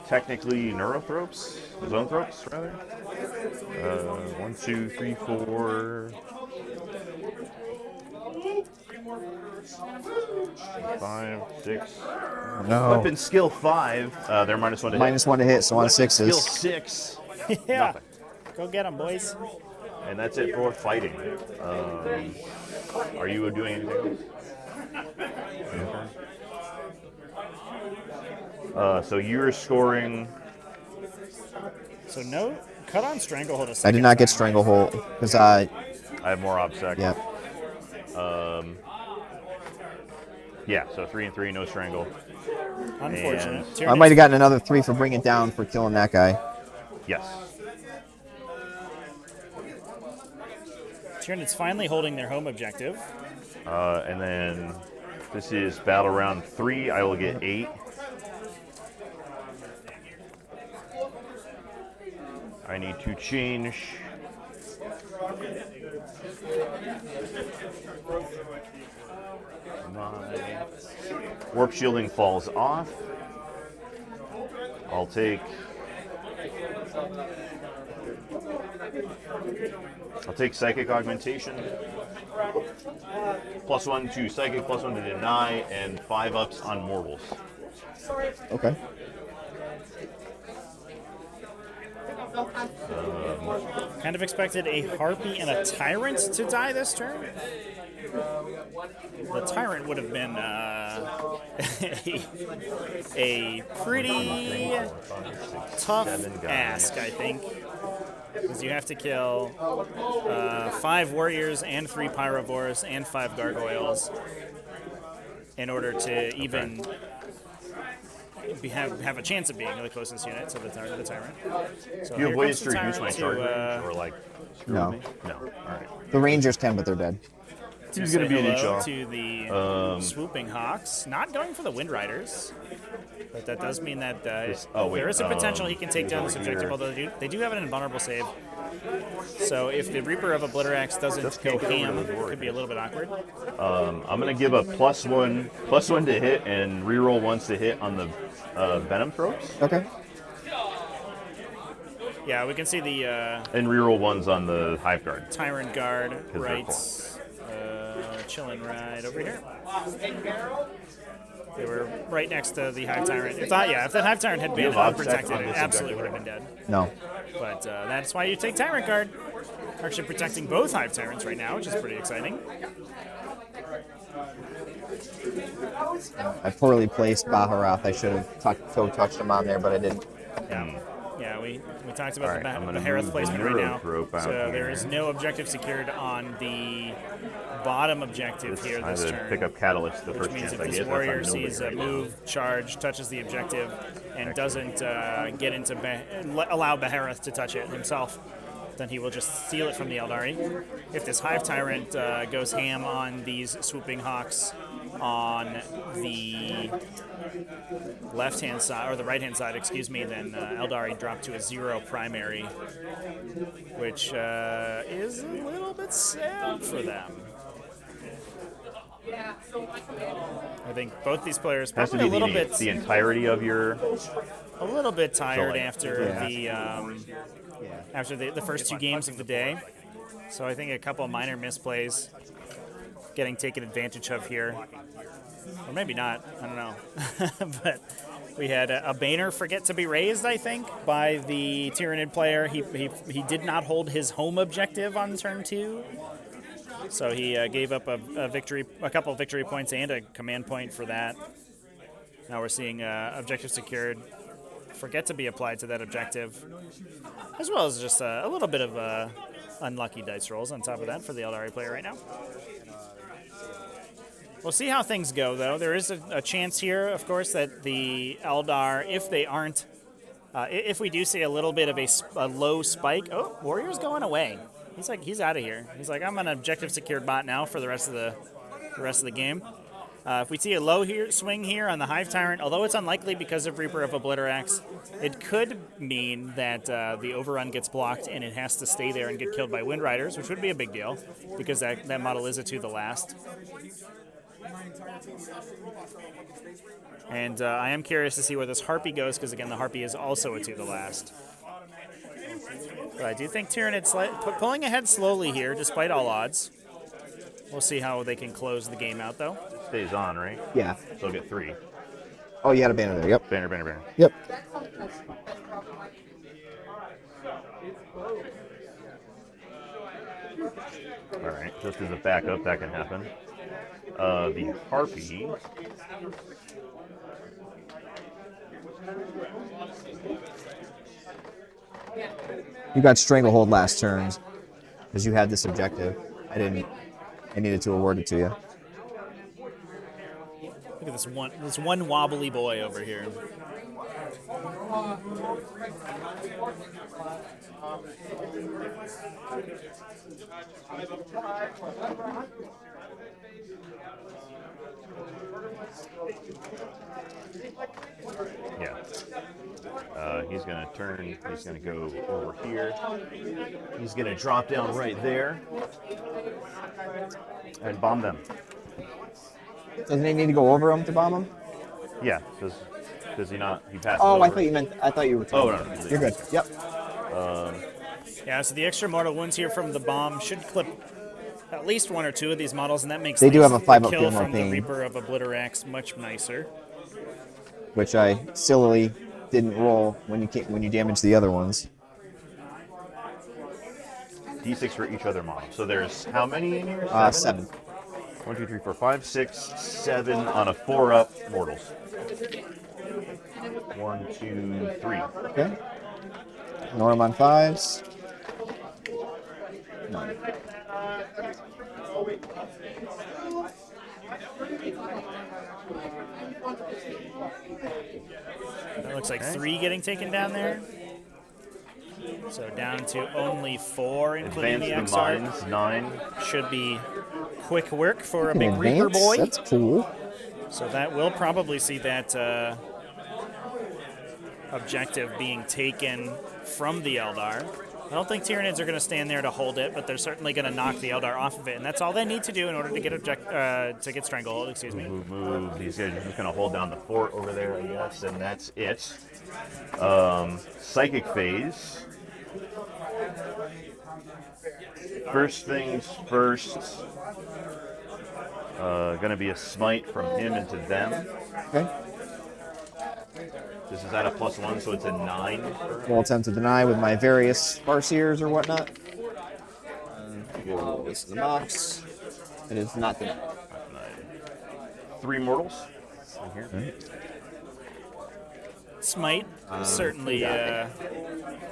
Speaker 1: Technically Neurothropes? Zoanthropes, rather. 1, 2, 3, 4. 5, 6.
Speaker 3: No.
Speaker 1: Weapon skill 5. They're -1 to hit.
Speaker 3: -1 to hit, so on
Speaker 1: Skill
Speaker 3: 6s.
Speaker 1: 6.
Speaker 2: Yeah.
Speaker 1: Nothing.
Speaker 2: Go get them, boys.
Speaker 1: And that's it for fighting. Are you doing anything else? So you're scoring.
Speaker 2: So no, cut on Stranglehold a
Speaker 3: I
Speaker 2: second
Speaker 3: did not get
Speaker 2: time.
Speaker 3: Stranglehold because I.
Speaker 1: I have more obsec.
Speaker 3: Yeah.
Speaker 1: Yeah. So 3 and 3, no strangle.
Speaker 2: Unfortunate.
Speaker 1: And-
Speaker 3: I might have gotten another 3 for bringing it down for killing that guy.
Speaker 1: Yes.
Speaker 2: Tyranid's finally holding their home objective.
Speaker 1: And then this is battle round 3. I will get 8. I need to change. My warp shielding falls off. I'll take psychic augmentation. +1 to psychic, +1 to deny, and 5 ups on mortals.
Speaker 3: Okay.
Speaker 2: Kind of expected a Harpy and a Tyrant to die this turn. The Tyrant would have been a pretty tough ask, I think. Because you have to kill 5 warriors and 3 pyrovores and 5 gargoyles in order to even have a chance of being the closest unit to the tyrant. So
Speaker 1: Do you have
Speaker 2: here
Speaker 1: ways
Speaker 2: comes
Speaker 1: to
Speaker 2: the
Speaker 1: reduce my
Speaker 2: Tyrant
Speaker 1: charge range or like screw
Speaker 3: No.
Speaker 1: me? No. All right.
Speaker 3: The Rangers can, but they're dead.
Speaker 1: He's going to be an
Speaker 2: hello
Speaker 1: each
Speaker 2: to the swooping hawks. Not going for the wind riders, but that does mean that there is a potential he can take down this objective. Although they do have an invulnerable save, so if the Reaper of Obliterax doesn't go ham, it could be a little bit awkward.
Speaker 1: I'm going to give a +1 to hit and reroll once to hit on the Venom tropes.
Speaker 3: Okay.
Speaker 2: Yeah, we can see the
Speaker 1: And reroll ones on the Hive Guard.
Speaker 2: Tyrant Guard
Speaker 1: they're
Speaker 2: right, chilling right over here. They were right next to the Hive Tyrant. If that Hive Tyrant had been unprotected, it absolutely would have been dead.
Speaker 3: No.
Speaker 2: But that's why you take Tyrant Guard. Actually protecting both Hive Tyrants right now, which is pretty exciting.
Speaker 3: I poorly placed Baharath. I should have touched him on there, but I didn't.
Speaker 2: Yeah, we talked about
Speaker 1: All right, I'm
Speaker 2: the
Speaker 1: gonna
Speaker 2: Harith
Speaker 1: move
Speaker 2: placement
Speaker 1: the
Speaker 2: right now.
Speaker 1: Neurotrope out
Speaker 2: So
Speaker 1: here.
Speaker 2: there is no objective secured on the bottom objective here
Speaker 1: I
Speaker 2: this
Speaker 1: had to
Speaker 2: turn.
Speaker 1: pick up Catalyst the
Speaker 2: Which
Speaker 1: first
Speaker 2: means
Speaker 1: chance
Speaker 2: if
Speaker 1: I
Speaker 2: this
Speaker 1: get.
Speaker 2: warrior
Speaker 1: That's on nobody
Speaker 2: sees a
Speaker 1: right now.
Speaker 2: move, charge, touches the objective, and doesn't get into allow Behareth to touch it himself, then he will just steal it from the Eldari. If this Hive Tyrant goes ham on these swooping hawks on the left-hand side, or the right-hand side, excuse me, then Eldari drop to a 0 primary, which is a little bit sad for them. I think both these players
Speaker 1: Has to
Speaker 2: probably
Speaker 1: be
Speaker 2: a little bit
Speaker 1: the entirety of your.
Speaker 2: tired
Speaker 1: like,
Speaker 2: after the first 2 games of the day. So I think a couple of minor misplays getting taken advantage of here. Or maybe not, I don't know. But we had a Banner forget to be raised, I think, by the Tyranid player. He did not hold his home objective on turn 2. So he gave up a couple of victory points and a command point for that. Now we're seeing objective secured. Forget to be applied to that objective, as well as just a little bit of unlucky dice rolls on top of that for the Eldari player right now. We'll see how things go, though. There is a chance here, of course, that the Eldar, if they aren't, if we do see a little bit of a low spike. Oh, Warrior's going away. He's out of here. He's like, I'm an objective secured bot now for the rest of the game. If we see a low swing here on the Hive Tyrant, although it's unlikely because of Reaper of Obliterax, it could mean that the overrun gets blocked and it has to stay there and get killed by Wind Riders, which would be a big deal because that model is a to the last. And I am curious to see where this Harpy goes because, again, the Harpy is also a to the last. But I do think Tyranids pulling ahead slowly here, despite all odds. We'll see how they can close the game out, though.
Speaker 1: It stays on, right?
Speaker 3: Yeah.
Speaker 1: So they'll get 3.
Speaker 3: Oh, you had a banner there. Yep.
Speaker 1: Banner.
Speaker 3: Yep.
Speaker 1: All right, just as a backup, that can happen. The Harpy.
Speaker 3: You got Stranglehold last turn because you had this objective. I didn't. I needed to award it to you.
Speaker 2: Look at this one wobbly boy over here.
Speaker 1: Yeah. He's going to turn. He's going to go over here. He's going to drop down right there and bomb them.
Speaker 3: Doesn't he need to go over him to bomb him?
Speaker 1: Yeah, does he not? He passed.
Speaker 3: Oh,
Speaker 1: over.
Speaker 3: I thought you were.
Speaker 1: Oh, no.
Speaker 3: You're good. Yep.
Speaker 2: Yeah, so the extra mortal wounds here from the bomb should clip at least 1 or 2 of these models, and that makes
Speaker 3: They do have a 5-up
Speaker 2: kill
Speaker 3: feel more
Speaker 2: from the
Speaker 3: pain.
Speaker 2: Reaper of Obliterax much nicer.
Speaker 3: Which I sillily didn't roll when you damaged the other ones.
Speaker 1: D6 for each other model. So there's how many in here?
Speaker 3: 7.
Speaker 1: 1, 2, 3, 4, 5, 6, 7 on a 4-up mortals. 1, 2, 3.
Speaker 3: Okay. Norm on 5s. 9.
Speaker 2: That looks like 3 getting taken down there. So down to only 4, including
Speaker 1: Advance
Speaker 2: the
Speaker 1: the
Speaker 2: XR.
Speaker 1: mines, 9.
Speaker 2: Should be quick work for a big Reaper boy.
Speaker 6: That's cool.
Speaker 2: So that will probably see that objective being taken from the Eldar. I don't think Tyranids are going to stand there to hold it, but they're certainly going to knock the Eldar off of it, and that's all they need to do in order to get Stranglehold. Excuse me.
Speaker 1: Move. These guys are just going to hold down the fort over there, I guess, and that's it. Psychic phase. First things first. Going to be a smite from him into them.
Speaker 6: Okay.
Speaker 1: This is at a +1, so it's a 9.
Speaker 6: We'll attempt to deny with my various Farseers or whatnot. We'll this in the box. It is not denied.
Speaker 1: 3 mortals. Here.
Speaker 2: Smite certainly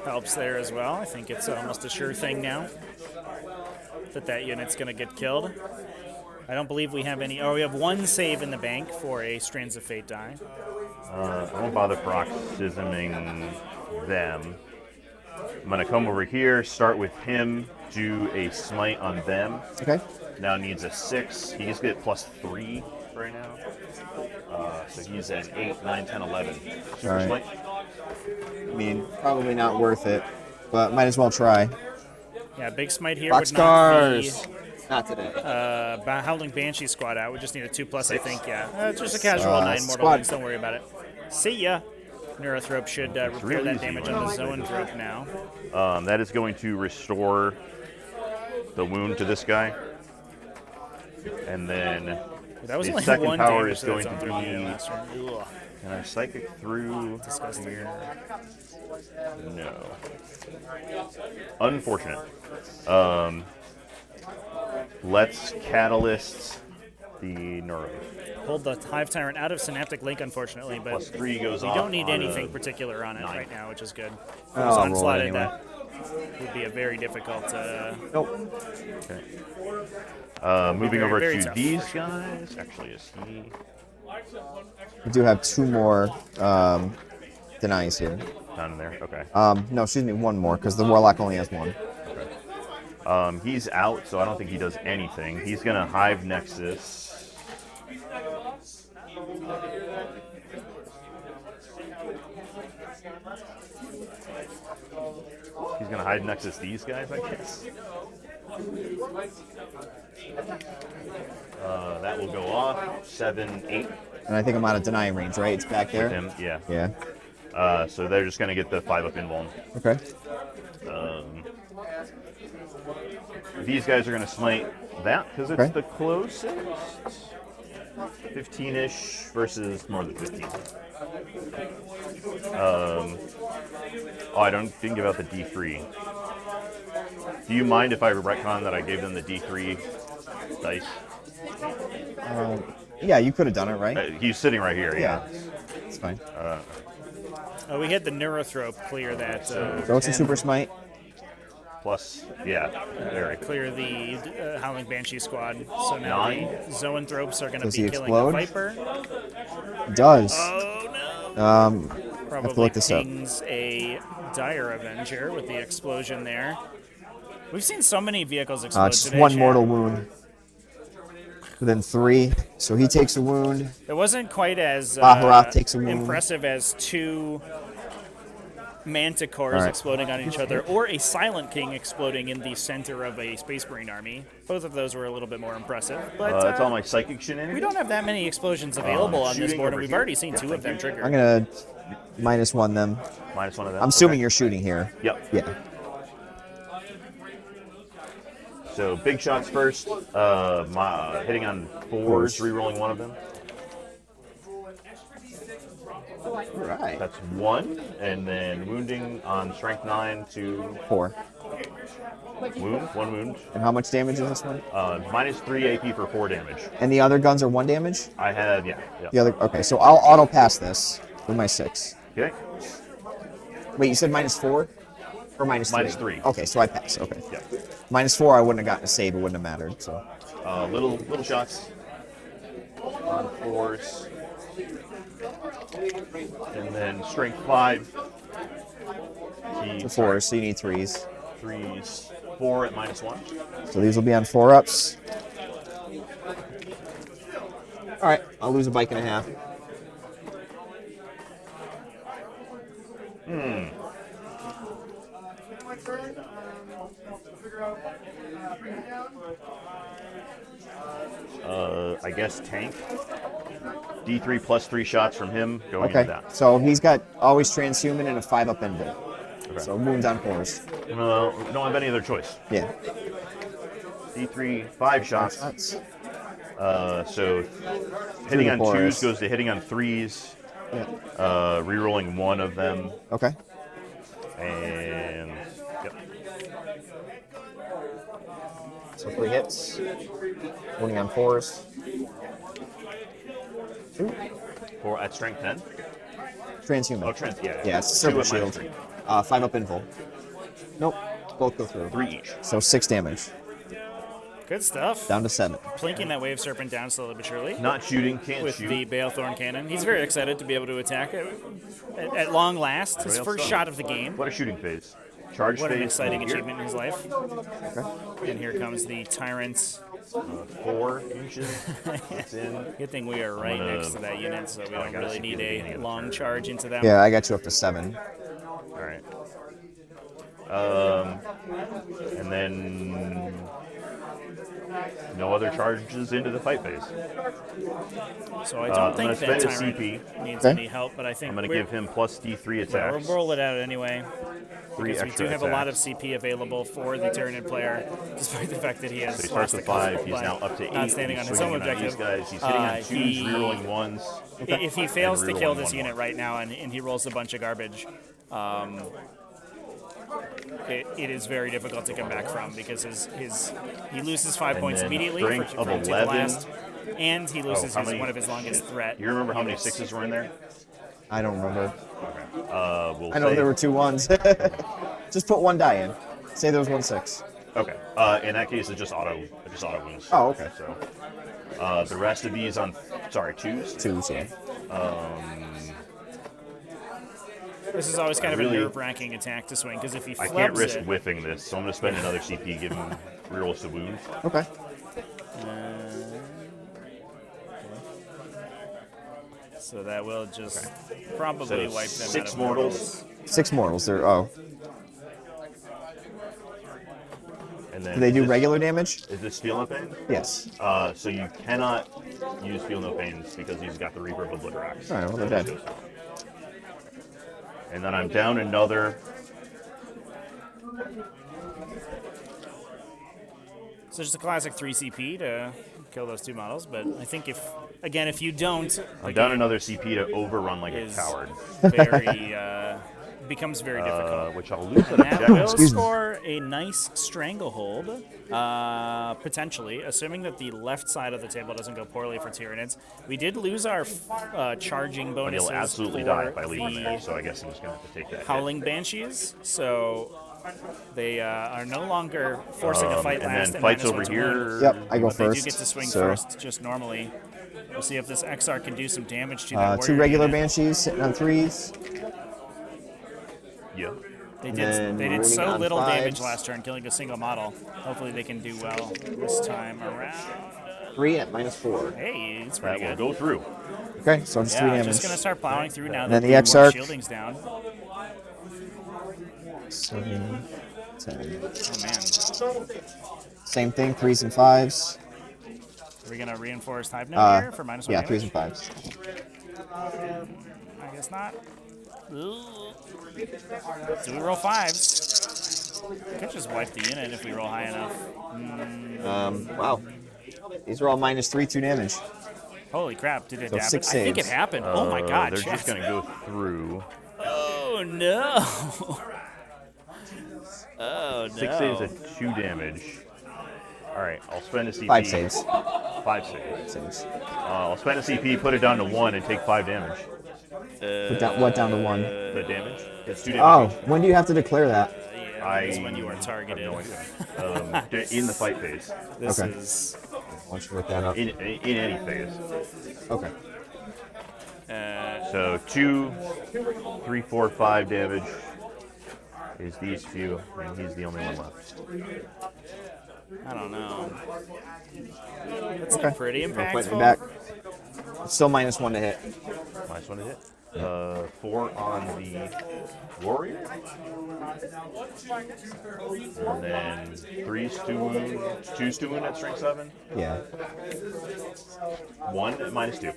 Speaker 2: helps there as well. I think it's almost a sure thing now that unit's going to get killed. I don't believe we have any. Oh, we have 1 save in the bank for a Strands of Fate die.
Speaker 1: I won't bother paroxysming them. I'm going to come over here, start with him, do a smite on them.
Speaker 6: Okay.
Speaker 1: Now needs a 6. He's got +3 right now. So he's at 8, 9, 10, 11. Super
Speaker 6: All right.
Speaker 1: smite.
Speaker 6: I mean, probably not worth it, but might as well try.
Speaker 2: Yeah, big smite here
Speaker 6: Box
Speaker 2: would knock
Speaker 6: cars. Not today.
Speaker 2: the Howling Banshee squad out. We just need a 2+, I think, yeah. Just a casual 9 mortal
Speaker 6: squad.
Speaker 2: wounds, don't worry about it. See ya. Neurothrope should repair
Speaker 1: real
Speaker 2: that
Speaker 1: easy
Speaker 2: damage
Speaker 1: when
Speaker 2: on the
Speaker 1: you play this.
Speaker 2: Zoanthrope now.
Speaker 1: That is going to restore the wound to this guy. And then
Speaker 2: That was
Speaker 1: the
Speaker 2: only
Speaker 1: second
Speaker 2: 1
Speaker 1: power
Speaker 2: damage
Speaker 1: is
Speaker 2: to
Speaker 1: going
Speaker 2: that
Speaker 1: to
Speaker 2: Zoanthrope
Speaker 1: be...
Speaker 2: last turn. Ugh.
Speaker 1: Can I psychic through
Speaker 2: Disgusting.
Speaker 1: here? No. Unfortunate. Let's catalyst the neuro.
Speaker 2: Pulled the Hive Tyrant out of Synaptic Link, unfortunately, but
Speaker 1: +3 goes
Speaker 2: we
Speaker 1: off
Speaker 2: don't need
Speaker 1: on
Speaker 2: anything
Speaker 1: a
Speaker 2: particular on it
Speaker 1: 9.
Speaker 2: right now, which is good. If it
Speaker 6: Oh,
Speaker 2: was
Speaker 6: I'll roll it
Speaker 2: unslotted,
Speaker 6: anyway.
Speaker 2: that would be a very difficult.
Speaker 6: Nope.
Speaker 1: Okay. Moving over
Speaker 2: very
Speaker 1: to
Speaker 2: tough.
Speaker 1: these guys. Actually, is he?
Speaker 6: We do have 2 more denies here.
Speaker 1: Down there. Okay.
Speaker 6: No, excuse me, 1 more, because the Warlock only has 1.
Speaker 1: He's out, so I don't think he does anything. He's gonna Hive Nexus. He's gonna Hive Nexus these guys, I guess. That will go off. 7, 8.
Speaker 6: And I think I'm out of denying range, right? It's back there?
Speaker 1: Him, yeah.
Speaker 6: Yeah.
Speaker 1: So they're just gonna get the 5-up invuln.
Speaker 6: Okay.
Speaker 1: These guys are going to smite that because it's
Speaker 6: Okay.
Speaker 1: the closest. 15-ish versus more than 15. Oh, I didn't give out the D3. Do you mind if I retcon that I gave them the D3 dice?
Speaker 6: Yeah, you could have done it, right?
Speaker 1: He's sitting right here, yeah.
Speaker 6: It's fine.
Speaker 2: We had the Neurothrope clear that.
Speaker 6: Go to Super Smite.
Speaker 1: Plus, yeah, very.
Speaker 2: Clear the Howling Banshee squad. So now
Speaker 1: 9.
Speaker 2: the Zoanthropes are going to
Speaker 6: Does
Speaker 2: be
Speaker 6: he
Speaker 2: killing
Speaker 6: explode?
Speaker 2: the Viper.
Speaker 6: It does.
Speaker 2: Oh no!
Speaker 6: I have to
Speaker 2: Probably
Speaker 6: look this up.
Speaker 2: pings a Dire Avenger with the explosion there. We've seen so many vehicles explode
Speaker 6: Just
Speaker 2: today.
Speaker 6: 1
Speaker 2: Chad.
Speaker 6: mortal wound. Within 3. So he takes a wound.
Speaker 2: It wasn't quite as
Speaker 6: Baharath takes a wound.
Speaker 2: impressive as 2 Manticores
Speaker 6: All right.
Speaker 2: exploding on each other, or a Silent King exploding in the center of a Space Marine army. Both of those were a little bit more impressive. But
Speaker 1: That's all my psychic shenanigans.
Speaker 2: we don't have that many explosions available on this
Speaker 1: shooting
Speaker 2: board, and
Speaker 1: over
Speaker 2: we've
Speaker 1: here.
Speaker 2: already seen 2 of them trigger.
Speaker 6: I'm going to -1 them.
Speaker 1: -1 of them.
Speaker 6: I'm assuming
Speaker 1: Okay.
Speaker 6: you're shooting here.
Speaker 1: Yep.
Speaker 6: Yeah.
Speaker 1: So big shots first. Hitting on 4s, re-rolling 1 of them.
Speaker 6: All right.
Speaker 1: That's 1, and then wounding on strength 9 to
Speaker 6: 4.
Speaker 1: wound, 1 wound.
Speaker 6: And how much damage is this one?
Speaker 1: -3 AP for 4 damage.
Speaker 6: And the other guns are 1 damage?
Speaker 1: I have, yeah.
Speaker 6: The other, okay, so I'll auto pass this with my 6.
Speaker 1: Okay.
Speaker 6: Wait, you said -4 or -3?
Speaker 1: -3.
Speaker 6: Okay, so I pass. Okay.
Speaker 1: Yeah.
Speaker 6: -4, I wouldn't have gotten a save. It wouldn't have mattered. So
Speaker 1: Little shots on 4s. And then strength 5.
Speaker 6: the 4s, so you need 3s.
Speaker 1: 3s. 4 at -1.
Speaker 6: So these will be on 4-ups. All right, I'll lose a bike and a half.
Speaker 1: I guess tank. D3 plus 3 shots from him going
Speaker 6: Okay,
Speaker 1: into that.
Speaker 6: so he's got always transhuman and a 5-up invul.
Speaker 1: Okay.
Speaker 6: So wounds on 4s.
Speaker 1: No, don't have any other choice.
Speaker 6: Yeah.
Speaker 1: D3, 5 shots.
Speaker 6: Shots.
Speaker 1: So hitting on 2s
Speaker 6: forest.
Speaker 1: goes to hitting on 3s.
Speaker 6: Yeah.
Speaker 1: Rerolling one of them.
Speaker 6: Okay.
Speaker 1: And yep.
Speaker 6: So 3 hits. Wounding on 4s.
Speaker 1: For at strength 10.
Speaker 6: Transhuman.
Speaker 1: Oh, trans. Yeah.
Speaker 6: Yeah, it's a
Speaker 1: 2
Speaker 6: servo
Speaker 1: at minus
Speaker 6: shield.
Speaker 1: 3.
Speaker 6: 5-up invul. Nope. Both go through.
Speaker 1: 3 each.
Speaker 6: So 6 damage.
Speaker 2: Good stuff.
Speaker 6: Down to 7.
Speaker 2: Plinking that Wave Serpent down slowly but surely.
Speaker 1: Not shooting, can't
Speaker 2: With
Speaker 1: shoot.
Speaker 2: the Balethorn Cannon. He's very excited to be able to attack at long last. His
Speaker 1: else
Speaker 2: first
Speaker 1: done?
Speaker 2: shot of the game.
Speaker 1: What a shooting phase. Charge
Speaker 2: What
Speaker 1: phase.
Speaker 2: an exciting
Speaker 1: here.
Speaker 2: achievement in his life.
Speaker 6: Okay.
Speaker 2: And here comes the Tyrants.
Speaker 1: 4 inches. It's in.
Speaker 2: Good thing we are right
Speaker 1: gonna-
Speaker 2: next to that unit, so we
Speaker 1: I
Speaker 2: don't
Speaker 1: gotta
Speaker 2: really
Speaker 1: see
Speaker 2: need
Speaker 1: the beginning
Speaker 2: a
Speaker 1: of the
Speaker 2: long
Speaker 1: turn.
Speaker 2: charge into them.
Speaker 6: Yeah, I got you up to 7.
Speaker 1: All right. And then no other charges into the fight phase.
Speaker 2: So I
Speaker 1: I'm
Speaker 2: don't think
Speaker 1: gonna
Speaker 2: that
Speaker 1: spend a
Speaker 2: Tyrant
Speaker 1: CP.
Speaker 2: needs
Speaker 6: Okay.
Speaker 2: any help, but I think
Speaker 1: I'm going to
Speaker 2: we're-
Speaker 1: give him plus D3
Speaker 2: yeah,
Speaker 1: attacks.
Speaker 2: we'll roll it out anyway.
Speaker 1: 3
Speaker 2: Because we
Speaker 1: extra
Speaker 2: do have a lot of
Speaker 1: attacks.
Speaker 2: CP available for the Tyranid player, despite the fact that he has
Speaker 1: So he starts
Speaker 2: lost
Speaker 1: with
Speaker 2: a couple
Speaker 1: 5. He's
Speaker 2: by
Speaker 1: now up to 8.
Speaker 2: not standing on
Speaker 1: He's
Speaker 2: his own
Speaker 1: swinging on
Speaker 2: objective.
Speaker 1: these guys. He's hitting on 2s,
Speaker 2: He-
Speaker 1: rerolling 1s.
Speaker 2: If he fails to
Speaker 1: And
Speaker 2: kill
Speaker 1: rerolling
Speaker 2: this
Speaker 1: 1
Speaker 2: unit
Speaker 1: more.
Speaker 2: right now and he rolls a bunch of garbage, it is very difficult to come back from because he loses 5
Speaker 1: And
Speaker 2: points
Speaker 1: then
Speaker 2: immediately
Speaker 1: strength
Speaker 2: for
Speaker 1: of
Speaker 2: to the
Speaker 1: 11.
Speaker 2: last, and he loses
Speaker 1: how many-
Speaker 2: one of his longest threat.
Speaker 1: You remember how many
Speaker 2: units.
Speaker 1: 6s were in there?
Speaker 6: I don't remember.
Speaker 1: We'll
Speaker 6: I know
Speaker 1: say-
Speaker 6: there were 2 1s. Just put 1 die in. Say there was 1 6.
Speaker 1: Okay. In that case, it's just auto wounds.
Speaker 6: Oh, okay.
Speaker 1: So the rest of these on 2s.
Speaker 6: 2s, yeah.
Speaker 2: This is always kind of
Speaker 1: really-
Speaker 2: a nerve-wracking attack to swing because if he
Speaker 1: I
Speaker 2: flubs
Speaker 1: can't risk
Speaker 2: it,
Speaker 1: whiffing this, so I'm going to spend another CP, give him rerolls to wounds.
Speaker 6: Okay.
Speaker 2: so that will just probably
Speaker 1: So
Speaker 2: wipe them out
Speaker 1: 6
Speaker 2: of
Speaker 1: mortals.
Speaker 6: 6 mortals. They're, oh.
Speaker 1: And then
Speaker 6: Do they do
Speaker 1: this-
Speaker 6: regular damage?
Speaker 1: Is this Feel No Pain?
Speaker 6: Yes.
Speaker 1: So you cannot use Feel No Pains because he's got the Reaper of Obliterax.
Speaker 6: All right, well, they're dead.
Speaker 1: And then I'm down another.
Speaker 2: So just a classic 3 CP to kill those 2 models, but I think if you don't,
Speaker 1: I'm down another CP to overrun like a
Speaker 2: is
Speaker 1: coward,
Speaker 2: very becomes very difficult.
Speaker 1: which I'll lose an
Speaker 2: That will
Speaker 1: objective.
Speaker 2: score a nice stranglehold, potentially, assuming that the left side of the table doesn't go poorly for Tyranids. We did lose our charging
Speaker 1: But
Speaker 2: bonuses
Speaker 1: he'll absolutely
Speaker 2: for
Speaker 1: die if I leave him
Speaker 2: the
Speaker 1: there, so I guess I'm just going to have to take that. hit.
Speaker 2: Howling Banshees, so they are no longer forcing a fight
Speaker 1: And
Speaker 2: last
Speaker 1: then
Speaker 2: and
Speaker 1: fights
Speaker 2: minus
Speaker 1: over
Speaker 2: 1 to wound.
Speaker 1: here.
Speaker 6: Yep, I go
Speaker 2: But they
Speaker 6: first.
Speaker 2: do get to swing
Speaker 6: so,
Speaker 2: first, just normally. We'll see if this XR can do some damage to that
Speaker 6: 2
Speaker 2: warrior
Speaker 6: regular
Speaker 2: unit.
Speaker 6: banshees sitting on 3s.
Speaker 1: Yeah.
Speaker 2: They
Speaker 6: then
Speaker 2: did
Speaker 6: wounding
Speaker 2: so
Speaker 6: on
Speaker 2: little damage
Speaker 6: 5s.
Speaker 2: last turn, killing a single model. Hopefully they can do well this time around.
Speaker 6: 3 at -4.
Speaker 2: Hey, it's
Speaker 1: That
Speaker 2: pretty
Speaker 1: will
Speaker 2: good.
Speaker 1: go through.
Speaker 6: Okay, so it's 3
Speaker 2: Yeah,
Speaker 6: damage.
Speaker 2: just gonna start plowing through now
Speaker 6: And
Speaker 2: that
Speaker 6: then the
Speaker 2: one
Speaker 6: X-Arc.
Speaker 2: shielding's down.
Speaker 6: 7, 10.
Speaker 2: Oh man,
Speaker 6: Same thing, 3s and 5s.
Speaker 2: are we gonna reinforce Hive Note here for -1
Speaker 6: Yeah,
Speaker 2: damage?
Speaker 6: 3s and 5s.
Speaker 2: I guess not. Ooh. So we roll 5s. Could just wipe the unit if we roll high enough.
Speaker 6: Wow. These are all -3, 2 damage.
Speaker 2: Holy crap, did it
Speaker 6: So
Speaker 2: happen?
Speaker 6: 6
Speaker 2: I think it
Speaker 6: saves.
Speaker 2: happened. Oh my god,
Speaker 1: They're
Speaker 2: chat.
Speaker 1: just going to go through.
Speaker 2: Oh no. Oh no.
Speaker 1: 6 saves at 2 damage. All right, I'll spend a CP.
Speaker 6: 5 saves.
Speaker 1: 5 saves.
Speaker 6: Saves.
Speaker 1: I'll spend a CP, put it down to 1, and take 5 damage.
Speaker 6: What down to 1?
Speaker 1: The damage? It's 2
Speaker 6: Oh,
Speaker 1: damage.
Speaker 6: when do you have to declare that?
Speaker 2: Yeah, that's when you are targeted.
Speaker 1: No idea. In the fight phase.
Speaker 2: This
Speaker 6: Okay.
Speaker 2: is
Speaker 6: Why don't you look that up?
Speaker 1: In any phase.
Speaker 6: Okay.
Speaker 1: So 2, 3, 4, 5 damage is these few, and he's the only one left.
Speaker 2: I don't know. That's
Speaker 6: Okay.
Speaker 2: pretty
Speaker 6: We're putting it
Speaker 2: impactful.
Speaker 6: back. It's still -1 to hit.
Speaker 1: Nice one to hit. 4 on the warrior. And then 3 stew wound, 2 stew wound at strength 7.
Speaker 6: Yeah.
Speaker 1: 1 at -2.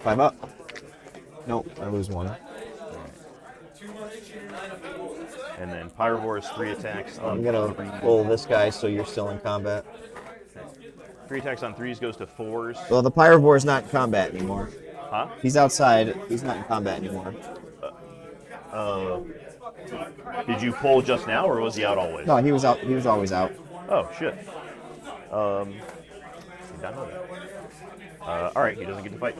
Speaker 6: 5 up. Nope, I lose 1.
Speaker 1: And then Pyrovore's 3 attacks on
Speaker 6: I'm gonna roll this guy so you're still in combat.
Speaker 1: 3 attacks on 3s goes to 4s.
Speaker 6: Well, the Pyrovore is not in combat anymore.
Speaker 1: Huh?
Speaker 6: He's outside. He's not in combat anymore.
Speaker 1: Did you pull just now, or was he out always?
Speaker 6: No, he was out. He was always out.
Speaker 1: Oh shit. Did not know that. All right, he doesn't get to fight.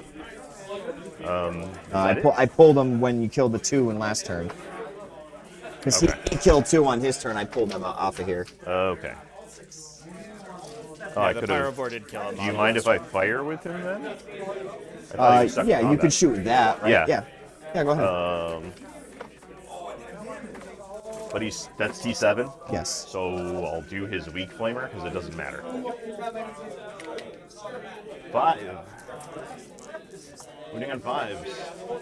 Speaker 6: I pulled him when you killed the 2 in last turn. Because
Speaker 1: Okay.
Speaker 6: he killed 2 on his turn, I pulled him off of here.
Speaker 1: Okay. Oh, I
Speaker 2: The
Speaker 1: could have.
Speaker 2: Pyrovore did kill him.
Speaker 1: Do you mind if I fire with him then? I thought he was stuck in
Speaker 6: Yeah, you
Speaker 1: combat.
Speaker 6: could shoot with that, right?
Speaker 1: Yeah.
Speaker 6: Yeah, go ahead.
Speaker 1: But that's T7.
Speaker 6: Yes.
Speaker 1: So I'll do his weak flamer because it doesn't matter. 5. Winning on 5s.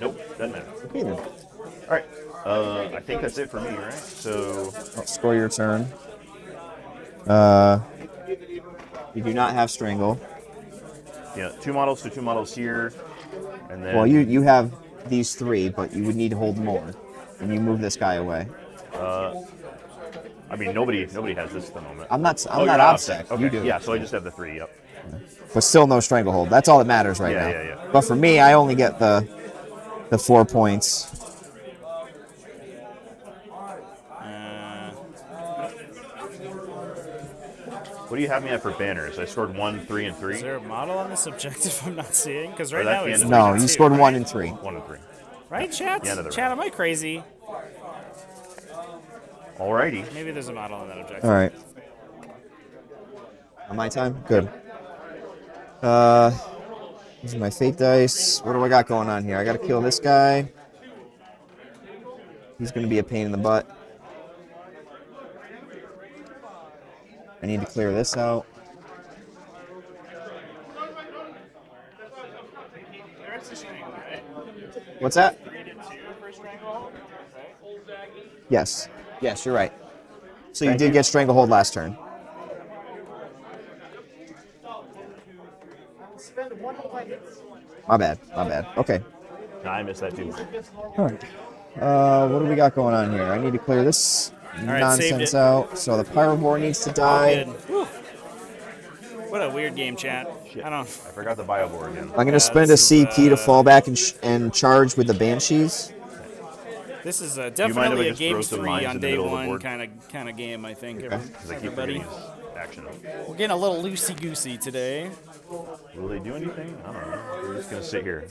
Speaker 1: Nope, doesn't matter.
Speaker 6: Okay, then.
Speaker 1: All right. I think that's it for me, right? So
Speaker 6: Oh, score your turn. You do not have Strangle.
Speaker 1: yeah, 2 models to 2 models here, and then
Speaker 6: Well, you have these 3, but you would need to hold more. And you move this guy away.
Speaker 1: I mean nobody has this at the moment.
Speaker 6: I'm not
Speaker 1: you're
Speaker 6: OBSEC.
Speaker 1: Okay.
Speaker 6: You do.
Speaker 1: Yeah, so I just have the 3. Yep.
Speaker 6: But still no Stranglehold. That's all that matters right
Speaker 1: Yeah,
Speaker 6: now.
Speaker 1: yeah, yeah.
Speaker 6: But for me, I only get the 4 points.
Speaker 1: What do you have me at for banners? I scored 1, 3, and 3.
Speaker 2: Is there a model on this objective I'm not seeing? Because right
Speaker 1: Or that's
Speaker 2: now
Speaker 1: the
Speaker 2: it's
Speaker 1: end of
Speaker 6: No,
Speaker 2: 3 to
Speaker 6: you
Speaker 2: 2,
Speaker 6: scored
Speaker 2: right?
Speaker 6: 1 and 3.
Speaker 1: 1 and 3.
Speaker 2: Right, chat?
Speaker 1: The end of the
Speaker 2: Chat,
Speaker 1: round.
Speaker 2: am I crazy?
Speaker 1: Alrighty.
Speaker 2: Maybe there's a model on that objective.
Speaker 6: All right. On my time? Good. These are my fate dice. What do I got going on here? I got to kill this guy. He's going to be a pain in the butt. I need to clear this out. What's that? Yes. Yes, you're right. So you did get Stranglehold last turn. My bad. My bad. Okay.
Speaker 1: Nah, I missed that too.
Speaker 6: All right. What do we got going on here? I need to clear this
Speaker 2: right,
Speaker 6: nonsense
Speaker 2: saved it.
Speaker 6: out. So the Pyrovore needs to die.
Speaker 2: Good. Whew. What a weird game, chat.
Speaker 1: Shit.
Speaker 2: I don't.
Speaker 1: I forgot the Biobore again.
Speaker 6: I'm going to spend a
Speaker 2: this is,
Speaker 6: CP to fall back and charge with the Banshees.
Speaker 2: This is
Speaker 1: mind if
Speaker 2: definitely
Speaker 1: I
Speaker 2: a
Speaker 1: just throw
Speaker 2: game
Speaker 1: some
Speaker 2: 3
Speaker 1: mines
Speaker 2: on
Speaker 1: in the
Speaker 2: day
Speaker 1: middle of the
Speaker 2: 1
Speaker 1: board?
Speaker 2: kind of game, I think.
Speaker 1: Because I keep
Speaker 2: Everybody.
Speaker 1: forgetting his action.
Speaker 2: We're getting a little loosey-goosey today.
Speaker 1: Will they do anything? I don't know. We're just gonna sit here.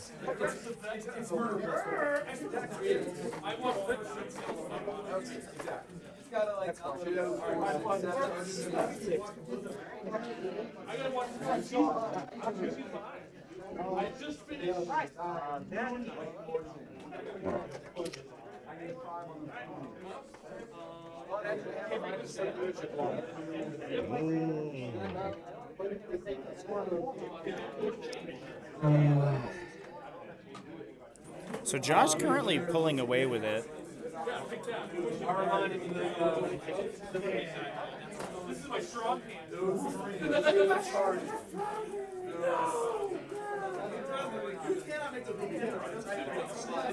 Speaker 2: So Josh currently pulling away with it.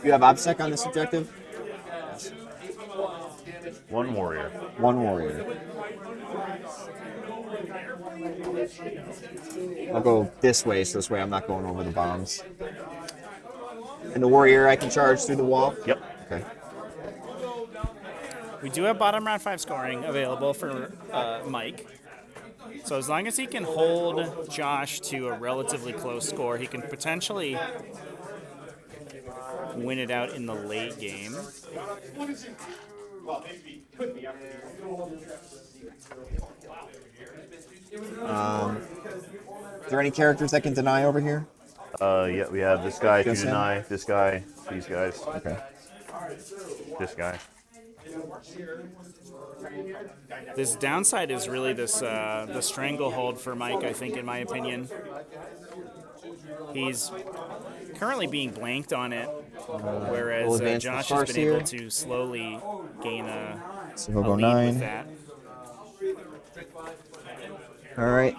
Speaker 6: You have OBSEC on this objective?
Speaker 1: 1 warrior.
Speaker 6: 1 warrior. I'll go this way, so this way I'm not going over the bombs. And the warrior, I can charge through the wall?
Speaker 1: Yep.
Speaker 6: Okay.
Speaker 2: We do have bottom round 5 scoring available for Mike. So as long as he can hold Josh to a relatively close score, he can potentially win it out in the late game.
Speaker 6: Is there any characters that can deny over here?
Speaker 1: Yeah, we have this guy to
Speaker 6: Just him?
Speaker 1: deny, this guy, these guys,
Speaker 6: Okay.
Speaker 1: this guy.
Speaker 2: This downside is really this the stranglehold for Mike, I think, in my opinion. He's currently being blanked on it, whereas
Speaker 6: we'll advance the
Speaker 2: Josh has
Speaker 6: farce
Speaker 2: been able
Speaker 6: here.
Speaker 2: to slowly gain a,
Speaker 6: So he'll
Speaker 2: a
Speaker 6: go
Speaker 2: lead
Speaker 6: 9.
Speaker 2: with that.
Speaker 6: All right.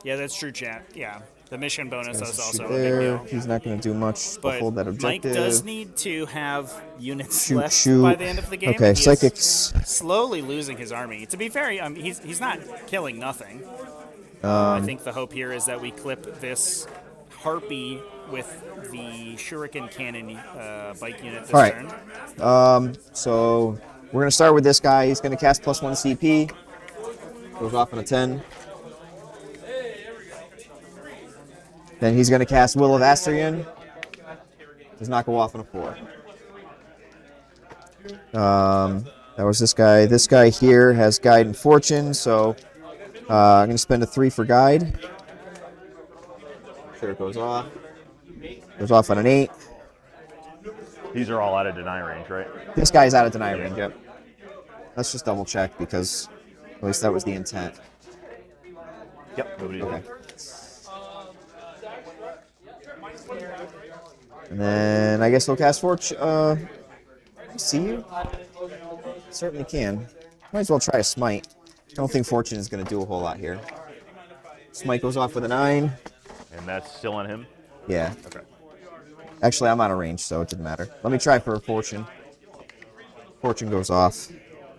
Speaker 2: Yeah, that's true, chat. Yeah, the mission bonus is
Speaker 6: Shoot
Speaker 2: also a big
Speaker 6: there.
Speaker 2: deal.
Speaker 6: He's not going to do much. But hold that
Speaker 2: But Mike
Speaker 6: objective.
Speaker 2: does need to have units
Speaker 6: Shoot,
Speaker 2: left
Speaker 6: shoot.
Speaker 2: by the end of the game.
Speaker 6: Okay,
Speaker 2: and he is
Speaker 6: psychics.
Speaker 2: slowly losing his army. To be fair, he's not killing nothing. I think the hope here is that we clip this Harpy with the Shuriken Cannon bike unit this
Speaker 6: All right.
Speaker 2: turn.
Speaker 6: So we're going to start with this guy. He's going to cast +1 CP. Goes off on a 10. Then he's going to cast Will of Asuryani. Does not go off on a 4. That was this guy. This guy here has Guide and Fortune, so I'm going to spend a 3 for Guide. Sure, it goes off. Goes off on an 8.
Speaker 1: These are all out of deny range, right?
Speaker 6: This guy's out of deny range, yep. Let's just double check because at least that was the intent.
Speaker 1: Yep. Nobody
Speaker 6: Okay. And then I guess we'll cast Fortune. See you? Certainly can. Might as well try a Smite. I don't think Fortune is going to do a whole lot here. Smite goes off with a 9.
Speaker 1: And that's still on him?
Speaker 6: Yeah.
Speaker 1: Okay.
Speaker 6: Actually, I'm out of range, so it didn't matter. Let me try for a Fortune. Fortune goes off.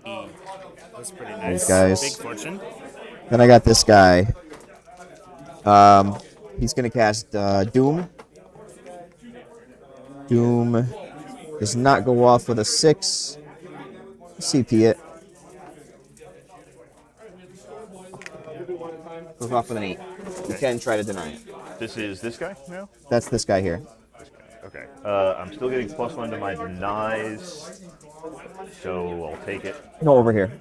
Speaker 2: That's pretty nice.
Speaker 6: guys.
Speaker 2: Big Fortune.
Speaker 6: Then I got this guy. He's going to cast Doom. Doom does not go off with a 6. CP it. Goes off with an 8. You can try to deny it.
Speaker 1: This is this guy now?
Speaker 6: That's this guy here.
Speaker 1: Okay. I'm still getting +1 to my denies, so I'll take it.
Speaker 6: No, over here.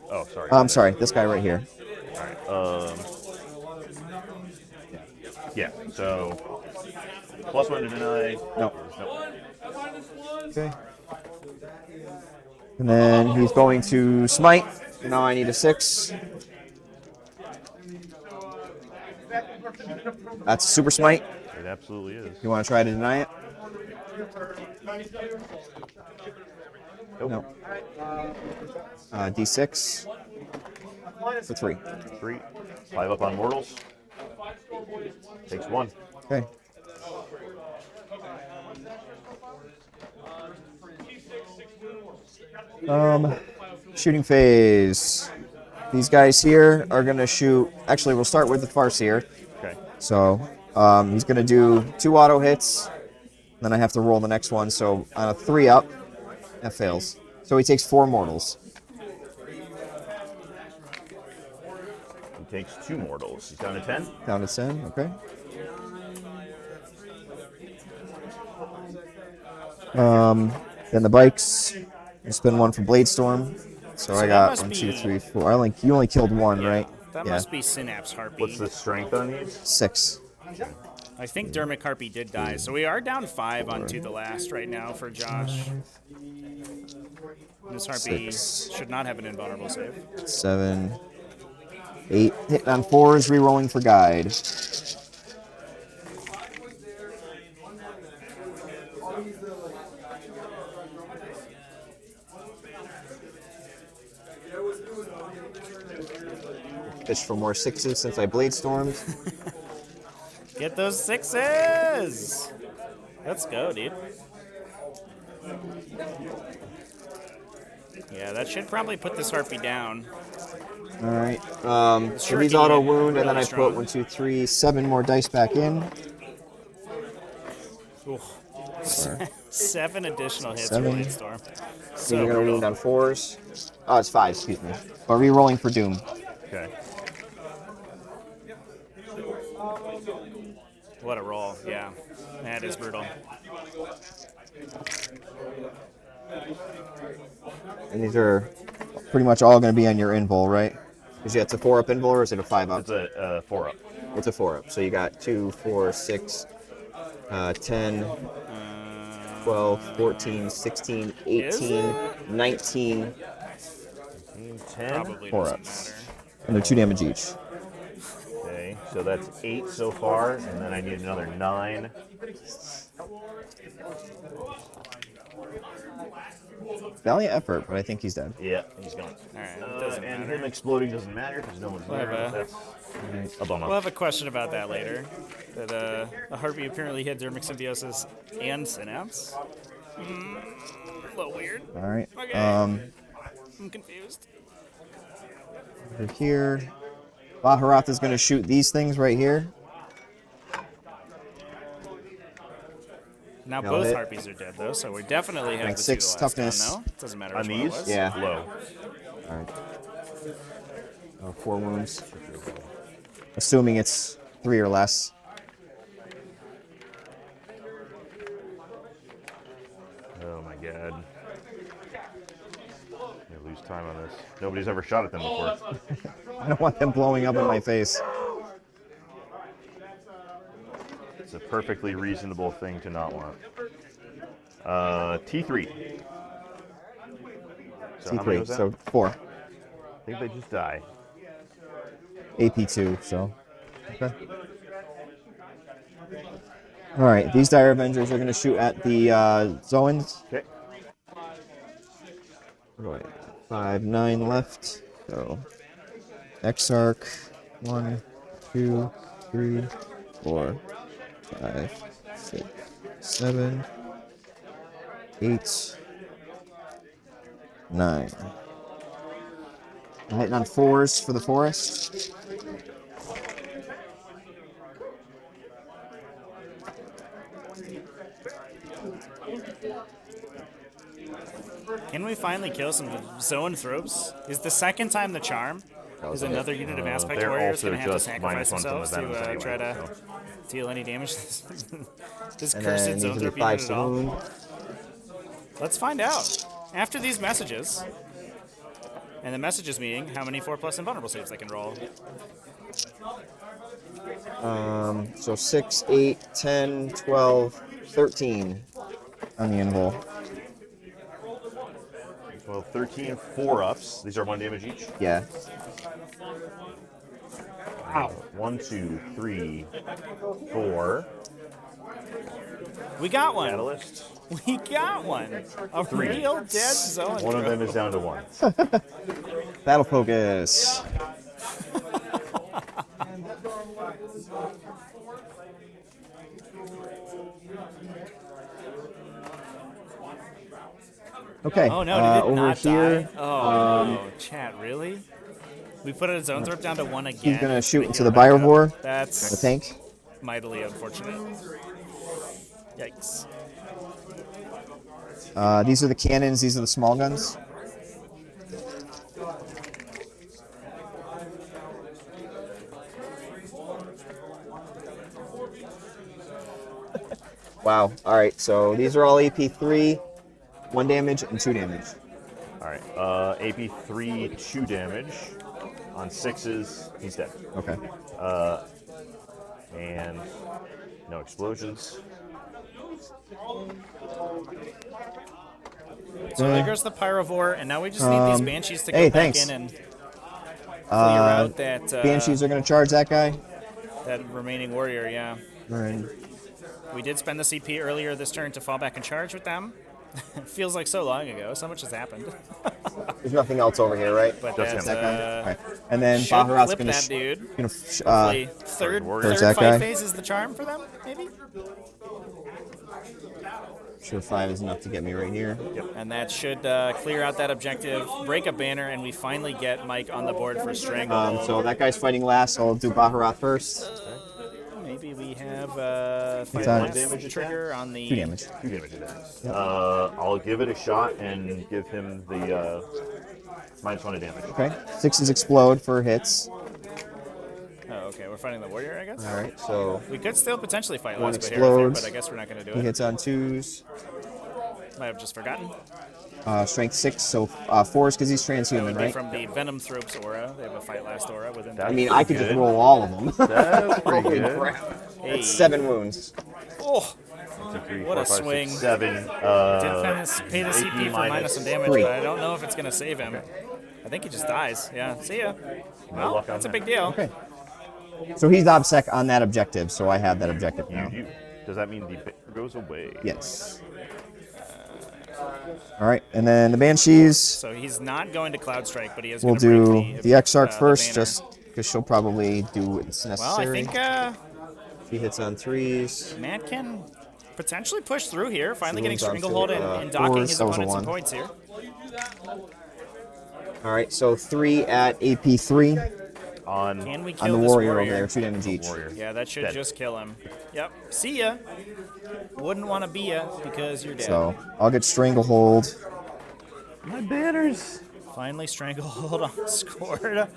Speaker 1: Oh, sorry.
Speaker 6: I'm sorry. This guy right here.
Speaker 1: All right. Yeah. So +1 to deny.
Speaker 6: No.
Speaker 1: Nope.
Speaker 6: Okay. And then he's going to smite. Now I need a 6. That's a super smite.
Speaker 1: It absolutely is.
Speaker 6: You want to try to deny it?
Speaker 1: Nope.
Speaker 6: No. D6 for 3.
Speaker 1: 3. 5 up on mortals. Takes 1.
Speaker 6: Okay. Shooting phase. These guys here are gonna shoot. Actually, we'll start with the Farseer.
Speaker 1: Okay.
Speaker 6: So he's gonna do 2 auto hits. Then I have to roll the next one. So on a 3 up, that fails. So he takes 4 mortals.
Speaker 1: He takes 2 mortals. He's down to 10.
Speaker 6: Down to 10. Okay. Then the bikes. I spin 1 for Blade Storm. So I
Speaker 2: that
Speaker 6: got
Speaker 2: must
Speaker 6: 1, 2,
Speaker 2: be-
Speaker 6: 3, 4. You only killed 1, right?
Speaker 2: That
Speaker 6: Yeah.
Speaker 2: must be Synapse Harpy.
Speaker 1: What's the strength on these?
Speaker 6: 6.
Speaker 2: I think Dermot Harpy did die, so we are down 5 on To the Last right now for Josh. This Harpy
Speaker 6: 6.
Speaker 2: should not have an invulnerable save.
Speaker 6: 7, 8. Hitting on 4s, re-rolling for guide. Fish for more 6s since I blade stormed.
Speaker 2: Get those 6s! Let's go, dude. Yeah, that should probably put this Harpy down.
Speaker 6: All right. So
Speaker 2: Shuriken
Speaker 6: he's auto
Speaker 2: unit,
Speaker 6: wound, and then
Speaker 2: really
Speaker 6: I
Speaker 2: strong.
Speaker 6: put 1, 2, 3, 7 more dice back in.
Speaker 2: Ooh. 7 additional hits
Speaker 6: 7.
Speaker 2: for Blade Storm.
Speaker 6: So you're
Speaker 2: So
Speaker 6: gonna wound
Speaker 2: brutal.
Speaker 6: on 4s. Oh, it's 5. Excuse me. But re-rolling for Doom.
Speaker 1: Okay.
Speaker 2: What a roll, yeah. That is brutal.
Speaker 6: And these are pretty much all going to be on your invul, right? Because it's a 4-up invul, or is it a 5-up?
Speaker 1: It's a 4 up.
Speaker 6: It's a 4-up. So you got 2, 4, 6, 10. 12, 14, 16, 18, 19,
Speaker 1: 10.
Speaker 2: Probably
Speaker 6: 4
Speaker 2: doesn't
Speaker 6: ups.
Speaker 2: matter.
Speaker 6: And they're 2 damage each.
Speaker 1: Okay, so that's 8 so far, and then I need another 9.
Speaker 6: Valiant effort, but I think he's dead.
Speaker 1: Yeah, he's gone.
Speaker 2: All right, it doesn't
Speaker 1: And
Speaker 2: matter.
Speaker 1: him exploding doesn't matter because no one's there.
Speaker 2: Whatever.
Speaker 1: That's a bummer.
Speaker 2: We'll have a question about that later. That a harpy apparently had dermic symbiosis and synapse. A little weird.
Speaker 6: All right.
Speaker 2: Okay. I'm confused.
Speaker 6: Over here. Baharat is going to shoot these things right here.
Speaker 2: Now
Speaker 6: Nailed
Speaker 2: both
Speaker 6: it.
Speaker 2: harpies are dead though, so we definitely have
Speaker 6: Rank
Speaker 2: the
Speaker 6: 6
Speaker 2: two last
Speaker 6: toughness.
Speaker 2: round, no? Doesn't matter
Speaker 1: On
Speaker 2: which one it
Speaker 1: these?
Speaker 2: was.
Speaker 6: Yeah.
Speaker 1: Low.
Speaker 6: All right. 4 wounds. Assuming it's 3 or less.
Speaker 1: Oh my god. I'm gonna lose time on this. Nobody's ever shot at them before.
Speaker 6: I don't want them blowing up in my face.
Speaker 1: It's a perfectly reasonable thing to not want. T3. So how many
Speaker 6: T3,
Speaker 1: was that?
Speaker 6: so 4.
Speaker 1: I think they just die.
Speaker 6: AP2, so. Okay. All right, these Dire Avengers are going to shoot at the Zoans.
Speaker 1: Okay.
Speaker 6: Right. 5, 9 left. So, Exarch. 1, 2, 3, 4, 5, 6, 7, 8, 9. I'm hitting on 4s for the forest.
Speaker 2: Can we finally kill some zoanthropes? Is the second time the charm? Is another unit of aspect
Speaker 1: they're
Speaker 2: warriors
Speaker 1: also
Speaker 2: going to have to
Speaker 1: just
Speaker 2: sacrifice
Speaker 1: -1 from the
Speaker 2: themselves to
Speaker 1: venoms anyway,
Speaker 2: try to
Speaker 1: so.
Speaker 2: deal any damage to this
Speaker 6: And
Speaker 2: cursed
Speaker 6: then these are the
Speaker 2: zoanthrope
Speaker 6: 5
Speaker 2: unit at all?
Speaker 6: saloon.
Speaker 2: Let's find out. After these messages, and the messages meaning how many 4+ invulnerable saves they can roll.
Speaker 6: So 6, 8, 10, 12, 13 on the invul.
Speaker 1: Well, 13 4-ups. These are 1 damage each.
Speaker 6: Yeah.
Speaker 1: 1, 2, 3, 4.
Speaker 2: We got one.
Speaker 1: Catalyst.
Speaker 2: We got one. A
Speaker 1: 3.
Speaker 2: real dead zoanthrope.
Speaker 1: One of them is down to 1.
Speaker 6: Battle focus. Okay.
Speaker 2: Oh no, did it
Speaker 6: over
Speaker 2: not
Speaker 6: here,
Speaker 2: die? Oh, no. Chat, really? We put a zoanthrope down to 1 again.
Speaker 6: he's gonna shoot
Speaker 2: They
Speaker 6: into
Speaker 2: heal
Speaker 6: the
Speaker 2: back up.
Speaker 6: Byrevore,
Speaker 2: That's
Speaker 6: the tank.
Speaker 2: mightily unfortunate. Yikes.
Speaker 6: These are the cannons. These are the small guns. Wow. All right. So these are all AP3, 1 damage and 2 damage.
Speaker 1: Alright. AP 3, 2 damage. On 6s, he's dead.
Speaker 6: Okay.
Speaker 1: And no explosions.
Speaker 2: So there goes the Pyrovore, and now we just need these Banshees to go
Speaker 6: hey,
Speaker 2: back
Speaker 6: thanks.
Speaker 2: in and clear out that
Speaker 6: Banshees are gonna charge that guy.
Speaker 2: that remaining warrior, yeah.
Speaker 6: All right.
Speaker 2: We did spend the CP earlier this turn to fall back and charge with them. Feels like so long ago. So much has happened.
Speaker 6: There's nothing else over here, right?
Speaker 2: But
Speaker 1: Just
Speaker 2: that's,
Speaker 1: him.
Speaker 6: That guy. Okay. And then
Speaker 2: should
Speaker 6: Baharat's
Speaker 2: flip
Speaker 6: gonna
Speaker 2: that dude. Hopefully third
Speaker 6: There's that
Speaker 2: fight
Speaker 6: guy.
Speaker 2: phase is the charm for them, maybe?
Speaker 6: sure 5 is enough to get me right here.
Speaker 2: And that should clear out that objective, break a banner, and we finally get Mike on the board for Strangle.
Speaker 6: So that guy's fighting last. I'll do Baharat first.
Speaker 2: Maybe we have fight
Speaker 6: on?
Speaker 2: last
Speaker 1: Damage
Speaker 2: trigger on the
Speaker 6: 2 damage.
Speaker 1: 2 damage attack. I'll give it a shot and give him the -1 of damage.
Speaker 6: Okay. 6s explode for hits.
Speaker 2: Oh, okay. We're fighting the warrior, I guess.
Speaker 6: All right. So
Speaker 2: We could still potentially fight
Speaker 6: One
Speaker 2: last bit here,
Speaker 6: explodes.
Speaker 2: but I guess we're not going to do
Speaker 6: he
Speaker 2: it.
Speaker 6: hits on 2s.
Speaker 2: Might have just forgotten.
Speaker 6: Strength 6. So 4s because he's
Speaker 2: That
Speaker 6: transhuman,
Speaker 2: would be
Speaker 6: right?
Speaker 2: from the Venom Thropes aura. They have a fight last aura within.
Speaker 6: I mean, I could just roll all of them.
Speaker 1: That's pretty
Speaker 6: Holy
Speaker 1: good.
Speaker 6: crap.
Speaker 2: Hey.
Speaker 6: That's 7 wounds.
Speaker 2: Oh,
Speaker 1: 2, 3,
Speaker 2: What
Speaker 1: 4,
Speaker 2: a
Speaker 1: 5, 6,
Speaker 2: swing.
Speaker 1: 7.
Speaker 2: Did pay the CP for minus some damage,
Speaker 6: 3.
Speaker 2: but I don't know if it's going to save him. I think he just dies. Yeah, see ya. Well,
Speaker 1: luck on
Speaker 2: that's a
Speaker 1: that.
Speaker 2: big deal.
Speaker 6: Okay. So he's OBSEC on that objective, so I have that objective now.
Speaker 1: You. Does that mean the bear goes away?
Speaker 6: Yes. All right, and then the Banshees.
Speaker 2: So he's not going to Cloud Strike, but he is
Speaker 6: We'll
Speaker 2: going to break
Speaker 6: do the Exarch
Speaker 2: the
Speaker 6: first,
Speaker 2: banner.
Speaker 6: just because she'll probably do what's
Speaker 2: Well,
Speaker 6: necessary.
Speaker 2: I think
Speaker 6: She hits on 3s.
Speaker 2: Matt can potentially push through here, finally getting
Speaker 6: Moves on
Speaker 2: Stranglehold
Speaker 6: to,
Speaker 2: and docking
Speaker 6: 4s.
Speaker 2: his
Speaker 6: That was a
Speaker 2: opponent some
Speaker 6: 1.
Speaker 2: points here.
Speaker 6: All right, so 3 at AP3
Speaker 1: On
Speaker 2: Can we
Speaker 6: on
Speaker 2: kill
Speaker 6: the
Speaker 2: this
Speaker 6: warrior over there, 2 damage each.
Speaker 1: warrior.
Speaker 2: Yeah, that should
Speaker 1: Dead.
Speaker 2: just kill him. Yep. See ya. Wouldn't want to be ya because you're dead.
Speaker 6: So I'll get Stranglehold.
Speaker 1: My banners.
Speaker 2: Finally, Stranglehold on scored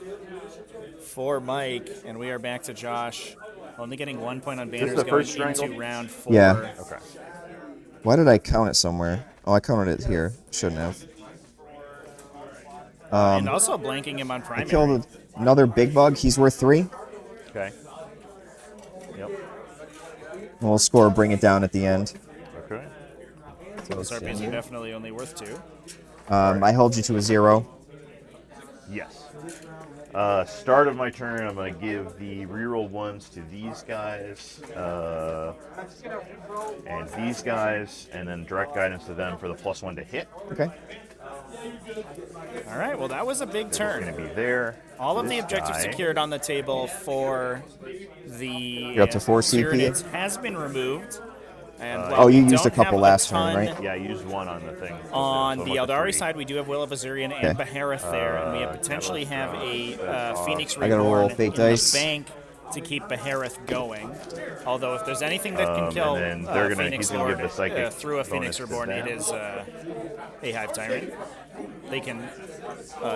Speaker 2: for Mike, and we are back to Josh. Only getting 1 point on banners
Speaker 1: the
Speaker 2: going
Speaker 1: first
Speaker 2: into
Speaker 1: strangle?
Speaker 2: round 4.
Speaker 6: Yeah.
Speaker 1: Okay.
Speaker 6: Why did I count it somewhere? Oh, I counted it here. Shouldn't have.
Speaker 2: And also blanking him on
Speaker 6: I
Speaker 2: primary.
Speaker 6: killed another big bug. He's worth 3.
Speaker 1: Okay. Yep.
Speaker 6: We'll score, bring it down at the end.
Speaker 1: Okay.
Speaker 6: So
Speaker 2: Those
Speaker 6: let's
Speaker 2: RPs
Speaker 6: see.
Speaker 2: are definitely only worth 2.
Speaker 6: I held you to a 0.
Speaker 1: Yes. Start of my turn, I'm going to give the reroll 1s to these guys and these guys, and then direct guidance to them for the +1 to hit.
Speaker 6: Okay.
Speaker 2: All right, well, that was a big
Speaker 1: It's
Speaker 2: turn.
Speaker 1: going to be there.
Speaker 2: All of the
Speaker 1: This
Speaker 2: objectives
Speaker 1: guy.
Speaker 2: secured on the table for the
Speaker 6: You're up to 4 CP?
Speaker 2: Tyranids has been removed. And while
Speaker 6: Oh, you
Speaker 2: we
Speaker 6: used a
Speaker 2: don't
Speaker 6: couple
Speaker 2: have
Speaker 6: last
Speaker 2: ton
Speaker 6: turn, right?
Speaker 1: Yeah, I used 1 on the thing.
Speaker 2: On
Speaker 1: So
Speaker 2: the
Speaker 1: I'm up to
Speaker 2: Eldari
Speaker 1: 3.
Speaker 2: side, we do have Will of Asuryani and
Speaker 6: Okay.
Speaker 2: Behareth there, and we potentially have a Phoenix
Speaker 6: I gotta roll
Speaker 2: Reborn
Speaker 6: fate
Speaker 2: in
Speaker 6: dice.
Speaker 2: the bank to keep Behareth going. Although if there's anything that can kill
Speaker 1: and then they're gonna-
Speaker 2: Phoenix
Speaker 1: he's gonna
Speaker 2: Lord
Speaker 1: give the psychic
Speaker 2: through a Phoenix
Speaker 1: bonus to
Speaker 2: Reborn, it
Speaker 1: them.
Speaker 2: is a Hive Tyrant. They can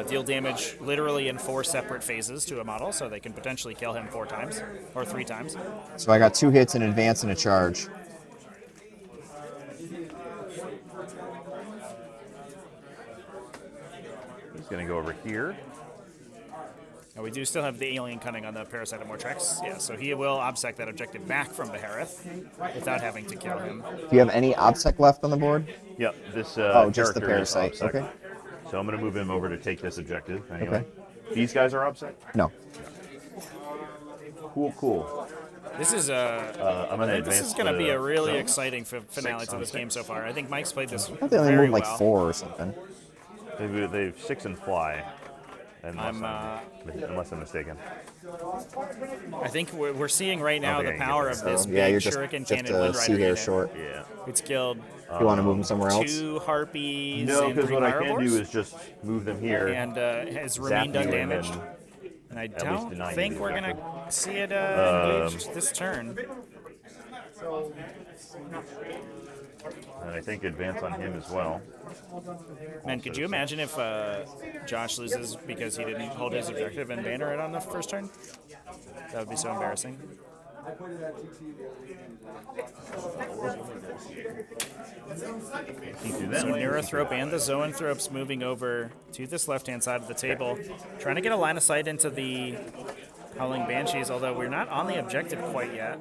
Speaker 2: deal damage literally in 4 separate phases to a model, so they can potentially kill him 4 times or 3 times.
Speaker 6: So I got 2 hits, an advance, and a charge.
Speaker 1: He's going to go over here.
Speaker 2: And we do still have the Alien Cunning on the Parasite of Mortrex. Yeah, so he will obsec that objective back from Behareth without having to kill him.
Speaker 6: Do you have any OBSEC left on the board?
Speaker 1: Yep, this
Speaker 6: Oh, just the
Speaker 1: character is
Speaker 6: parasite.
Speaker 1: OBSEC.
Speaker 6: Okay.
Speaker 1: So I'm going to move him over to take this objective anyway.
Speaker 6: Okay.
Speaker 1: These guys are OBSEC?
Speaker 6: No.
Speaker 1: Cool.
Speaker 2: This is
Speaker 1: I'm going to advance.
Speaker 2: this is going to be a really
Speaker 1: zone.
Speaker 2: exciting finale
Speaker 1: 6
Speaker 2: to
Speaker 1: on
Speaker 2: this game
Speaker 1: 6.
Speaker 2: so far. I think Mike's played this
Speaker 6: I thought they only
Speaker 2: very
Speaker 6: moved like
Speaker 2: well.
Speaker 6: 4 or something.
Speaker 1: They've 6 and fly. Unless I'm mistaken.
Speaker 2: I think we're seeing right now
Speaker 1: Okay,
Speaker 2: the power of this
Speaker 6: So, yeah,
Speaker 2: big
Speaker 6: you're just
Speaker 2: Shuriken
Speaker 6: just
Speaker 2: Cannon
Speaker 6: a
Speaker 2: Wind
Speaker 6: sea
Speaker 2: Rider
Speaker 6: hair
Speaker 2: unit.
Speaker 6: short.
Speaker 1: Yeah.
Speaker 2: It's killed
Speaker 6: You want to move them somewhere else?
Speaker 2: 2 Harpies
Speaker 1: No,
Speaker 2: and
Speaker 1: because
Speaker 2: 3
Speaker 1: what I
Speaker 2: Fire
Speaker 1: can
Speaker 2: Boars,
Speaker 1: do is just move them here.
Speaker 2: and has
Speaker 1: zap
Speaker 2: remained
Speaker 1: you, and
Speaker 2: undamaged.
Speaker 1: then
Speaker 2: And I
Speaker 1: least
Speaker 2: don't
Speaker 1: deny you
Speaker 2: think
Speaker 1: the
Speaker 2: we're going to
Speaker 1: objective.
Speaker 2: see it engaged this turn.
Speaker 1: And I think advance on him as well.
Speaker 2: Man, could you imagine if Josh loses because he didn't hold his objective and banner it on the first turn? That would be so embarrassing.
Speaker 1: Keep you that
Speaker 2: So
Speaker 1: way.
Speaker 2: Neurothrope and the Zoanthropes moving over to this left-hand side of the table, trying to get a line of sight into the Howling Banshees, although we're not on the objective quite yet.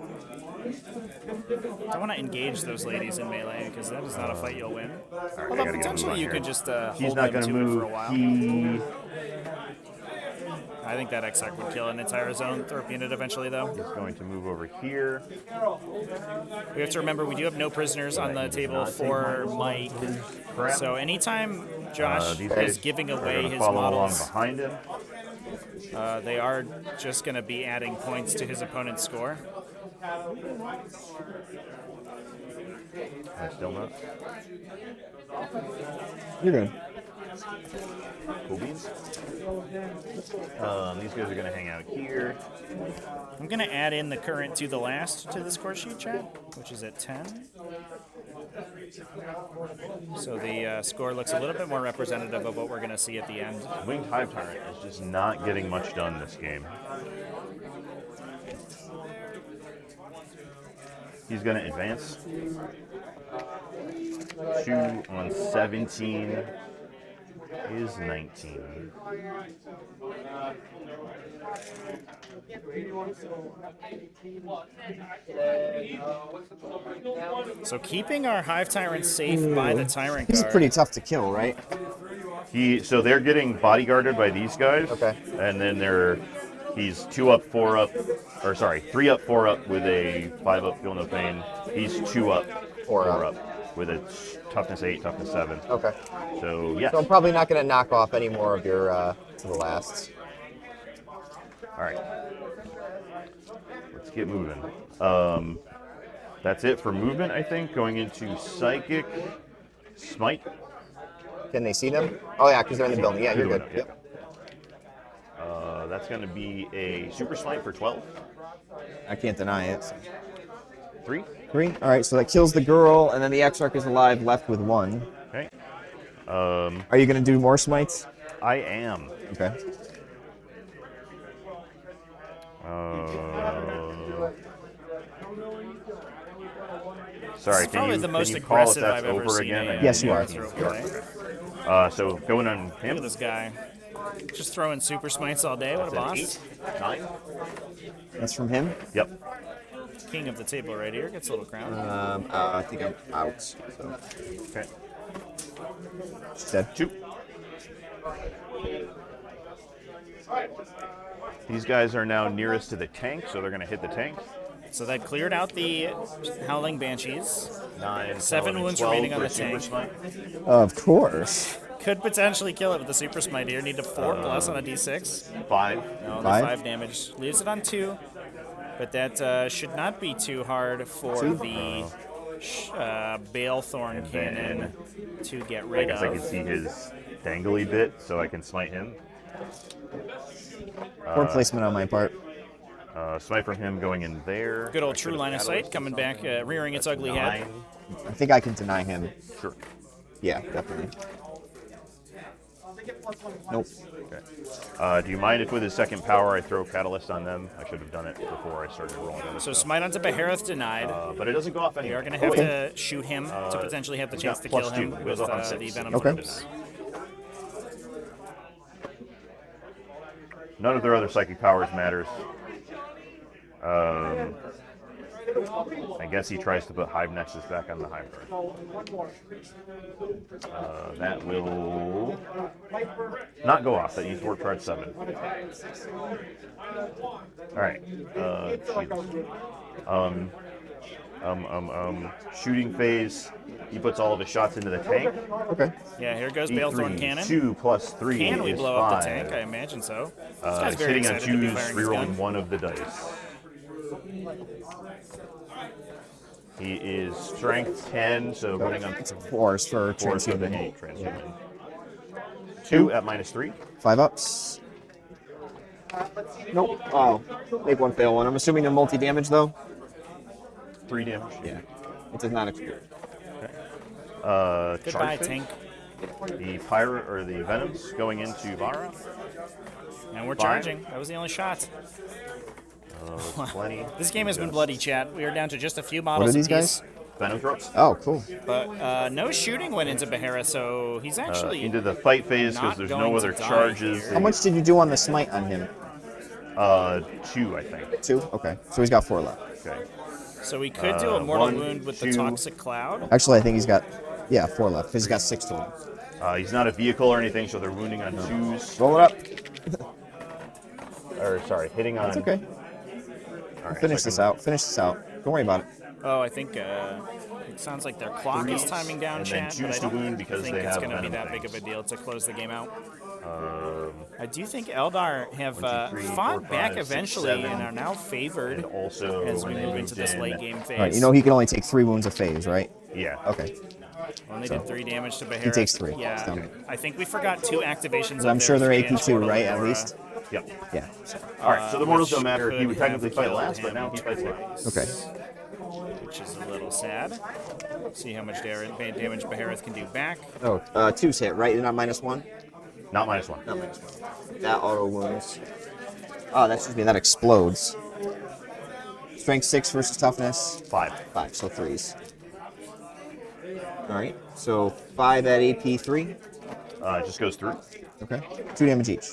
Speaker 2: Don't want to engage those ladies in melee because that is not a fight you'll win. Although
Speaker 1: gotta get a
Speaker 2: potentially
Speaker 1: move on
Speaker 2: you
Speaker 1: here.
Speaker 2: could just
Speaker 1: He's
Speaker 2: hold
Speaker 1: not
Speaker 2: them
Speaker 1: going to
Speaker 2: to it for a
Speaker 1: move.
Speaker 2: while. I think that Exarch would kill an entire Zoanthrope unit eventually, though.
Speaker 1: He's going to move over here.
Speaker 2: We have to remember we do have no prisoners on the
Speaker 1: He does
Speaker 2: table
Speaker 1: not take
Speaker 2: for
Speaker 1: my
Speaker 2: Mike.
Speaker 1: crap.
Speaker 2: So anytime Josh
Speaker 1: These
Speaker 2: is
Speaker 1: guys
Speaker 2: giving
Speaker 1: are
Speaker 2: away
Speaker 1: gonna
Speaker 2: his
Speaker 1: follow along
Speaker 2: models,
Speaker 1: behind him.
Speaker 2: they are just going to be adding points to his opponent's score.
Speaker 1: I'm still not.
Speaker 6: You're good.
Speaker 1: Cool beans. These guys are going to hang out here.
Speaker 2: I'm going to add in the current to the last to the score sheet, chat, which is at 10. So the score looks a little bit more representative of what we're going to see at the end.
Speaker 1: Winged Hive Tyrant is just not getting much done this game. He's going to advance. 2 on 17. is 19.
Speaker 2: So keeping our Hive Tyrant safe by the Tyrant
Speaker 6: He's
Speaker 2: Guard.
Speaker 6: pretty tough to kill, right?
Speaker 1: So they're getting bodyguarded by these guys.
Speaker 6: Okay.
Speaker 1: And then he's 2 up, 4 up, or sorry, 3 up, 4 up with a 5 up, feel no pain. He's 2 up, 4 up with a toughness 8, toughness 7.
Speaker 6: Okay.
Speaker 1: So yeah.
Speaker 6: So I'm probably not going to knock off any more of your to the lasts.
Speaker 1: All right. Let's get moving. That's it for movement, I think. Going into Psychic Smite.
Speaker 6: Can they see them? Oh yeah, because they're in the building. Yeah, you're good.
Speaker 1: Yeah.
Speaker 6: Yep.
Speaker 1: That's going to be a Super Smite for 12.
Speaker 6: I can't deny it.
Speaker 1: 3.
Speaker 6: 3. All right, so that kills the girl, and then the Exarch is alive, left with 1.
Speaker 1: Okay.
Speaker 6: Are you going to do more smites?
Speaker 1: I am.
Speaker 6: Okay.
Speaker 1: Sorry,
Speaker 2: It's probably the most
Speaker 1: can you call if
Speaker 2: aggressive
Speaker 1: that's
Speaker 2: I've ever
Speaker 1: over
Speaker 2: seen.
Speaker 1: again?
Speaker 6: Yes, you are.
Speaker 1: So going on
Speaker 2: Look
Speaker 1: him.
Speaker 2: at this guy. Just throwing super smites all day. What a boss.
Speaker 1: 8, 9.
Speaker 6: That's from him?
Speaker 1: Yep.
Speaker 2: King of the table right here. Gets a little crown.
Speaker 6: I think I'm out. So.
Speaker 1: Okay.
Speaker 6: She's dead.
Speaker 1: 2. These guys are now nearest to the tank, so they're going to hit the tank.
Speaker 2: So that cleared out the Howling Banshees.
Speaker 1: 9,
Speaker 2: 7
Speaker 1: 11,
Speaker 2: wounds
Speaker 1: 12
Speaker 2: remaining on
Speaker 1: for
Speaker 2: the
Speaker 1: Super
Speaker 2: tank.
Speaker 1: Smite.
Speaker 6: Of course.
Speaker 2: Could potentially kill it with the Super Smite here. Need a 4 plus on a d6.
Speaker 1: 5.
Speaker 2: No, only
Speaker 6: 5?
Speaker 2: 5 damage. Leaves it on 2. But that should not be too hard for the Balethorn Cannon to get
Speaker 1: I
Speaker 2: rid
Speaker 1: guess
Speaker 2: of.
Speaker 1: I can see his dangly bit, so I can smite him.
Speaker 6: Poor placement on my part.
Speaker 1: Smite from him going in there.
Speaker 2: Good old
Speaker 1: I
Speaker 2: true
Speaker 1: could've
Speaker 2: line of sight
Speaker 1: catalyzed
Speaker 2: coming
Speaker 1: something.
Speaker 2: back, rearing its ugly head.
Speaker 1: 9.
Speaker 6: I think I can deny him.
Speaker 1: Sure.
Speaker 6: Yeah, definitely. Nope.
Speaker 1: Okay. Do you mind if with his second power I throw Catalyst on them? I should have done it before I started rolling other
Speaker 2: So
Speaker 1: stuff.
Speaker 2: Smite onto Behareth denied.
Speaker 1: But it doesn't go off
Speaker 2: We
Speaker 1: anyway.
Speaker 2: are going to have to shoot him to potentially have the chance to kill
Speaker 1: +2.
Speaker 2: him
Speaker 1: It
Speaker 2: with
Speaker 1: goes off on
Speaker 2: the
Speaker 1: 6.
Speaker 2: Venom
Speaker 6: Okay.
Speaker 2: Focus.
Speaker 1: None of their other psychic powers matters. I guess he tries to put Hive Nexus back on the Hive Guard. That will not go off. That used Warp Charge 7. Alright. Shooting phase. He puts all of his shots into the tank.
Speaker 6: Okay.
Speaker 2: Yeah, here goes Balethorn Cannon.
Speaker 1: 2 plus 3
Speaker 2: Can we
Speaker 1: is
Speaker 2: blow up
Speaker 1: 5.
Speaker 2: the tank? I imagine so. This guy's
Speaker 1: He's
Speaker 2: very
Speaker 1: hitting on
Speaker 2: excited to be
Speaker 1: 2s,
Speaker 2: firing his
Speaker 1: rerolling
Speaker 2: gun.
Speaker 1: 1 of the dice. He is strength 10, so running on
Speaker 6: Force for
Speaker 1: 4 so the
Speaker 6: transhuman.
Speaker 1: hate transhuman. 2 at -3.
Speaker 6: 5 ups. Nope. Oh, make one fail one. I'm assuming they're multi-damage though.
Speaker 1: 3 damage.
Speaker 6: Yeah. It does not explode.
Speaker 2: Goodbye,
Speaker 1: Charge phase.
Speaker 2: tank.
Speaker 1: The pirate or the venoms going into Vara.
Speaker 2: And we're
Speaker 1: 5.
Speaker 2: charging. That was the only shot.
Speaker 1: Plenty.
Speaker 2: This game has been bloody, chat. We are down to just a few
Speaker 6: What
Speaker 2: models
Speaker 6: are these
Speaker 2: apiece.
Speaker 6: guys?
Speaker 1: Venom throats.
Speaker 6: Oh, cool.
Speaker 2: But no shooting went into Behareth, so he's actually
Speaker 1: Into the fight phase because
Speaker 2: not
Speaker 1: there's
Speaker 2: going
Speaker 1: no
Speaker 2: to
Speaker 1: other
Speaker 2: die
Speaker 1: charges.
Speaker 2: here.
Speaker 6: How much did you do on the smite on him?
Speaker 1: 2, I think.
Speaker 6: 2? Okay. So he's got 4 left.
Speaker 1: Okay.
Speaker 2: So we could do a mortal
Speaker 1: 1,
Speaker 2: wound with the
Speaker 1: 2.
Speaker 2: Toxic Cloud.
Speaker 6: Actually, I think he's got, 4 left because he's got 6 total.
Speaker 1: He's not a vehicle or anything, so they're wounding on 2s.
Speaker 6: Roll it up.
Speaker 1: Or sorry, hitting on.
Speaker 6: It's okay.
Speaker 1: All right,
Speaker 6: Finish
Speaker 1: so I
Speaker 6: this
Speaker 1: can-
Speaker 6: out. Finish this out. Don't worry about it.
Speaker 2: Oh, I think it sounds like their clock is timing down,
Speaker 1: and then
Speaker 2: chat, but
Speaker 1: choose
Speaker 2: I
Speaker 1: to
Speaker 2: don't
Speaker 1: wound because
Speaker 2: think
Speaker 1: they
Speaker 2: it's
Speaker 1: have
Speaker 2: going to be
Speaker 1: venom
Speaker 2: that big of a
Speaker 1: things.
Speaker 2: deal to close the game out.
Speaker 1: Um,
Speaker 2: I do think Eldar have
Speaker 1: 1, 2, 3,
Speaker 2: fought
Speaker 1: 4,
Speaker 2: back
Speaker 1: 5, 6,
Speaker 2: eventually
Speaker 1: 7,
Speaker 2: and are now favored
Speaker 1: and also
Speaker 2: as we
Speaker 1: when they
Speaker 2: move into this
Speaker 1: moved
Speaker 2: late
Speaker 1: in-
Speaker 2: game phase.
Speaker 6: All right. You know he can only take 3 wounds a phase, right?
Speaker 1: Yeah.
Speaker 6: Okay.
Speaker 2: Only
Speaker 6: so
Speaker 2: did 3 damage to Behareth.
Speaker 6: he takes 3.
Speaker 2: Yeah,
Speaker 6: So-
Speaker 2: I think we forgot 2 activations.
Speaker 6: I'm
Speaker 2: of
Speaker 6: sure
Speaker 2: their
Speaker 6: they're
Speaker 2: 3-inch
Speaker 6: AP2,
Speaker 2: mortal
Speaker 6: right? At
Speaker 2: aura,
Speaker 6: least.
Speaker 1: Yep.
Speaker 6: Yeah. So-
Speaker 1: All right. So the mortals
Speaker 2: which
Speaker 1: don't matter. He would
Speaker 2: could
Speaker 1: technically
Speaker 2: have
Speaker 1: fight
Speaker 2: killed
Speaker 1: last, but
Speaker 2: him
Speaker 1: now he fights last.
Speaker 2: twice,
Speaker 6: Okay.
Speaker 2: which is a little sad. See how much damage Behareth can do back.
Speaker 6: Oh, 2's hit, right? You're not -1?
Speaker 1: Not -1.
Speaker 6: Not -1. That auto wounds. Oh, that should be that explodes. Strength 6 versus toughness
Speaker 1: 5.
Speaker 6: 5, so 3s. All right. So 5 at AP 3.
Speaker 1: It just goes through.
Speaker 6: Okay. 2 damage each.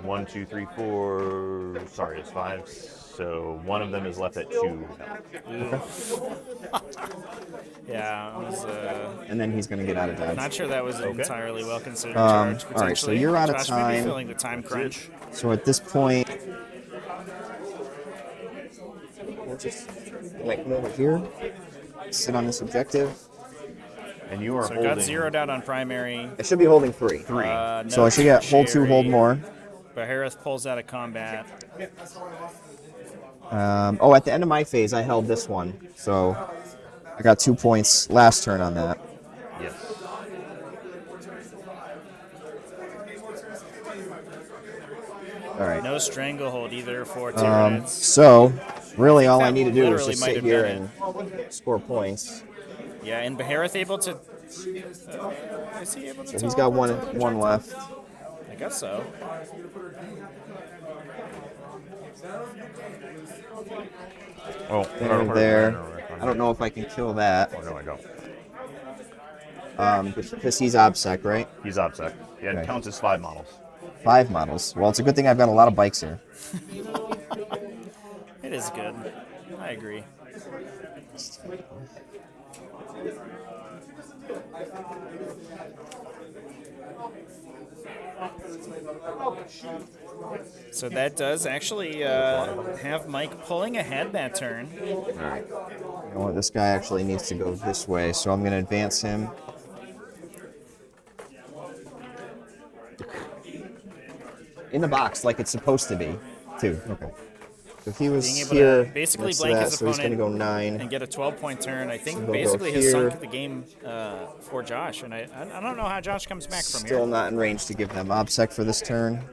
Speaker 1: 1, 2, 3, 4. Sorry, it's 5. So one of them is left at 2 health.
Speaker 2: Yeah, I was
Speaker 6: And then he's going to get out of dodge.
Speaker 2: not sure that was an
Speaker 1: Okay.
Speaker 2: entirely well-considered
Speaker 6: All
Speaker 2: charge,
Speaker 6: right,
Speaker 2: potentially.
Speaker 6: so you're out of
Speaker 2: Josh may be
Speaker 6: time.
Speaker 2: feeling the time crunch.
Speaker 6: So at this point, we'll just like come over here, sit on this objective.
Speaker 1: And you are
Speaker 2: So
Speaker 1: holding
Speaker 2: got zeroed out on primary.
Speaker 6: I should be holding 3.
Speaker 1: 3.
Speaker 6: So I should get hold 2, hold more.
Speaker 2: Bahareth pulls out of combat.
Speaker 6: Oh, at the end of my phase, I held this one. So I got 2 points last turn on that.
Speaker 1: Yes.
Speaker 6: All right.
Speaker 2: No stranglehold either for Tyranids.
Speaker 6: So really, all I
Speaker 2: that
Speaker 6: need to do is
Speaker 2: literally
Speaker 6: just
Speaker 2: might
Speaker 6: sit
Speaker 2: have
Speaker 6: here
Speaker 2: done
Speaker 6: and score points.
Speaker 2: Yeah, and Bahareth able to. Is he able to?
Speaker 6: So he's got
Speaker 2: teleport to
Speaker 6: one left.
Speaker 2: I guess so.
Speaker 1: Oh,
Speaker 6: There. I don't know if I can kill that.
Speaker 1: Oh, no, I don't.
Speaker 6: Because he's OBSEC, right?
Speaker 1: He's OBSEC. Yeah, it
Speaker 6: Okay.
Speaker 1: counts as 5 models.
Speaker 6: 5 models. Well, it's a good thing I've got a lot of bikes here.
Speaker 2: It is good. I agree. So that does actually have Mike pulling ahead that turn.
Speaker 6: You know what? This guy actually needs to go this way, so I'm going to advance him. In the box, like it's supposed to be, too. Okay. So if he was
Speaker 2: Being able
Speaker 6: here,
Speaker 2: to basically
Speaker 6: next to
Speaker 2: blank
Speaker 6: that,
Speaker 2: his
Speaker 6: so he's going
Speaker 2: opponent
Speaker 6: to go 9.
Speaker 2: and get a 12-point turn. I
Speaker 6: So
Speaker 2: think
Speaker 6: he'll go
Speaker 2: basically has
Speaker 6: here.
Speaker 2: sunk the game for Josh, and I don't know how Josh comes back from
Speaker 6: Still
Speaker 2: here.
Speaker 6: not in range to give them OBSEC for this turn.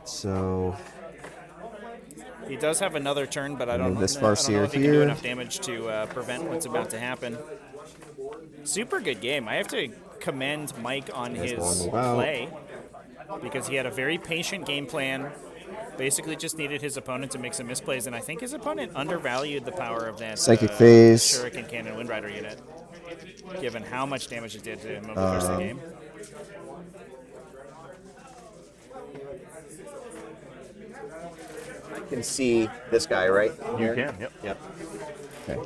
Speaker 6: So
Speaker 2: He does have another turn, but I don't,
Speaker 6: Move this
Speaker 2: I don't know
Speaker 6: Farseer
Speaker 2: if he can do
Speaker 6: here.
Speaker 2: enough damage to prevent what's about to happen. Super good game. I have to commend Mike on
Speaker 6: There's
Speaker 2: his
Speaker 6: one move out.
Speaker 2: play because he had a very patient game plan. Basically just needed his opponent to make some misplays, and I think his opponent undervalued the power of that
Speaker 6: Psychic Phase.
Speaker 2: Shuriken Cannon Windrider unit, given how much damage it did to him over the course of the game.
Speaker 6: I can see this guy, right?
Speaker 1: You
Speaker 6: Here?
Speaker 1: can, yep.
Speaker 6: Yep. Okay.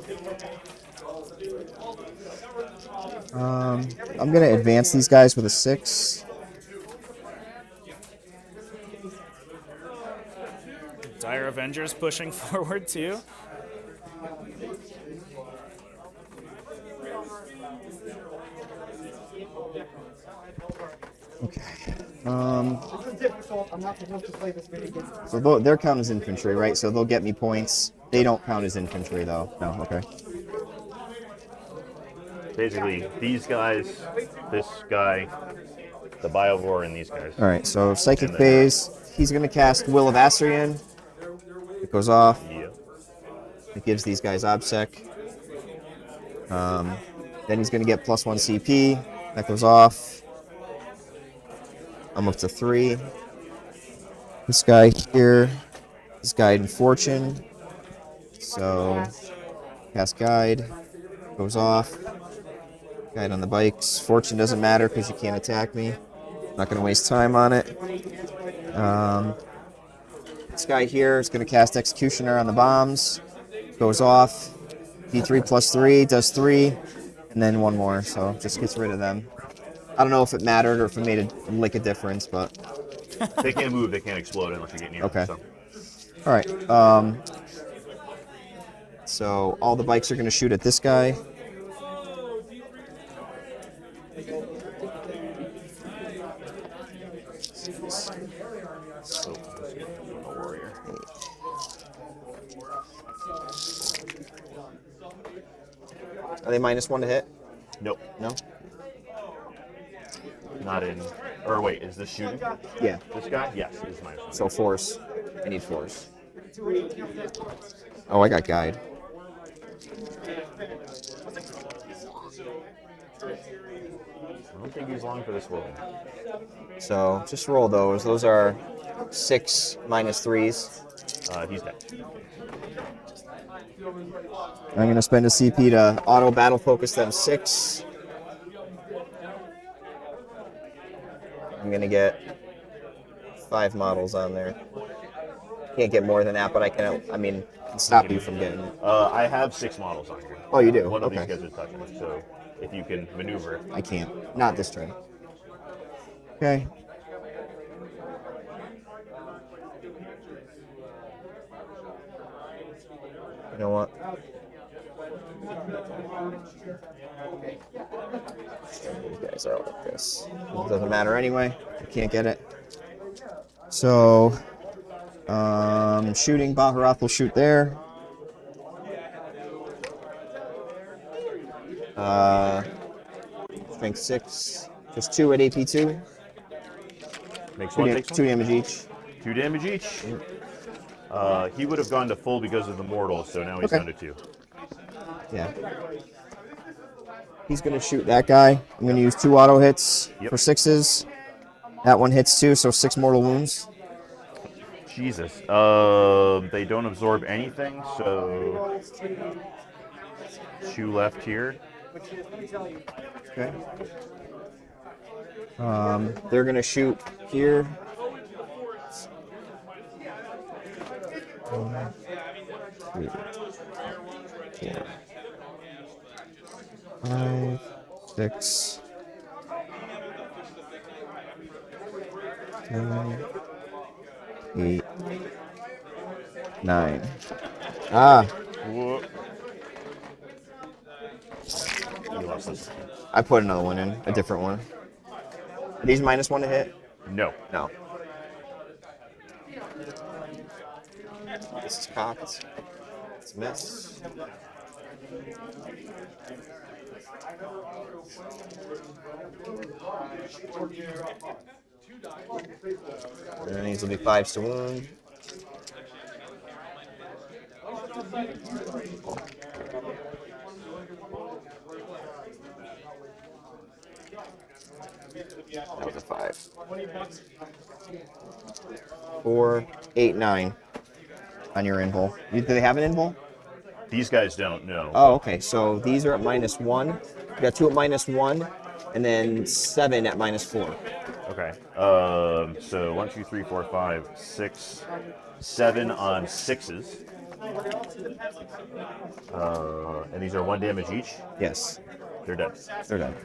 Speaker 6: I'm going to advance these guys with a 6.
Speaker 2: Dire Avengers pushing forward too.
Speaker 6: Okay.
Speaker 4: This is difficult. I'm not supposed to play this video game.
Speaker 6: So they're count as infantry, right? So they'll get me points. They don't count as infantry, though. No, okay.
Speaker 1: Basically, these guys, this guy, the Biovore, and these guys.
Speaker 6: All right, so Psychic
Speaker 1: And then-
Speaker 6: Phase. He's going to cast Will of Asuryani. It goes off.
Speaker 1: Yeah.
Speaker 6: It gives these guys OBSEC. Then he's going to get +1 CP. That goes off. I'm up to 3. This guy here is Guide and Fortune. So, cast Guide. Goes off. Guide on the bikes. Fortune doesn't matter because you can't attack me. Not going to waste time on it. This guy here is going to cast Executioner on the bombs. Goes off. D3 +3 does 3, and then 1 more. So just gets rid of them. I don't know if it mattered or if it made a lick of difference, but
Speaker 1: They can't move, they can't explode unless you get near
Speaker 6: Okay.
Speaker 1: them.
Speaker 6: all right. So all the bikes are going to shoot at this guy.
Speaker 1: So, a warrior.
Speaker 6: Are they -1 to hit?
Speaker 1: Nope,
Speaker 6: No.
Speaker 1: not in. Or wait, is this shooting?
Speaker 6: Yeah.
Speaker 1: This guy? Yes, it's -1.
Speaker 6: So force. I need force. Oh, I got guide.
Speaker 1: I don't think he's long for this world.
Speaker 6: So just roll those. Those are 6 -3s.
Speaker 1: He's dead.
Speaker 6: I'm going to spend a CP to auto battle focus them 6.
Speaker 3: I'm gonna get 5 models on there. Can't get more than that, but I can. I mean, stop you from getting it.
Speaker 1: I have 6 models on here.
Speaker 3: Oh, you do?
Speaker 1: One of
Speaker 3: Okay.
Speaker 1: these guys is touching, so if you can maneuver it.
Speaker 6: I can't. Not this turn. Okay.
Speaker 3: You know what?
Speaker 6: You guys are out like this. It doesn't matter anyway. I can't get it. So, shooting. Baharoth will shoot there. Strength 6. Just 2 at AP2.
Speaker 1: Makes one, takes
Speaker 6: 2
Speaker 1: one.
Speaker 6: damage each.
Speaker 1: 2 damage each. He would have gone to full because of the mortal, so now he's
Speaker 6: Okay.
Speaker 1: down to 2.
Speaker 6: Yeah. He's going to shoot that guy. I'm going to use 2 auto hits
Speaker 1: Yep.
Speaker 6: for 6s. That one hits too, so 6 mortal wounds.
Speaker 1: Jesus. They don't absorb anything, so 2 left here.
Speaker 6: Okay. They're going to shoot here. 1, 2, 4, 5, 6, 7, 8, 9. Ah,
Speaker 1: Whoa. You lost this.
Speaker 6: I put another one in, a different one. Are these -1 to hit?
Speaker 1: No.
Speaker 6: No. This is cocked. It's a miss. And these will be 5s to wound. That was a 5. 4, 8, 9 on your invul. Do they have an invul?
Speaker 1: These guys don't know.
Speaker 6: Oh, okay. So these are at -1. You got 2 at -1, and then 7 at -4.
Speaker 1: Okay. So 1, 2, 3, 4, 5, 6, 7 on 6s. And these are 1 damage each.
Speaker 6: Yes,
Speaker 1: They're dead.
Speaker 6: they're done.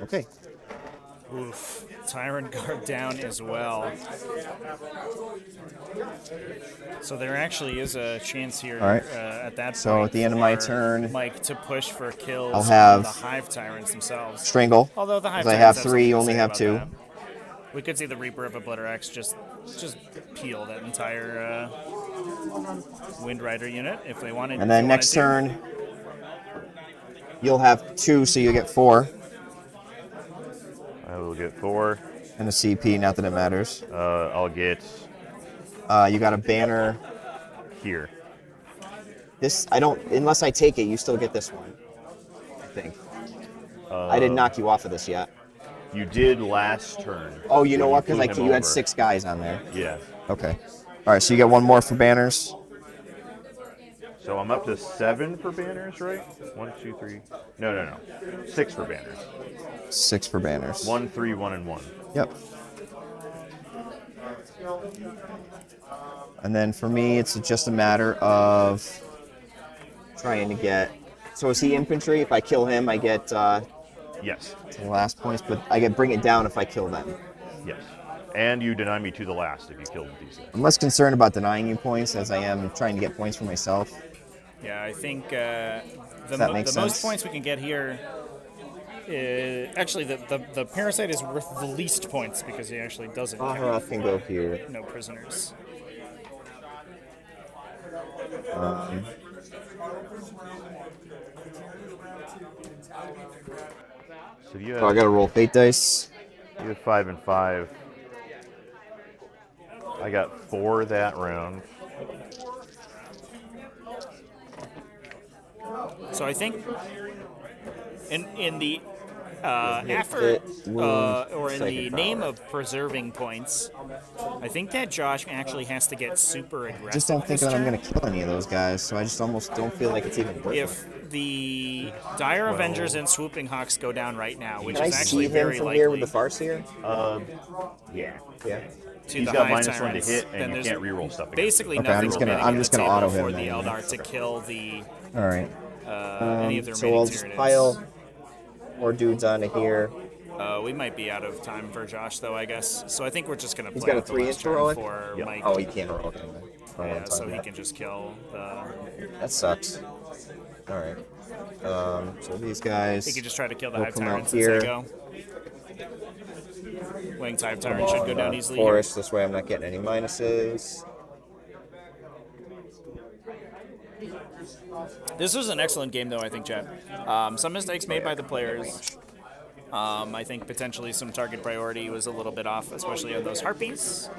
Speaker 6: Okay.
Speaker 2: Oof. Tyrant guard down as well. So there actually is a chance here
Speaker 6: All right.
Speaker 2: at that
Speaker 6: So
Speaker 2: point
Speaker 6: at the end of my
Speaker 2: for
Speaker 6: turn,
Speaker 2: Mike to push for kills
Speaker 6: I'll have
Speaker 2: on the Hive Tyrants themselves.
Speaker 6: Strangle.
Speaker 2: Although the Hive
Speaker 6: Because I
Speaker 2: Tyrants
Speaker 6: have 3, you
Speaker 2: something to
Speaker 6: only
Speaker 2: say
Speaker 6: have
Speaker 2: about
Speaker 6: 2.
Speaker 2: that. We could see the Reaper of Obliterax just peel that entire Wind Rider unit if they wanted.
Speaker 6: And then
Speaker 2: if they
Speaker 6: next
Speaker 2: wanted to.
Speaker 6: turn, you'll have 2, so you get 4.
Speaker 1: I will get 4.
Speaker 6: And a CP, not that it matters.
Speaker 1: I'll get
Speaker 6: You got a banner.
Speaker 1: here.
Speaker 6: This, I don't, unless I take it, you still get this one. I think. I didn't knock you off of this yet.
Speaker 1: You did last turn.
Speaker 6: Oh, you know
Speaker 1: when
Speaker 6: what? Because
Speaker 1: flew him
Speaker 6: you had
Speaker 1: over.
Speaker 6: 6 guys on there.
Speaker 1: Yeah.
Speaker 6: Okay. All right, so you get 1 more for banners.
Speaker 1: So I'm up to 7 for banners, right? 1, 2, 3. No. 6 for banners.
Speaker 6: 6 for banners.
Speaker 1: 1, 3, 1, and 1.
Speaker 6: Yep. And then for me, it's just a matter of trying to get. So is he infantry? If I kill him, I get
Speaker 1: Yes.
Speaker 6: the last points, but I get bring it down if I kill them.
Speaker 1: Yes. And you deny me to the last if you killed these guys.
Speaker 6: I'm less concerned about denying you points as I am trying to get points for myself.
Speaker 2: Yeah, I think
Speaker 6: that
Speaker 2: the
Speaker 6: makes
Speaker 2: most
Speaker 6: sense?
Speaker 2: points we can get here. Actually, the Parasite is worth the least points because he actually doesn't count
Speaker 6: Baharoth can go here.
Speaker 2: no prisoners.
Speaker 1: So you
Speaker 6: So I
Speaker 1: have,
Speaker 6: gotta roll fate dice.
Speaker 1: you have 5 and 5. I got 4 that round.
Speaker 2: So I think in the effort or in the
Speaker 6: psychic
Speaker 2: name
Speaker 6: power.
Speaker 2: of preserving points, I think that Josh actually has to get super aggressive.
Speaker 6: Just don't think
Speaker 2: this
Speaker 6: that I'm
Speaker 2: turn.
Speaker 6: gonna kill any of those guys, so I just almost don't feel like it's even worth it.
Speaker 2: If the Dire Avengers and Swooping Hawks go down right now, which
Speaker 6: Can I
Speaker 2: is actually
Speaker 6: see him
Speaker 2: very
Speaker 6: from
Speaker 2: likely.
Speaker 6: here with the Farseer?
Speaker 1: Yeah.
Speaker 6: Yeah.
Speaker 2: To
Speaker 1: He's
Speaker 2: the
Speaker 1: got
Speaker 2: Hive
Speaker 1: -1 to
Speaker 2: Tyrants,
Speaker 1: hit,
Speaker 2: then
Speaker 1: and you
Speaker 2: there's
Speaker 1: can't reroll stuff against
Speaker 2: basically
Speaker 6: Okay,
Speaker 2: nothing
Speaker 6: I'm just gonna
Speaker 2: remaining on the
Speaker 6: auto
Speaker 2: table
Speaker 6: him
Speaker 2: for the
Speaker 6: then.
Speaker 2: Eldar to kill the
Speaker 6: All right.
Speaker 2: any of the
Speaker 6: So
Speaker 2: remaining
Speaker 6: I'll just
Speaker 2: Tyranids.
Speaker 6: pile more dudes onto here.
Speaker 2: We might be out of time for Josh, though, I guess. So I think we're just going to
Speaker 6: He's
Speaker 2: play
Speaker 6: got a
Speaker 2: out the last
Speaker 6: 3-inch
Speaker 2: turn
Speaker 6: heroic?
Speaker 2: for
Speaker 1: Yeah.
Speaker 2: Mike.
Speaker 6: Oh, he can't heroic anyway.
Speaker 2: Yeah, so he can just kill the...
Speaker 6: That sucks. All right. So these guys.
Speaker 2: He can just try to kill the
Speaker 6: will
Speaker 2: Hive
Speaker 6: come out
Speaker 2: Tyrants as
Speaker 6: here.
Speaker 2: they go. Winged Hive Tyrant should go down easily here.
Speaker 6: Forest. This way, I'm not getting any minuses.
Speaker 2: This was an excellent game, though, I think, Chad. Some mistakes made by the players. I think potentially some target priority was a little bit off, especially on those Harpies.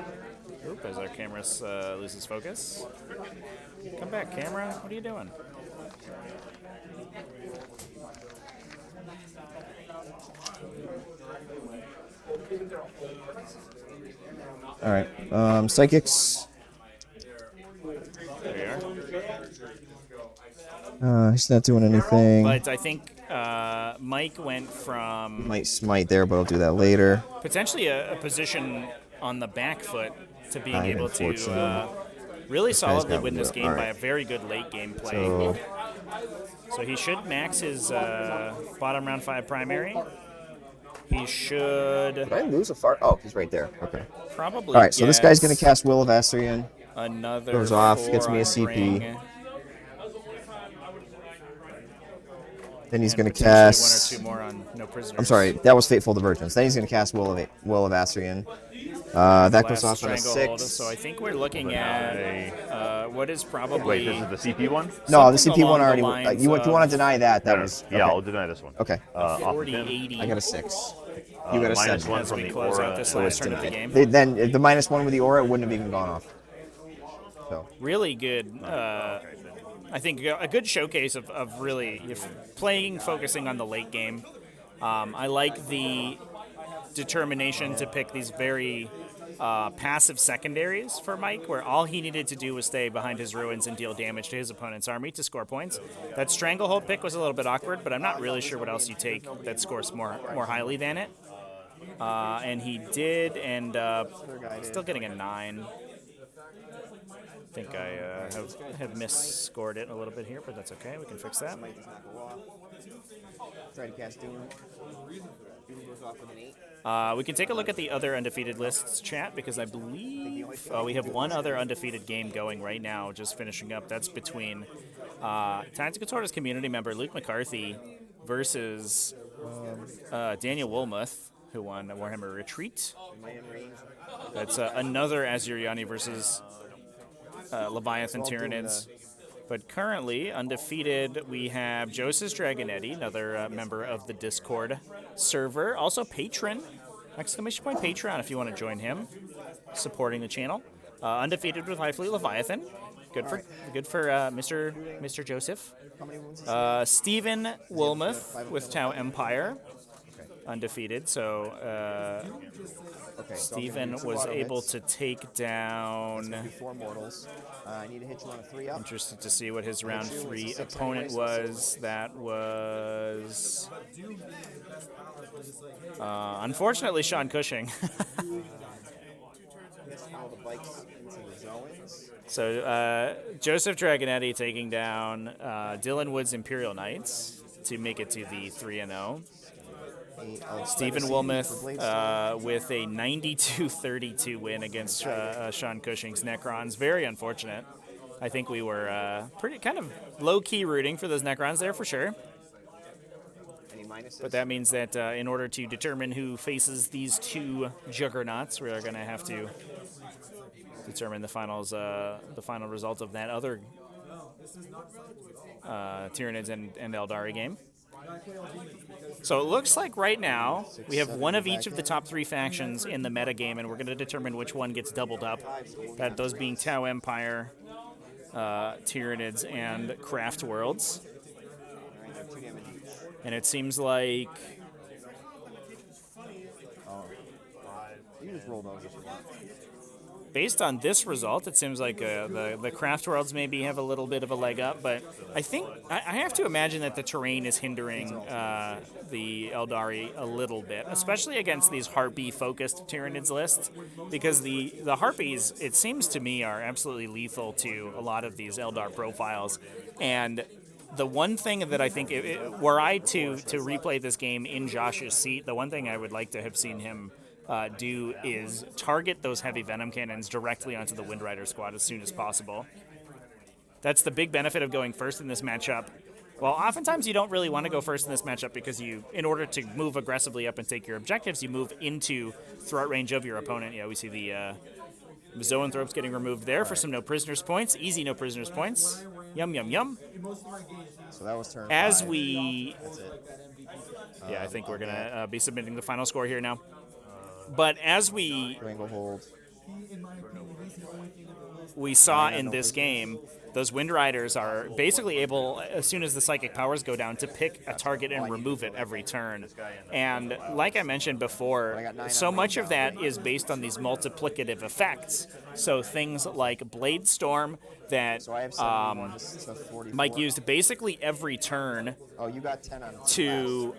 Speaker 2: Oop, as our camera loses focus. Come back, camera. What are you doing?
Speaker 6: All right. Psychics.
Speaker 2: There you are.
Speaker 6: He's not doing anything.
Speaker 2: But I think Mike went from
Speaker 6: Might smite there, but I'll do that later.
Speaker 2: potentially a position on the back foot to being able to
Speaker 6: unfortunately.
Speaker 2: really solidly
Speaker 6: got
Speaker 2: win this
Speaker 6: lit.
Speaker 2: game
Speaker 6: All
Speaker 2: by
Speaker 6: right.
Speaker 2: a very good late game play.
Speaker 6: So
Speaker 2: So he should max his bottom round 5 primary. He should
Speaker 6: did I lose a fart? Oh, he's right there. Okay.
Speaker 2: probably.
Speaker 6: All right. So this guy's gonna
Speaker 2: guess
Speaker 6: cast Will of Asuryani.
Speaker 2: another
Speaker 6: goes off,
Speaker 2: 4
Speaker 6: gets me a
Speaker 2: on
Speaker 6: CP.
Speaker 2: ring,
Speaker 6: Then he's
Speaker 2: and
Speaker 6: gonna
Speaker 2: potentially
Speaker 6: cast.
Speaker 2: 1 or 2 more on no prisoners.
Speaker 6: I'm sorry, that was Fateful Divergence. Then he's gonna cast Will of Asuryani. That goes
Speaker 2: Last
Speaker 6: off on a
Speaker 2: stranglehold.
Speaker 6: 6.
Speaker 2: So I think we're looking at what is probably
Speaker 1: Wait, this is the CP one?
Speaker 6: No, the
Speaker 2: something
Speaker 6: CP one
Speaker 2: along the
Speaker 6: already.
Speaker 2: lines
Speaker 6: You want to
Speaker 2: of
Speaker 6: deny that? That
Speaker 1: No,
Speaker 6: was.
Speaker 1: yeah,
Speaker 6: okay.
Speaker 1: I'll deny this one.
Speaker 6: Okay.
Speaker 1: Off the
Speaker 2: 40,
Speaker 1: pin.
Speaker 2: 80
Speaker 6: I got a 6. You got a
Speaker 1: -1
Speaker 6: 7.
Speaker 2: as
Speaker 1: from
Speaker 2: we
Speaker 1: the
Speaker 2: close
Speaker 1: aura.
Speaker 2: out this
Speaker 1: and
Speaker 2: last
Speaker 1: then
Speaker 2: turn of the
Speaker 1: denied.
Speaker 2: game.
Speaker 6: Then the -1 with the aura wouldn't have even gone off. So
Speaker 2: Really good. I think a good showcase of really playing, focusing on the late game. I like the determination to pick these very passive secondaries for Mike, where all he needed to do was stay behind his ruins and deal damage to his opponent's army to score points. That Stranglehold pick was a little bit awkward, but I'm not really sure what else you take that scores more highly than it. And he did end up still getting a 9. I think I have misscored it a little bit here, but that's okay. We can fix that.
Speaker 6: try to cast Doom.
Speaker 2: We can take a look at the other undefeated lists, chat, because I believe we have one other undefeated game going right now, just finishing up. That's between Tactical Tortoise community member Luke McCarthy versus Daniel Wilmuth, who won Warhammer Retreat. That's another Asuryani versus Leviathan Tyranids. But currently, undefeated, we have Joseph Dragonetti, another member of the Discord server. Also patron, exclamation point Patreon if you want to join him, supporting the channel. Undefeated with High Fleet Leviathan. Good for Mr. Joseph. Stephen Wilmuth with Tau Empire. Undefeated, so Stephen was able to take down.
Speaker 6: 4 mortals. I need to hit you on a 3-up.
Speaker 2: Interested to see what his round 3 opponent was. That was unfortunately Sean Cushing. So Joseph Dragonetti taking down Dylan Wood's Imperial Knights to make it to the 3-0. Stephen Wilmuth with a 92-32 win against Sean Cushing's Necrons. Very unfortunate. I think we were pretty kind of low-key rooting for those Necrons there for sure. But that means that in order to determine who faces these 2 juggernauts, we are going to have to determine the final result of that other Tyranids and Eldari game. So it looks like right now we have one of each of the top 3 factions in the meta game, and we're going to determine which one gets doubled up. Those being Tau Empire, Tyranids, and Craft Worlds. And it seems like
Speaker 6: You just roll those if you want.
Speaker 2: based on this result, it seems like the Craft Worlds maybe have a little bit of a leg up, but I think I have to imagine that the terrain is hindering the Eldari a little bit, especially against these Harpy-focused Tyranids lists, because the Harpies, it seems to me, are absolutely lethal to a lot of these Eldar profiles, and the one thing that I think, were I to replay this game in Josh's seat, the one thing I would like to have seen him do is target those heavy venom cannons directly onto the Windrider squad as soon as possible. That's the big benefit of going first in this matchup. Well, oftentimes you don't really want to go first in this matchup because in order to move aggressively up and take your objectives, you move into threat range of your opponent. Yeah, we see the Zoanthropes getting removed there for some no prisoners points. Easy no prisoners points. Yum, yum, yum.
Speaker 6: So that was turn
Speaker 2: As
Speaker 6: 5.
Speaker 2: we...
Speaker 6: That's it.
Speaker 2: Yeah, I think we're going to be submitting the final score here now. But as we saw in this game, those Wind Riders are basically able, as soon as the psychic powers go down, to pick a target and remove it every turn. And like I mentioned before, so much of that is based on these multiplicative effects. So things like Blade Storm that Mike used basically every turn to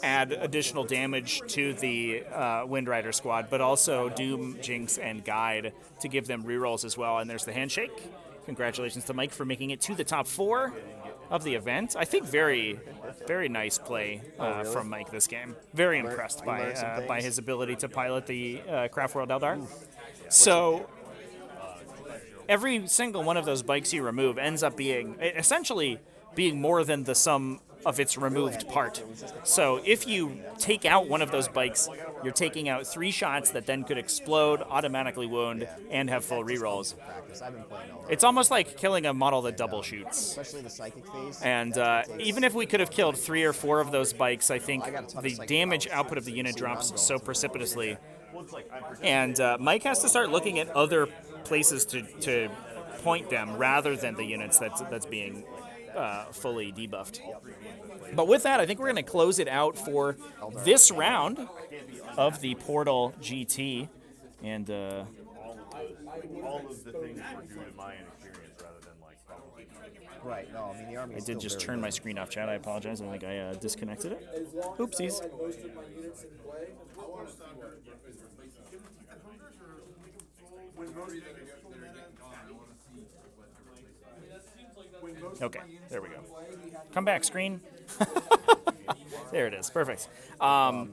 Speaker 2: add additional damage to the Wind Rider squad, but also Doom, Jinx, and Guide to give them rerolls as well. And there's the handshake. Congratulations to Mike for making it to the top 4 of the event. I think very, very nice play from Mike this game. Very impressed by his ability to pilot the Craft World Eldar. So every single one of those bikes you remove ends up being essentially being more than the sum of its removed part. So if you take out one of those bikes, you're taking out 3 shots that then could explode, automatically wound, and have full rerolls. It's almost like killing a model that double shoots. And even if we could have killed 3 or 4 of those bikes, I think the damage output of the unit drops so precipitously. And Mike has to start looking at other places to point them rather than the units that's being fully debuffed. But with that, I think we're going to close it out for this round of the Portal GT. And
Speaker 1: all of the things were due to my inexperience rather than like probably.
Speaker 6: Right. No, I mean the army.
Speaker 2: I did just turn my screen off, chat. I apologize. I think I disconnected it. Oopsies. Okay, there we go. Come back, screen. There it is. Perfect.
Speaker 6: If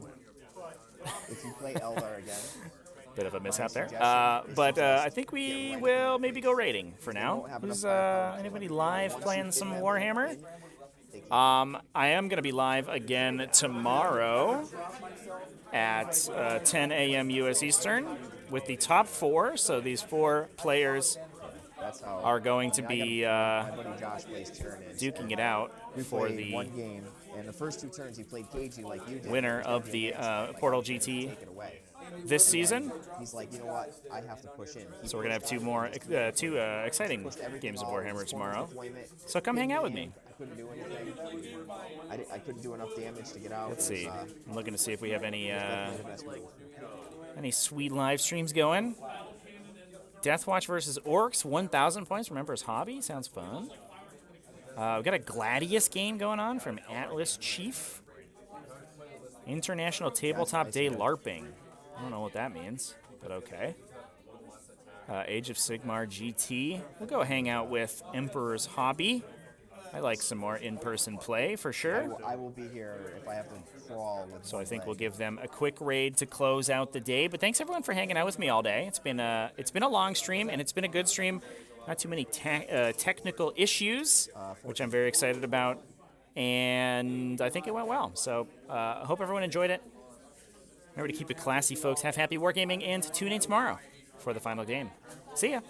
Speaker 6: you play Eldar again.
Speaker 2: Bit of a mishap there. But I think we will maybe go raiding for now. Is anybody live playing some Warhammer? I am going to be live again tomorrow at 10 a.m. U.S. Eastern with the top 4. So these 4 players are going to be duking it out for the
Speaker 6: one game, and the first 2 turns he played cagey like you did.
Speaker 2: Winner of the Portal GT this season.
Speaker 6: He's like, you know what? I have to push in.
Speaker 2: So we're gonna have 2 more exciting games of Warhammer tomorrow. So come hang out with me.
Speaker 6: I couldn't do anything. I couldn't do enough damage to get out.
Speaker 2: Let's see. I'm looking to see if we have any sweet live streams going. Deathwatch versus Orcs, 1,000 points. Remember his hobby? Sounds fun. We've got a Gladius game going on from Atlas Chief. International Tabletop Day LARPing. I don't know what that means, but okay. Age of Sigmar GT. We'll go hang out with Emperor's Hobby. I like some more in-person play for sure.
Speaker 6: I will be here if I have to crawl.
Speaker 2: So I think we'll give them a quick raid to close out the day. But thanks everyone for hanging out with me all day. It's been a long stream and it's been a good stream. Not too many technical issues, which I'm very excited about. And I think it went well. So I hope everyone enjoyed it. Remember to keep it classy, folks. Have happy wargaming and tune in tomorrow for the final game. See ya.